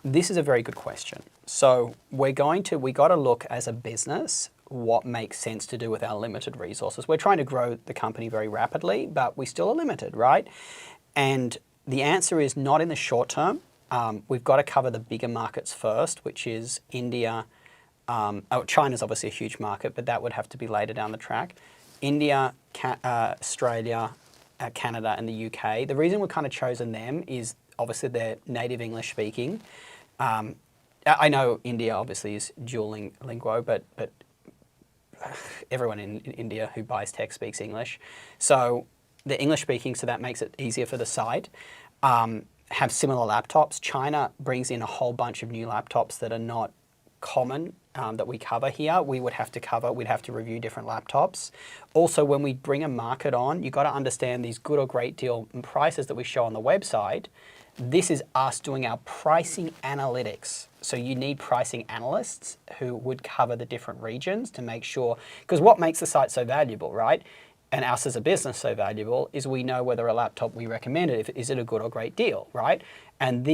S1: This is a very good question. So we got to look as a business what makes sense to do with our limited resources. We're trying to grow the company very rapidly, but we still are limited, right? And the answer is not in the short term. We've got to cover the bigger markets first, which is India. China's obviously a huge market, but that would have to be later down the track. India, Australia, Canada, and the UK. The reason we've kind of chosen them is obviously they're native English speaking. I know India obviously is dual linguo, but everyone in India who buys tech speaks English. So they're English speaking, so that makes it easier for the site. Have similar laptops. China brings in a whole bunch of new laptops that are not common that we cover here. We'd have to review different laptops. Also, when we bring a market on, you've got to understand these good or great deal prices that we show on the website. This is us doing our pricing analytics. So you need pricing analysts who would cover the different regions to make sure, because what makes the site so valuable, right? And us as a business so valuable is we know whether a laptop we recommended, is it a good or great deal, right? And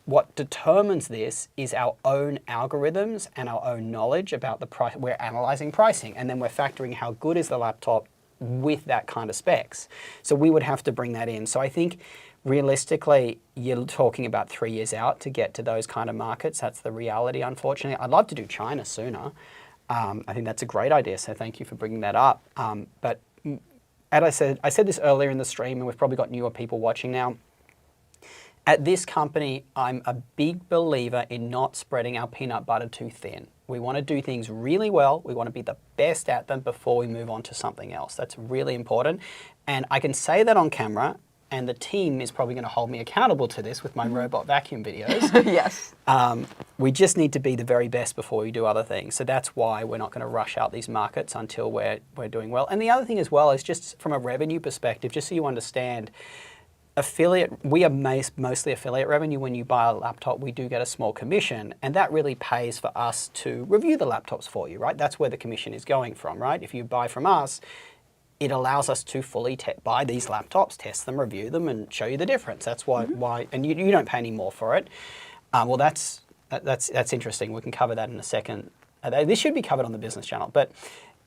S1: what determines this is our own algorithms and our own knowledge about the price. We're analyzing pricing and then we're factoring how good is the laptop with that kind of specs. So we would have to bring that in. So I think realistically, you're talking about 3 years out to get to those kind of markets. That's the reality, unfortunately. I'd love to do China sooner. I think that's a great idea, so thank you for bringing that up. But as I said this earlier in the stream, and we've probably got newer people watching now. At this company, I'm a big believer in not spreading our peanut butter too thin. We want to do things really well. We want to be the best at them before we move on to something else. That's really important. And I can say that on camera, and the team is probably going to hold me accountable to this with my robot vacuum videos.
S2: Yes.
S1: We just need to be the very best before we do other things. So that's why we're not going to rush out these markets until we're doing well. And the other thing as well is just from a revenue perspective, just so you understand, we are mostly affiliate revenue. When you buy a laptop, we do get a small commission, and that really pays for us to review the laptops for you, right? That's where the commission is going from, right? If you buy from us, it allows us to fully buy these laptops, test them, review them, and show you the difference. That's why, and you don't pay any more for it. Well, that's interesting. We can cover that in a second. This should be covered on the business channel, but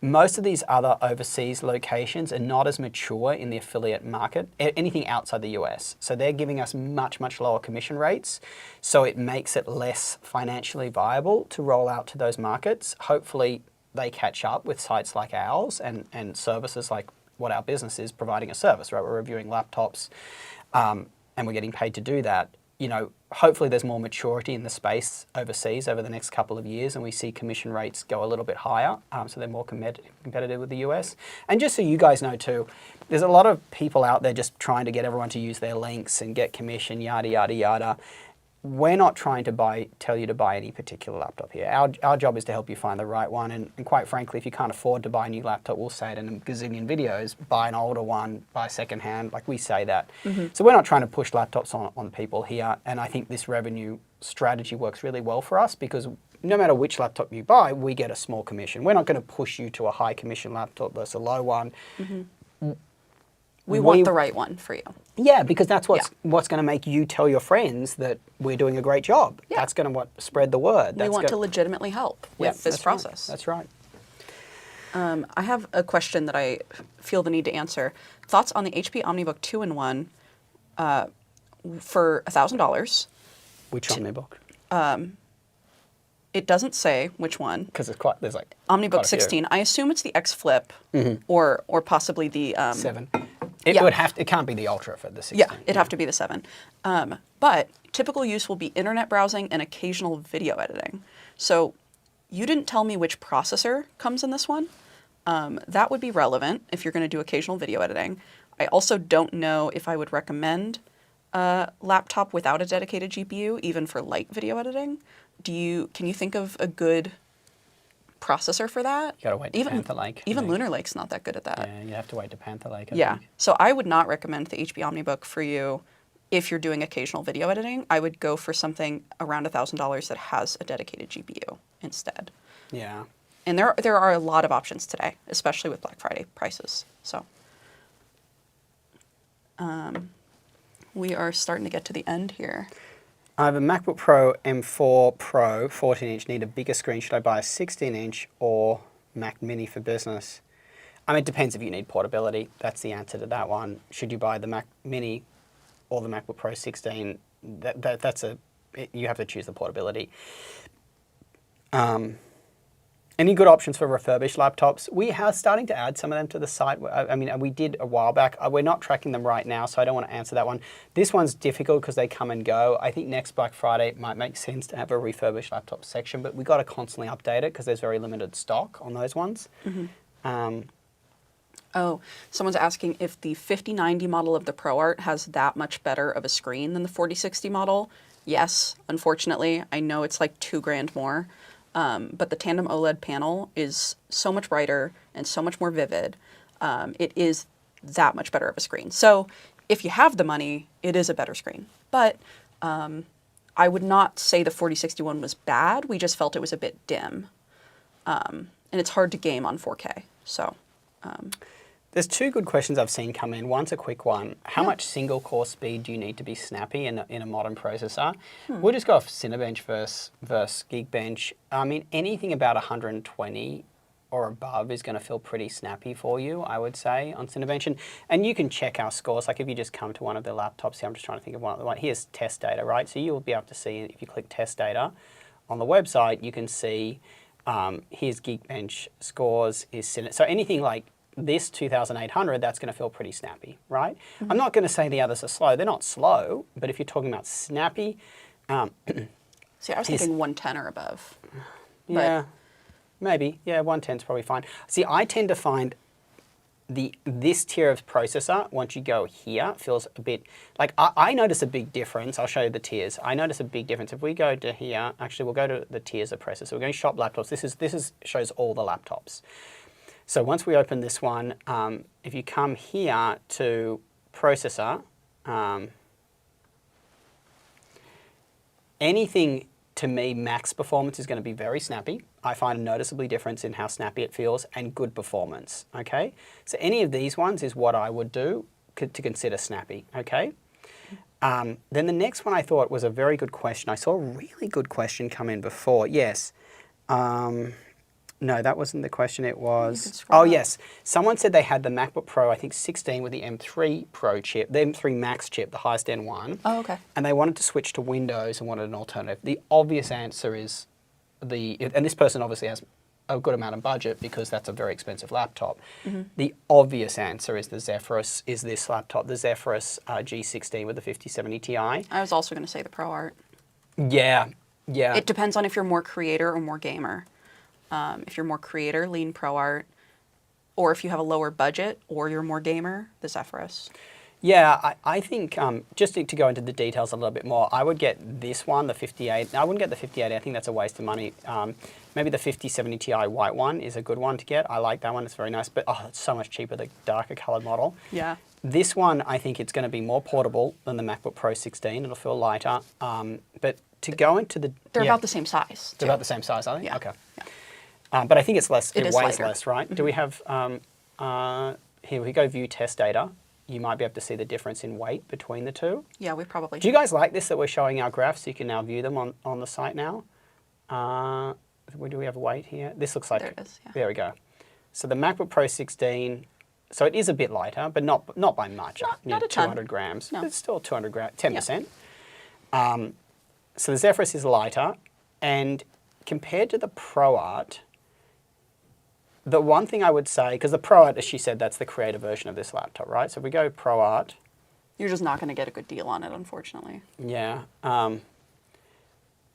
S1: most of these other overseas locations are not as mature in the affiliate market, anything outside the US. So they're giving us much, much lower commission rates. So it makes it less financially viable to roll out to those markets. Hopefully they catch up with sites like ours and services like what our business is, providing a service, right? We're reviewing laptops and we're getting paid to do that. You know, hopefully there's more maturity in the space overseas over the next couple of years, and we see commission rates go a little bit higher, so they're more competitive with the US. And just so you guys know too, there's a lot of people out there just trying to get everyone to use their links and get commission, yada, yada, yada. We're not trying to tell you to buy any particular laptop here. Our job is to help you find the right one, and quite frankly, if you can't afford to buy a new laptop, we'll say it in a gazillion videos, buy an older one, buy secondhand, like we say that. So we're not trying to push laptops on people here, and I think this revenue strategy works really well for us because no matter which laptop you buy, we get a small commission. We're not going to push you to a high commission laptop versus a low one.
S2: We want the right one for you.
S1: Yeah, because that's what's going to make you tell your friends that we're doing a great job. Yeah. That's going to spread the word.
S2: We want to legitimately help with this process.
S1: That's right.
S2: I have a question that I feel the need to answer. Thoughts on the HP Omnibook 2-in-1 for $1,000?
S1: Which Omnibook?
S2: It doesn't say which one.
S1: Because there's like
S2: Omnibook 16. I assume it's the X Flip or possibly the
S1: 7. It can't be the Ultra for the 16.
S2: Yeah, it'd have to be the 7. But typical use will be internet browsing and occasional video editing. So you didn't tell me which processor comes in this one. That would be relevant if you're going to do occasional video editing. I also don't know if I would recommend a laptop without a dedicated GPU, even for light video editing. Can you think of a good processor for that?
S1: You gotta wait to Panther Lake.
S2: Even Lunar Lake's not that good at that.
S1: Yeah, you have to wait to Panther Lake.
S2: I think. So I would not recommend the HP Omnibook for you if you're doing occasional video editing, I would go for something around $1,000 that has a dedicated GPU instead.
S1: Yeah.
S2: And there are a lot of options today, especially with Black Friday prices. So we are starting to get to the end here.
S1: I have a MacBook Pro M4 Pro 14-inch. Need a bigger screen. Should I buy a 16-inch or Mac Mini for business? I mean, it depends if you need portability. That's the answer to that one. Should you buy the Mac Mini or the MacBook Pro 16? You have to choose the portability. Any good options for refurbished laptops? We are starting to add some of them to the site. I mean, we did a while back. We're not tracking them right now, so I don't want to answer that one. This one's difficult because they come and go. I think next Black Friday it might make sense to have a refurbished laptop section, but we got to constantly update it because there's very limited stock on those ones.
S2: Oh, someone's asking if the 5090 model of the ProArt has that much better of a screen than the 4060 model. Yes, unfortunately. I know it's like $2,000 more. But the tandem OLED panel is so much brighter and so much more vivid. It is that much better of a screen. So if you have the money, it is a better screen. But I would not say the 4061 was bad. We just felt it was a bit dim. And it's hard to game on 4K. So
S1: there's two good questions I've seen come in. One's a quick one. How much single core speed do you need to be snappy in a modern processor? We'll just go off Cinebench versus Geekbench. I mean, anything about 120 or above is going to feel pretty snappy for you, I would say, on Cinebench. And you can check our scores. Like if you just come to one of the laptops here, I'm just trying to think of one. Here's test data, right? So you'll be able to see, if you click test data on the website, you can see here's Geekbench scores. So anything like this 2800, that's going to feel pretty snappy, right? I'm not going to say the others are slow. They're not slow, but if you're talking about snappy...
S2: see, I was thinking 110 or above.
S1: Yeah, maybe. Yeah, 110 is probably fine. See, I tend to find this tier of processor, once you go here, feels a bit... Like, I notice a big difference. I'll show you the tiers. I notice a big difference. If we go to here, actually, we'll go to the tiers of processor. We're going to shop laptops. This shows all the laptops. So once we open this one, if you come here to processor, anything to me max performance is going to be very snappy. I find a noticeably difference in how snappy it feels and good performance, okay? So any of these ones is what I would do to consider snappy, okay? Then the next one I thought was a very good question. I saw a really good question come in before. Yes. No, that wasn't the question. It was... Oh, yes. Someone said they had the MacBook Pro, I think 16, with the M3 Pro chip, the M3 Max chip, the highest end one.
S2: Oh, okay.
S1: And they wanted to switch to Windows and wanted an alternative. The obvious answer is and this person obviously has a good amount of budget because that's a very expensive laptop. The obvious answer is the Zephyrus, this laptop, the Zephyrus G16 with the 5070 Ti.
S2: I was also going to say the ProArt.
S1: Yeah, yeah.
S2: It depends on if you're more creator or more gamer. If you're more creator, lean ProArt. Or if you have a lower budget or you're more gamer, the Zephyrus.
S1: Yeah, I think, just to go into the details a little bit more, I would get this one, the 58. I wouldn't get the 58. I think that's a waste of money. Maybe the 5070 Ti white one is a good one to get. I like that one. It's very nice. But, it's so much cheaper, the darker colored model.
S2: Yeah.
S1: This one, I think it's going to be more portable than the MacBook Pro 16. It'll feel lighter. But to go into the...
S2: They're about the same size.
S1: They're about the same size, are they?
S2: Yeah.
S1: Okay. Yeah. But I think it's less.
S2: It
S1: weighs
S2: lighter.
S1: less, right? Do we have... here, we go view test data. You might be able to see the difference in weight between the two.
S2: Yeah, we probably
S1: do. You guys like this, that we're showing our graphs? You can now view them on the site now. Where do we have weight here? This looks like...
S2: There it is, yeah.
S1: There we go. So the MacBook Pro 16... So it is a bit lighter, but not by much.
S2: Not a ton.
S1: 200 grams.
S2: No.
S1: It's still 200 grams, 10%. Yeah. So the Zephyrus is lighter, and compared to the ProArt, the one thing I would say, because the ProArt, as she said, that's the creator version of this laptop, right? So if we go ProArt...
S2: You're just not going to get a good deal on it, unfortunately.
S1: Yeah.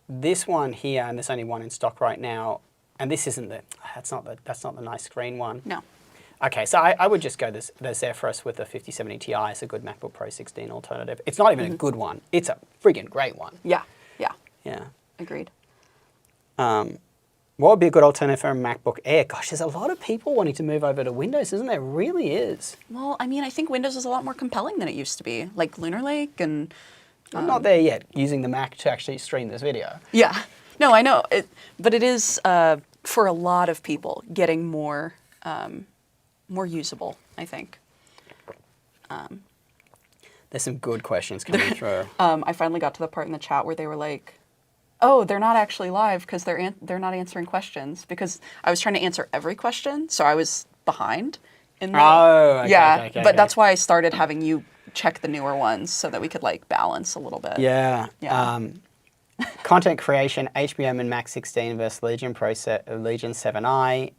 S1: This one here, and there's only one in stock right now, and this isn't that's not the nice screen one.
S2: No.
S1: Okay, so I would just go the Zephyrus with the 5070 Ti as a good MacBook Pro 16 alternative. It's not even a good one. It's a friggin' great one.
S2: Yeah, yeah.
S1: Yeah.
S2: Agreed.
S1: What would be a good alternative for a MacBook Air? Gosh, there's a lot of people wanting to move over to Windows, isn't there? Really is.
S2: Well, I mean, I think Windows is a lot more compelling than it used to be. Like Lunar Lake and...
S1: I'm not there yet, using the Mac to actually stream this video.
S2: Yeah. No, I know. But it is, for a lot of people, getting more usable, I think.
S1: There's some good questions coming through.
S2: I finally got to the part in the chat where they were like, "Oh, they're not actually live because they're not answering questions," because I was trying to answer every question, so I was behind. In the,
S1: Okay,
S2: yeah,
S1: okay,
S2: but
S1: okay.
S2: that's why I started having you check the newer ones so that we could like balance a little bit.
S1: Yeah.
S2: Yeah.
S1: Content creation, HBM and Mac 16 versus Legion 7i,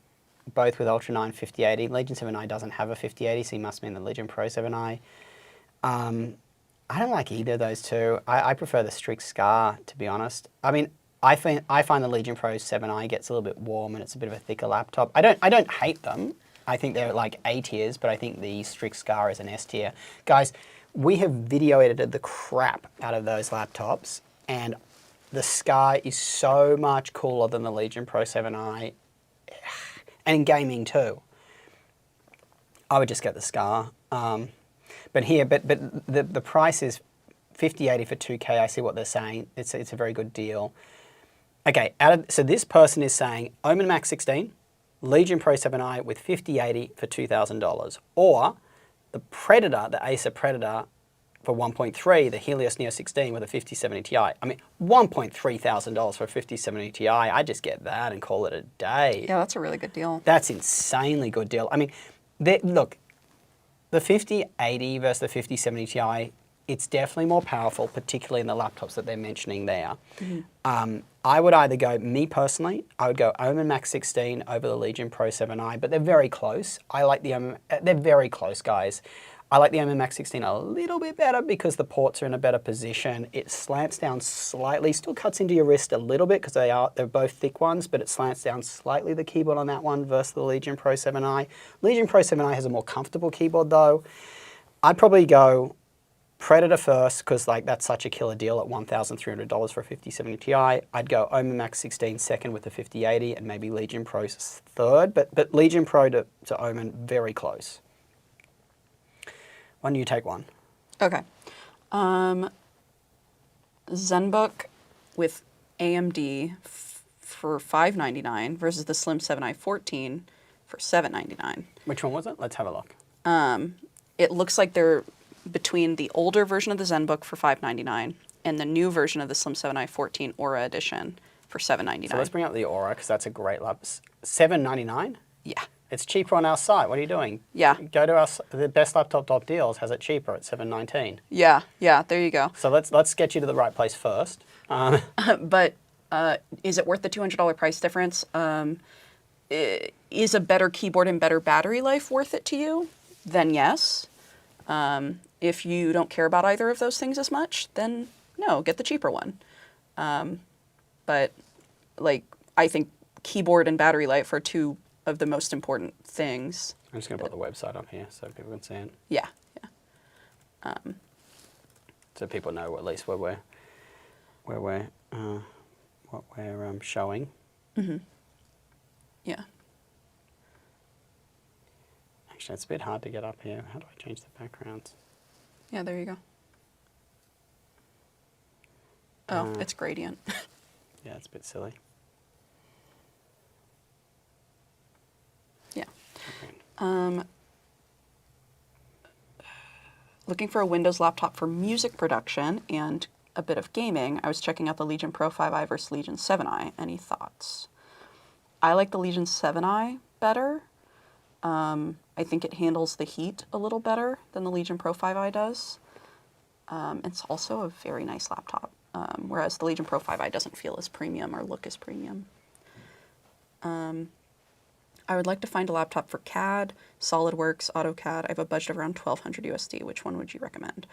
S1: both with Ultra 9 5080. Legion 7i doesn't have a 5080, so you must mean the Legion Pro 7i. I don't like either of those two. I prefer the Strix Scar, to be honest. I mean, I find the Legion Pro 7i gets a little bit warm and it's a bit of a thicker laptop. I don't hate them. I think they're like A tiers, but I think the Strix Scar is an S tier. Guys, we have video edited the crap out of those laptops, and the Scar is so much cooler than the Legion Pro 7i, and in gaming too. I would just get the Scar. But the price is $50.80 for 2K. I see what they're saying. It's a very good deal. Okay, so this person is saying Omen Mac 16, Legion Pro 7i with $50.80 for $2,000, or the Predator, the Acer Predator for 1.3, the Helios Neo 16 with a 5070 Ti. I mean, $1.3 thousand for a 5070 Ti. I just get that and call it a day.
S2: Yeah, that's a really good deal.
S1: That's insanely good deal. I mean, look, the 5080 versus the 5070 Ti, it's definitely more powerful, particularly in the laptops that they're mentioning there.
S2: Mm-hmm.
S1: I would either go, me personally, I would go Omen Mac 16 over the Legion Pro 7i, but they're very close. I like the Omen, they're very close, guys. I like the Omen Mac 16 a little bit better because the ports are in a better position. It slants down slightly, still cuts into your wrist a little bit because they're both thick ones, but it slants down slightly, the keyboard on that one versus the Legion Pro 7i. Legion Pro 7i has a more comfortable keyboard though. I'd probably go Predator first because like that's such a killer deal at $1,300 for a 5070 Ti. I'd go Omen Mac 16 second with the 5080 and maybe Legion Pro third, but Legion Pro to Omen very close. Why don't you take one?
S2: Okay. ZenBook with AMD for $599 versus the Slim 7i 14 for $799.
S1: Which one was it? Let's have a look.
S2: It looks like they're between the older version of the ZenBook for $599 and the new version of the Slim 7i 14 Aura Edition for $799.
S1: So let's bring up the Aura because that's a great laptop. $799?
S2: Yeah.
S1: It's cheaper on our site. What are you doing?
S2: Yeah.
S1: Go to the best laptop deals has it cheaper at $719.
S2: Yeah, there you go.
S1: So let's get you to the right place first.
S2: But is it worth the $200 price difference? Is a better keyboard and better battery life worth it to you? Then yes. If you don't care about either of those things as much, then no, get the cheaper one. But like I think keyboard and battery life are two of the most important things.
S1: I'm just going to put the website up here so people can see it.
S2: Yeah.
S1: So people know at least what we're showing.
S2: Mm-hmm. Yeah.
S1: Actually, it's a bit hard to get up here. How do I change the backgrounds?
S2: Yeah, there you go. Oh, it's gradient.
S1: Yeah, it's a bit silly.
S2: Yeah. Looking for a Windows laptop for music production and a bit of gaming. I was checking out the Legion Pro 5i versus Legion 7i. Any thoughts? I like the Legion 7i better. I think it handles the heat a little better than the Legion Pro 5i does. It's also a very nice laptop, whereas the Legion Pro 5i doesn't feel as premium or look as premium. I would like to find a laptop for CAD, SolidWorks, AutoCAD. I have a budget of around $1,200 USD. Which one would you recommend?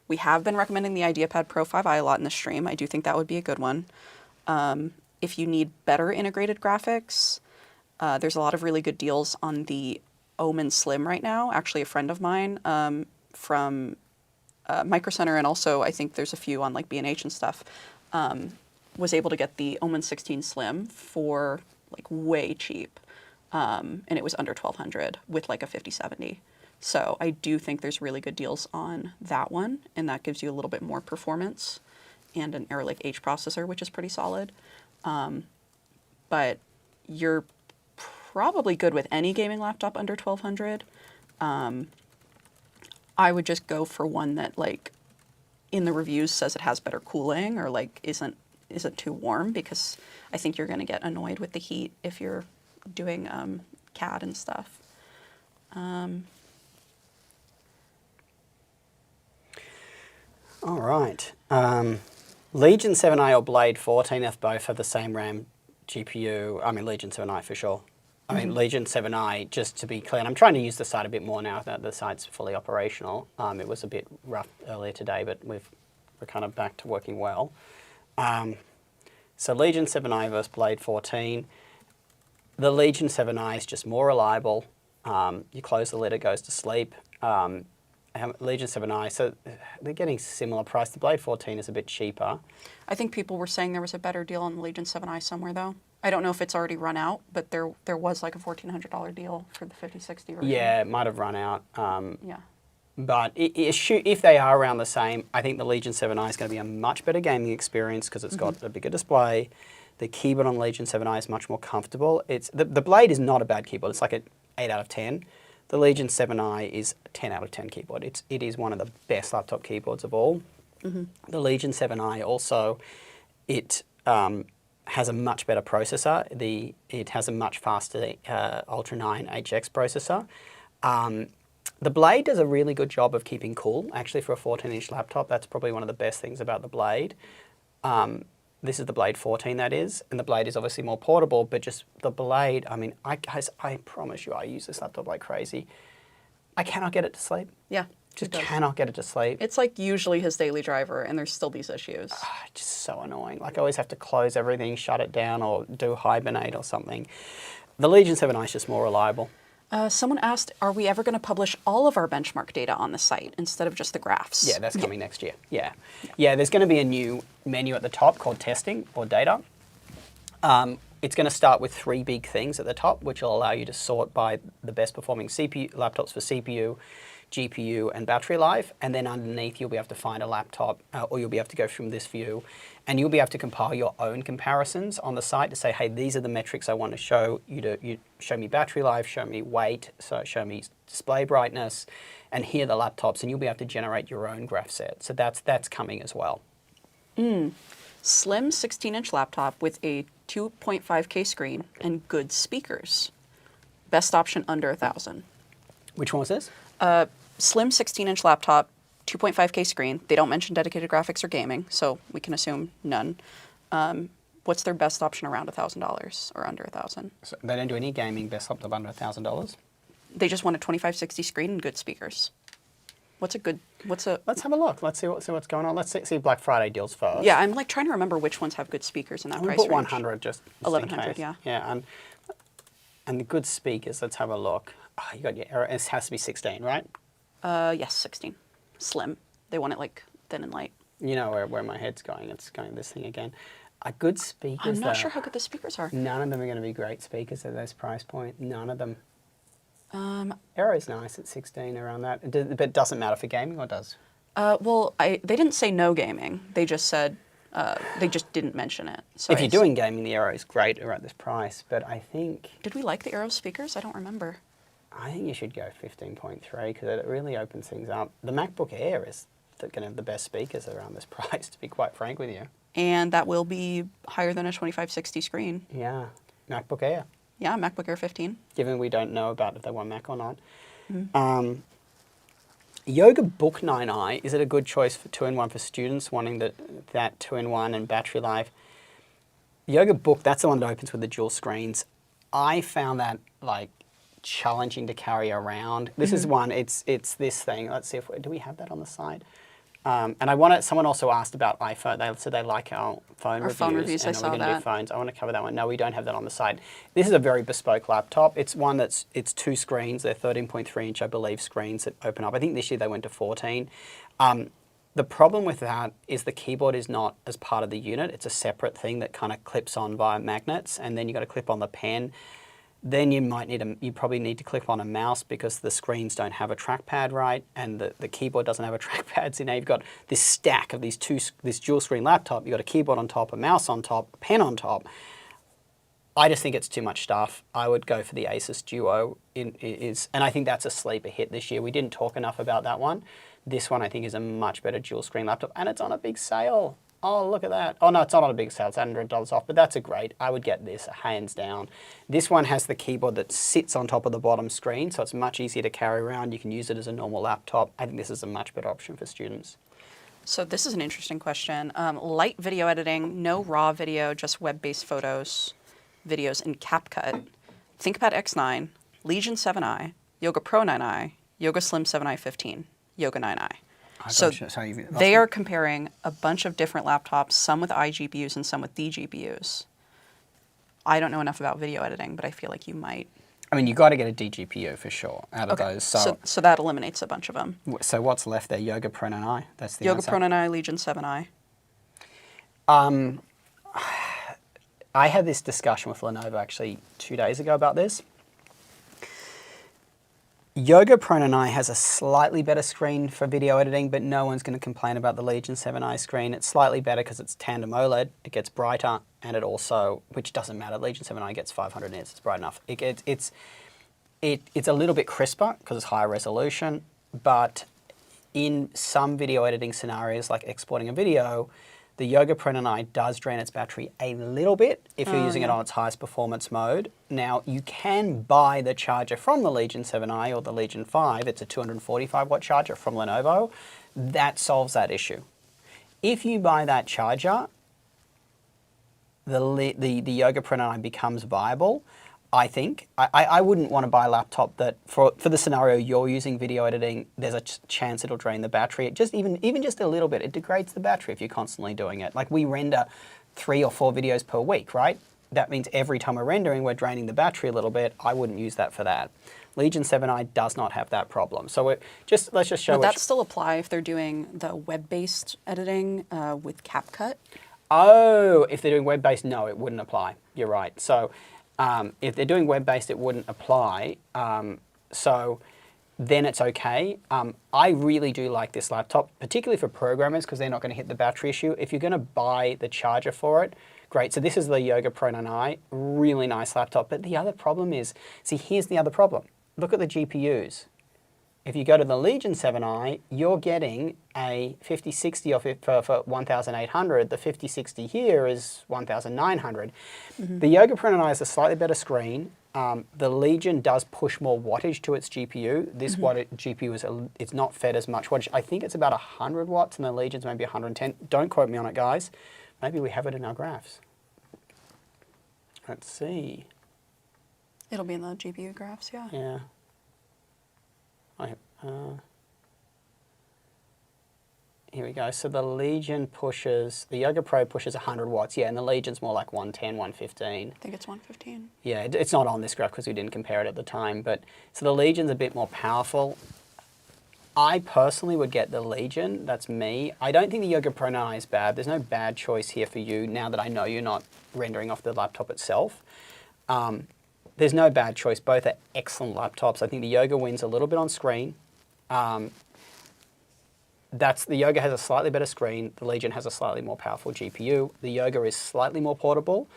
S2: We have been recommending the IdeaPad Pro 5i a lot in the stream. I do think that would be a good one. If you need better integrated graphics, there's a lot of really good deals on the Omen Slim right now. Actually, a friend of mine from Micro Center, and also I think there's a few on like B&H and stuff, was able to get the Omen 16 Slim for like way cheap, and it was under 1,200 with like a 5070. So I do think there's really good deals on that one, and that gives you a little bit more performance and an Arrow Lake H processor, which is pretty solid. But you're probably good with any gaming laptop under 1,200. I would just go for one that like in the reviews says it has better cooling or like isn't too warm, because I think you're going to get annoyed with the heat if you're doing CAD and stuff.
S1: All right. Legion 7i or Blade 14F both have the same RAM GPU. I mean, Legion 7i for sure. I mean, Legion 7i, just to be clear, and I'm trying to use the site a bit more now that the site's fully operational. It was a bit rough earlier today, but we're kind of back to working well. So Legion 7i versus Blade 14. The Legion 7i is just more reliable. You close the lid, it goes to sleep. Legion 7i, so they're getting similar price. The Blade 14 is a bit cheaper.
S2: I think people were saying there was a better deal on the Legion 7i somewhere, though. I don't know if it's already run out, but there was like a $1,400 deal for the 5060 version.
S1: Yeah, it might have run out.
S2: Yeah.
S1: But if they are around the same, I think the Legion 7i is going to be a much better gaming experience because it's got a bigger display. The keyboard on Legion 7i is much more comfortable. The Blade is not a bad keyboard. It's like an 8 out of 10. The Legion 7i is a 10 out of 10 keyboard. It is one of the best laptop keyboards of all. The Legion 7i also, it has a much better processor. It has a much faster Ultra 9 HX processor. The Blade does a really good job of keeping cool. Actually, for a 14-inch laptop, that's probably one of the best things about the Blade. This is the Blade 14, that is, and the Blade is obviously more portable, but just the Blade, I mean, guys, I promise you, I use this laptop like crazy. I cannot get it to sleep.
S2: Yeah.
S1: Just cannot get it to sleep.
S2: It's like usually his daily driver, and there's still these issues.
S1: Just so annoying. Like I always have to close everything, shut it down, or do hibernate or something. The Legion 7i is just more reliable.
S2: Someone asked, are we ever going to publish all of our benchmark data on the site instead of just the graphs?
S1: Yeah, that's coming next year. Yeah, there's going to be a new menu at the top called Testing or Data. It's going to start with 3 big things at the top, which will allow you to sort by the best performing CPU laptops for CPU, GPU, and battery life. And then underneath, you'll be able to find a laptop, or you'll be able to go from this view, and you'll be able to compile your own comparisons on the site to say, hey, these are the metrics I want to show you. You show me battery life, show me weight, so show me display brightness, and here are the laptops, and you'll be able to generate your own graph set. So that's coming as well.
S2: Slim 16-inch laptop with a 2.5K screen and good speakers. Best option under $1,000.
S1: Which one was this?
S2: Slim 16-inch laptop, 2.5K screen. They don't mention dedicated graphics or gaming, so we can assume none. What's their best option around $1,000 or under $1,000?
S1: So they don't do any gaming best laptop under $1,000?
S2: They just want a 2560 screen and good speakers. Let's
S1: have a look. Let's see what's going on. Let's see Black Friday deals first.
S2: Yeah, I'm like trying to remember which ones have good speakers in that price
S1: put
S2: range.
S1: 100 just
S2: 1100, yeah.
S1: Yeah, and the good speakers. Let's have a look. Oh, you got your error. It has to be 16, right?
S2: Yes, 16. Slim. They want it like thin and light.
S1: You know where my head's going. It's going this thing again. Good speakers.
S2: I'm not sure how good the speakers are.
S1: None of them are going to be great speakers at this price point. None of them. Aero's nice at 16 around that, but it doesn't matter for gaming, or does?
S2: Well, they didn't say no gaming. They just said they just didn't mention it. So
S1: if you're doing gaming, the Aero is great around this price, but I think...
S2: Did we like the Aero speakers? I don't remember.
S1: I think you should go 15.3 because it really opens things up. The MacBook Air is going to have the best speakers around this price, to be quite frank with you.
S2: And that will be higher than a 2560 screen.
S1: Yeah, MacBook Air.
S2: Yeah, MacBook Air 15.
S1: Given we don't know about if they want Mac or not. Yoga Book 9i, is it a good choice for 2-in-1 for students wanting that 2-in-1 and battery life? Yoga Book, that's the one that opens with the dual screens. I found that like challenging to carry around. This is one, it's this thing. Let's see do we have that on the side? And someone also asked about iPhone. They said they like our phone reviews.
S2: I saw that.
S1: Do phones. I want to cover that one. No, we don't have that on the side. This is a very bespoke laptop. It's one it's 2 screens. They're 13.3 inch, I believe, screens that open up. I think this year they went to 14. The problem with that is the keyboard is not as part of the unit. It's a separate thing that kind of clips on via magnets, and then you've got to clip on the pen. Then you probably need to clip on a mouse because the screens don't have a trackpad, right? And the keyboard doesn't have a trackpad. So now you've got this stack of this dual screen laptop. You've got a keyboard on top, a mouse on top, a pen on top. I just think it's too much stuff. I would go for the Asus Duo, and I think that's a sleeper hit this year. We didn't talk enough about that one. This one I think is a much better dual screen laptop, and it's on a big sale. Oh, look at that. Oh no, it's not on a big sale, it's $100 off, but that's a great. I would get this, hands down. This one has the keyboard that sits on top of the bottom screen, so it's much easier to carry around. You can use it as a normal laptop. I think this is a much better option for students.
S2: So this is an interesting question. Light video editing, no raw video, just web-based photos, videos in CapCut. ThinkPad X9, Legion 7i, Yoga Pro 9i, Yoga Slim 7i 15, Yoga 9i. So they are comparing a bunch of different laptops, some with iGPUs and some with DGPUs. I don't know enough about video editing, but I feel like you might.
S1: I mean, you got to get a DGPU for sure out of those.
S2: So that eliminates a bunch of them.
S1: So what's left there? Yoga Pro 9i? That's the
S2: Yoga
S1: answer.
S2: Pro 9i, Legion 7i.
S1: I had this discussion with Lenovo actually 2 days ago about this. Yoga Pro 9i has a slightly better screen for video editing, but no one's going to complain about the Legion 7i screen. It's slightly better because it's tandem OLED. It gets brighter, and it also, which doesn't matter, Legion 7i gets 500 nits. It's bright enough. It's a little bit crisper because it's higher resolution, but in some video editing scenarios, like exporting a video, the Yoga Pro 9i does drain its battery a little bit if you're using it on its highest performance mode. Now, you can buy the charger from the Legion 7i or the Legion 5. It's a 245 watt charger from Lenovo. That solves that issue. If you buy that charger, the Yoga Pro 9i becomes viable. I think. I wouldn't want to buy a laptop that, for the scenario you're using video editing, there's a chance it'll drain the battery. Even just a little bit, it degrades the battery if you're constantly doing it. Like we render 3 or 4 videos per week, right? That means every time we're rendering, we're draining the battery a little bit. I wouldn't use that for that. Legion 7i does not have that problem. So let's just show.
S2: Would that still apply if they're doing the web-based editing with CapCut?
S1: Oh, if they're doing web-based, no, it wouldn't apply. You're right. So. If they're doing web-based, it wouldn't apply. So then it's okay. I really do like this laptop, particularly for programmers because they're not going to hit the battery issue. If you're going to buy the charger for it, great. So this is the Yoga Pro 9i, really nice laptop. But the other problem is, see, here's the other problem. Look at the GPUs. If you go to the Legion 7i, you're getting a 5060 for 1,800. The 5060 here is 1,900. The Yoga Pro 9i has a slightly better screen. The Legion does push more wattage to its GPU. This GPU it's not fed as much wattage. I think it's about 100 watts, and the Legion's maybe 110. Don't quote me on it, guys. Maybe we have it in our graphs. Let's see.
S2: It'll be in the GPU graphs, yeah.
S1: Yeah. Here we go. So the Legion pushes, the Yoga Pro pushes 100 watts, yeah, and the Legion's more like 110, 115.
S2: I think it's 115.
S1: Yeah, it's not on this graph because we didn't compare it at the time, but so the Legion's a bit more powerful. I personally would get the Legion, that's me. I don't think the Yoga Pro 9i is bad. There's no bad choice here for you now that I know you're not rendering off the laptop itself. There's no bad choice. Both are excellent laptops. I think the Yoga wins a little bit on screen. The Yoga has a slightly better screen. The Legion has a slightly more powerful GPU. The Yoga is slightly more portable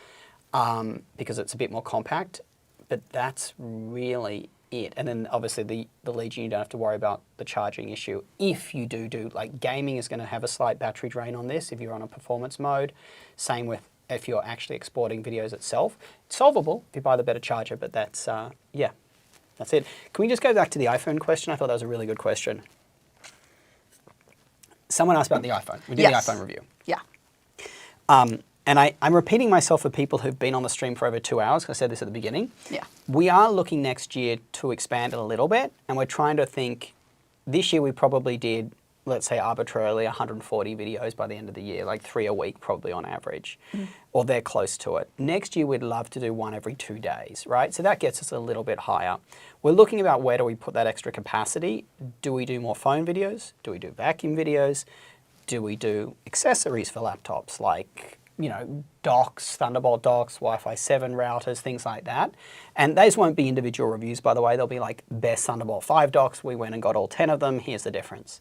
S1: because it's a bit more compact, but that's really it. And then obviously the Legion, you don't have to worry about the charging issue. If you do, like gaming is going to have a slight battery drain on this if you're on a performance mode. Same with if you're actually exporting videos itself. It's solvable if you buy the better charger, but that's, yeah, that's it. Can we just go back to the iPhone question? I thought that was a really good question. Someone asked about the iPhone. We did the iPhone review.
S2: Yeah.
S1: And I'm repeating myself for people who've been on the stream for over 2 hours, because I said this at the beginning.
S2: Yeah.
S1: We are looking next year to expand it a little bit, and we're trying to think, this year we probably did, let's say arbitrarily 140 videos by the end of the year, like 3 a week probably on average, or they're close to it. Next year we'd love to do 1 every 2 days, right? So that gets us a little bit higher. We're looking about where do we put that extra capacity. Do we do more phone videos? Do we do vacuum videos? do we do accessories for laptops like, docks, Thunderbolt docks, Wi-Fi 7 routers, things like that. And those won't be individual reviews, by the way. They'll be like best Thunderbolt 5 docks. We went and got all 10 of them. Here's the difference.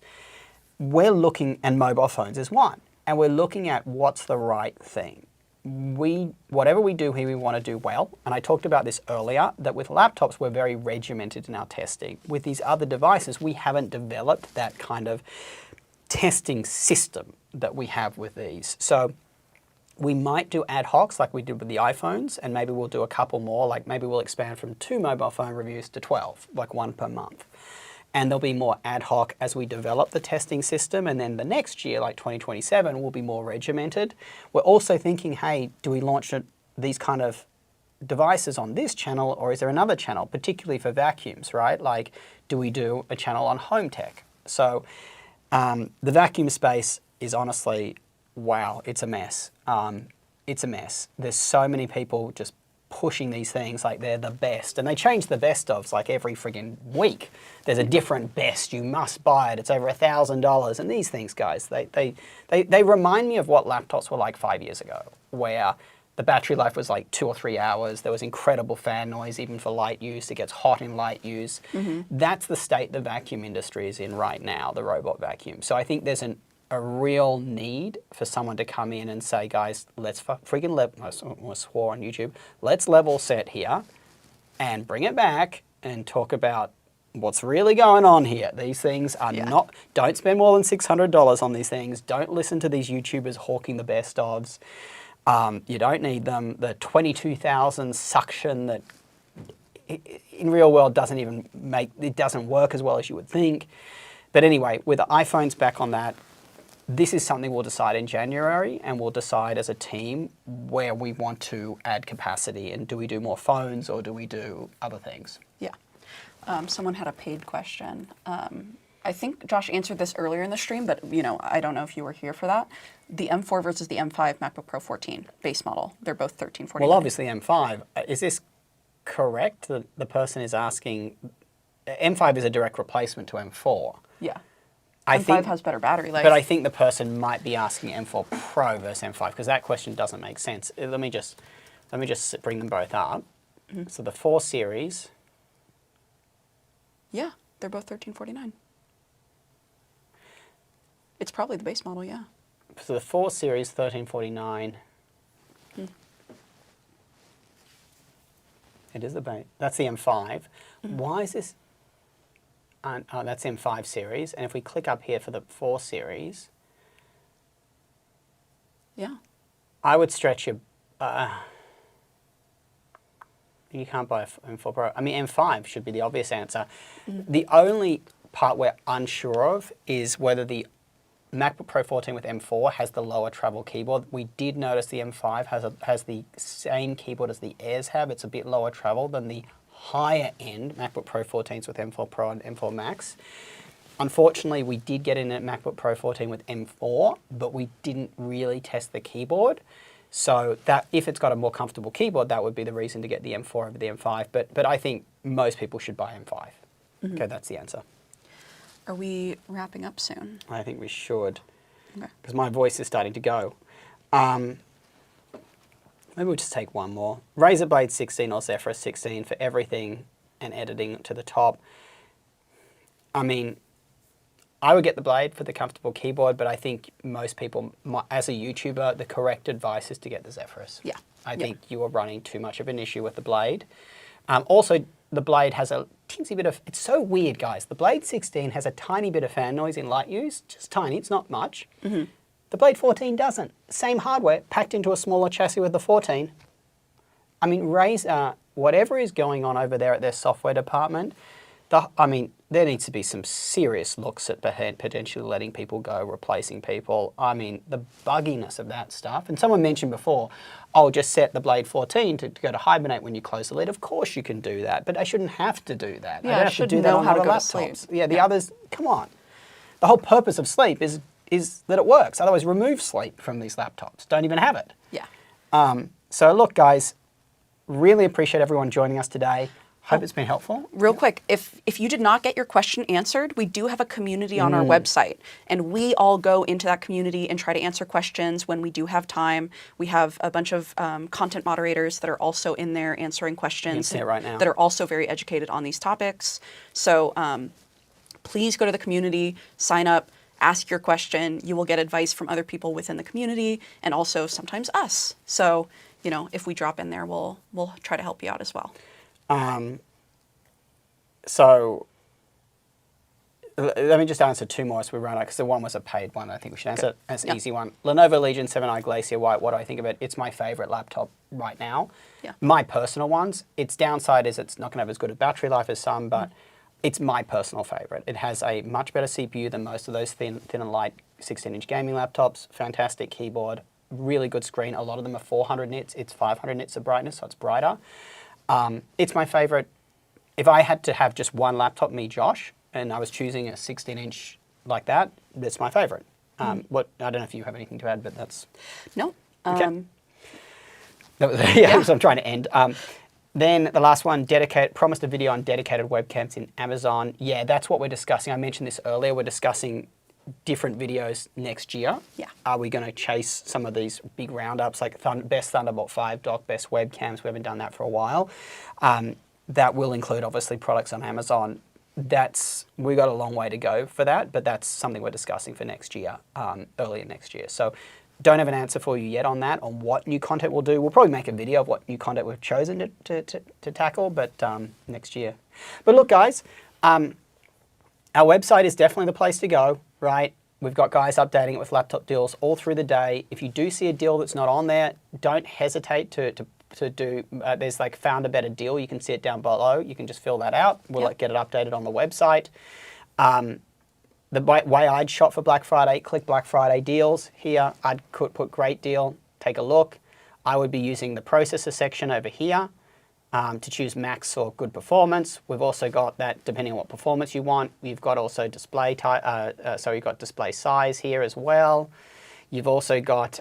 S1: We're looking, and mobile phones is one, and we're looking at what's the right thing. Whatever we do here, we want to do well. And I talked about this earlier, that with laptops, we're very regimented in our testing. With these other devices, we haven't developed that kind of testing system that we have with these. So we might do ad hocs like we did with the iPhones, and maybe we'll do a couple more, like maybe we'll expand from 2 mobile phone reviews to 12, like 1 per month. And there'll be more ad hoc as we develop the testing system, and then the next year, like 2027, will be more regimented. We're also thinking, hey, do we launch these kind of devices on this channel, or is there another channel, particularly for vacuums, right? Like, do we do a channel on home tech? So the vacuum space is honestly, wow, it's a mess. It's a mess. There's so many people just pushing these things like they're the best, and they change the best ofs like every friggin' week. There's a different best. You must buy it. It's over $1,000. And these things, guys, they remind me of what laptops were like 5 years ago, where the battery life was like 2 or 3 hours. There was incredible fan noise, even for light use. It gets hot in light use. That's the state the vacuum industry is in right now, the robot vacuum. So I think there's a real need for someone to come in and say, guys, let's friggin' I swore on YouTube, let's level set here and bring it back and talk about what's really going on here. These things are not, don't spend more than $600 on these things. Don't listen to these YouTubers hawking the best ofs. You don't need them. The 22,000 suction that in real world it doesn't work as well as you would think. But anyway, with the iPhones back on that, this is something we'll decide in January, and we'll decide as a team where we want to add capacity, and do we do more phones or do we do other things?
S2: Yeah. Someone had a paid question. I think Josh answered this earlier in the stream, but I don't know if you were here for that. The M4 versus the M5 MacBook Pro 14 base model. They're both $1,349.
S1: Well, obviously M5. Is this correct that the person is asking? M5 is a direct replacement to M4.
S2: Yeah. M5 has better battery life.
S1: But I think the person might be asking M4 Pro versus M5, because that question doesn't make sense. Let me just bring them both up. So the 4 series.
S2: Yeah, they're both $1,349. It's probably the base model, yeah.
S1: So the 4 series, $1,349. It is the base. That's the M5. Why is this? Oh, that's M5 series. And if we click up here for the 4 series,
S2: yeah,
S1: I would stretch your. You can't buy an M4 Pro. I mean, M5 should be the obvious answer. The only part we're unsure of is whether the MacBook Pro 14 with M4 has the lower travel keyboard. We did notice the M5 has the same keyboard as the Airs have. It's a bit lower travel than the higher end MacBook Pro 14s with M4 Pro and M4 Max. Unfortunately, we did get in a MacBook Pro 14 with M4, but we didn't really test the keyboard. So that if it's got a more comfortable keyboard, that would be the reason to get the M4 over the M5. But I think most people should buy M5. Okay, that's the answer.
S2: Are we wrapping up soon?
S1: I think we should,
S2: Okay.
S1: because my voice is starting to go. Maybe we'll just take one more. Razer Blade 16 or Zephyrus 16 for everything and editing to the top. I mean, I would get the Blade for the comfortable keyboard, but I think most people, as a YouTuber, the correct advice is to get the Zephyrus.
S2: Yeah.
S1: I think you are running too much of an issue with the Blade. Also, the Blade has a teensy bit of, it's so weird, guys. The Blade 16 has a tiny bit of fan noise in light use, just tiny, it's not much. The Blade 14 doesn't. Same hardware, packed into a smaller chassis with the 14. I mean, Razer, whatever is going on over there at their software department, there needs to be some serious looks at potentially letting people go, replacing people. I mean, the bugginess of that stuff. And someone mentioned before, just set the Blade 14 to go to hibernate when you close the lid. Of course you can do that, but I shouldn't have to do that.
S2: Yeah,
S1: I don't have to do that on other laptops. Yeah, the others, come on. The whole purpose of sleep is that it works. Otherwise, remove sleep from these laptops. Don't even have it.
S2: Yeah.
S1: So look, guys, really appreciate everyone joining us today. Hope it's been helpful.
S2: Real quick, if you did not get your question answered, we do have a community on our website, and we all go into that community and try to answer questions when we do have time. We have a bunch of content moderators that are also in there answering questions.
S1: You can see it right now.
S2: That are also very educated on these topics. So please go to the community, sign up, ask your question. You will get advice from other people within the community, and also sometimes us. So, you know, if we drop in there, we'll try to help you out as well.
S1: So let me just answer two more as we run out, because the one was a paid one. I think we should answer. That's an easy one. Lenovo Legion 7i Glacier White. What do I think of it? It's my favorite laptop right now.
S2: Yeah.
S1: My personal ones. Its downside is it's not going to have as good a battery life as some, but it's my personal favorite. It has a much better CPU than most of those thin and light 16-inch gaming laptops. Fantastic keyboard. Really good screen. A lot of them are 400 nits. It's 500 nits of brightness, so it's brighter. It's my favorite. If I had to have just one laptop, me, Josh, and I was choosing a 16-inch like that, that's my favorite. What I don't know if you have anything to add, but that's...
S2: No.
S1: Okay. Yeah, so I'm trying to end. Then the last one, promised a video on dedicated webcams in Amazon. Yeah, that's what we're discussing. I mentioned this earlier. We're discussing different videos next year.
S2: Yeah.
S1: Are we going to chase some of these big roundups, like best Thunderbolt 5 dock, best webcams? We haven't done that for a while. That will include, obviously, products on Amazon. We've got a long way to go for that, but that's something we're discussing for next year, earlier next year. So don't have an answer for you yet on that, on what new content we'll do. We'll probably make a video of what new content we've chosen to tackle, but next year. But look, guys, our website is definitely the place to go, right? We've got guys updating it with laptop deals all through the day. If you do see a deal that's not on there, don't hesitate to do, there's like found a better deal. You can see it down below. You can just fill that out. We'll get it updated on the website. The way I'd shop for Black Friday, click Black Friday deals here. I'd put great deal, take a look. I would be using the processor section over here to choose max or good performance. We've also got that, depending on what performance you want. You've got also display type, so you've got display size here as well. You've also got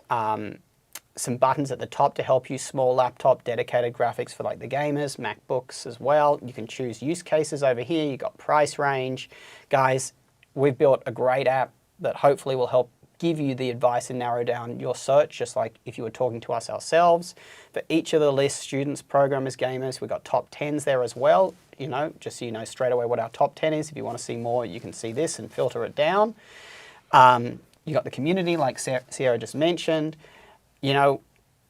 S1: some buttons at the top to help you small laptop, dedicated graphics for like the gamers, MacBooks as well. You can choose use cases over here. You've got price range. Guys, we've built a great app that hopefully will help give you the advice and narrow down your search, just like if you were talking to us ourselves. For each of the lists, students, programmers, gamers, we've got top 10s there as well. You know, just so you know straight away what our top 10 is. If you want to see more, you can see this and filter it down. You got the community, like Sierra just mentioned. You know,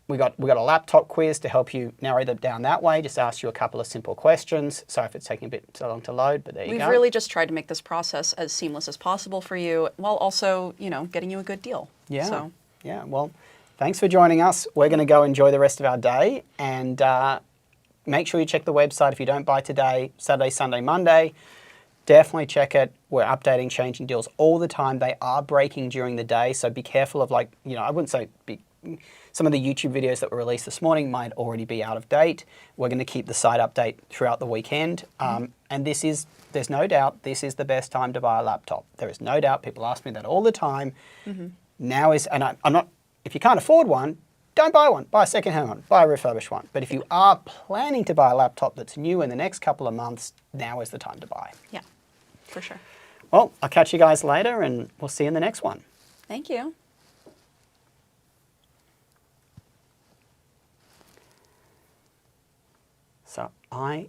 S1: we got a laptop quiz to help you narrow them down that way. Just ask you a couple of simple questions. Sorry if it's taking a bit so long to load, but there you go.
S2: We've really just tried to make this process as seamless as possible for you, while also, you know, getting you a good deal.
S1: Yeah.
S2: So.
S1: Yeah. Well, thanks for joining us. We're going to go enjoy the rest of our day, and make sure you check the website if you don't buy today, Saturday, Sunday, Monday. Definitely check it. We're updating, changing deals all the time. They are breaking during the day, so be careful of, like, you know, I wouldn't say some of the YouTube videos that were released this morning might already be out of date. We're going to keep the site update throughout the weekend. And there's no doubt, this is the best time to buy a laptop. There is no doubt. People ask me that all the time. Now is, and I'm not, if you can't afford one, don't buy one. Buy a second-hand one. Buy a refurbished one. But if you are planning to buy a laptop that's new in the next couple of months, now is the time to buy.
S2: Yeah, for sure.
S1: Well, I'll catch you guys later, and we'll see you in the next one.
S2: Thank you.
S1: So I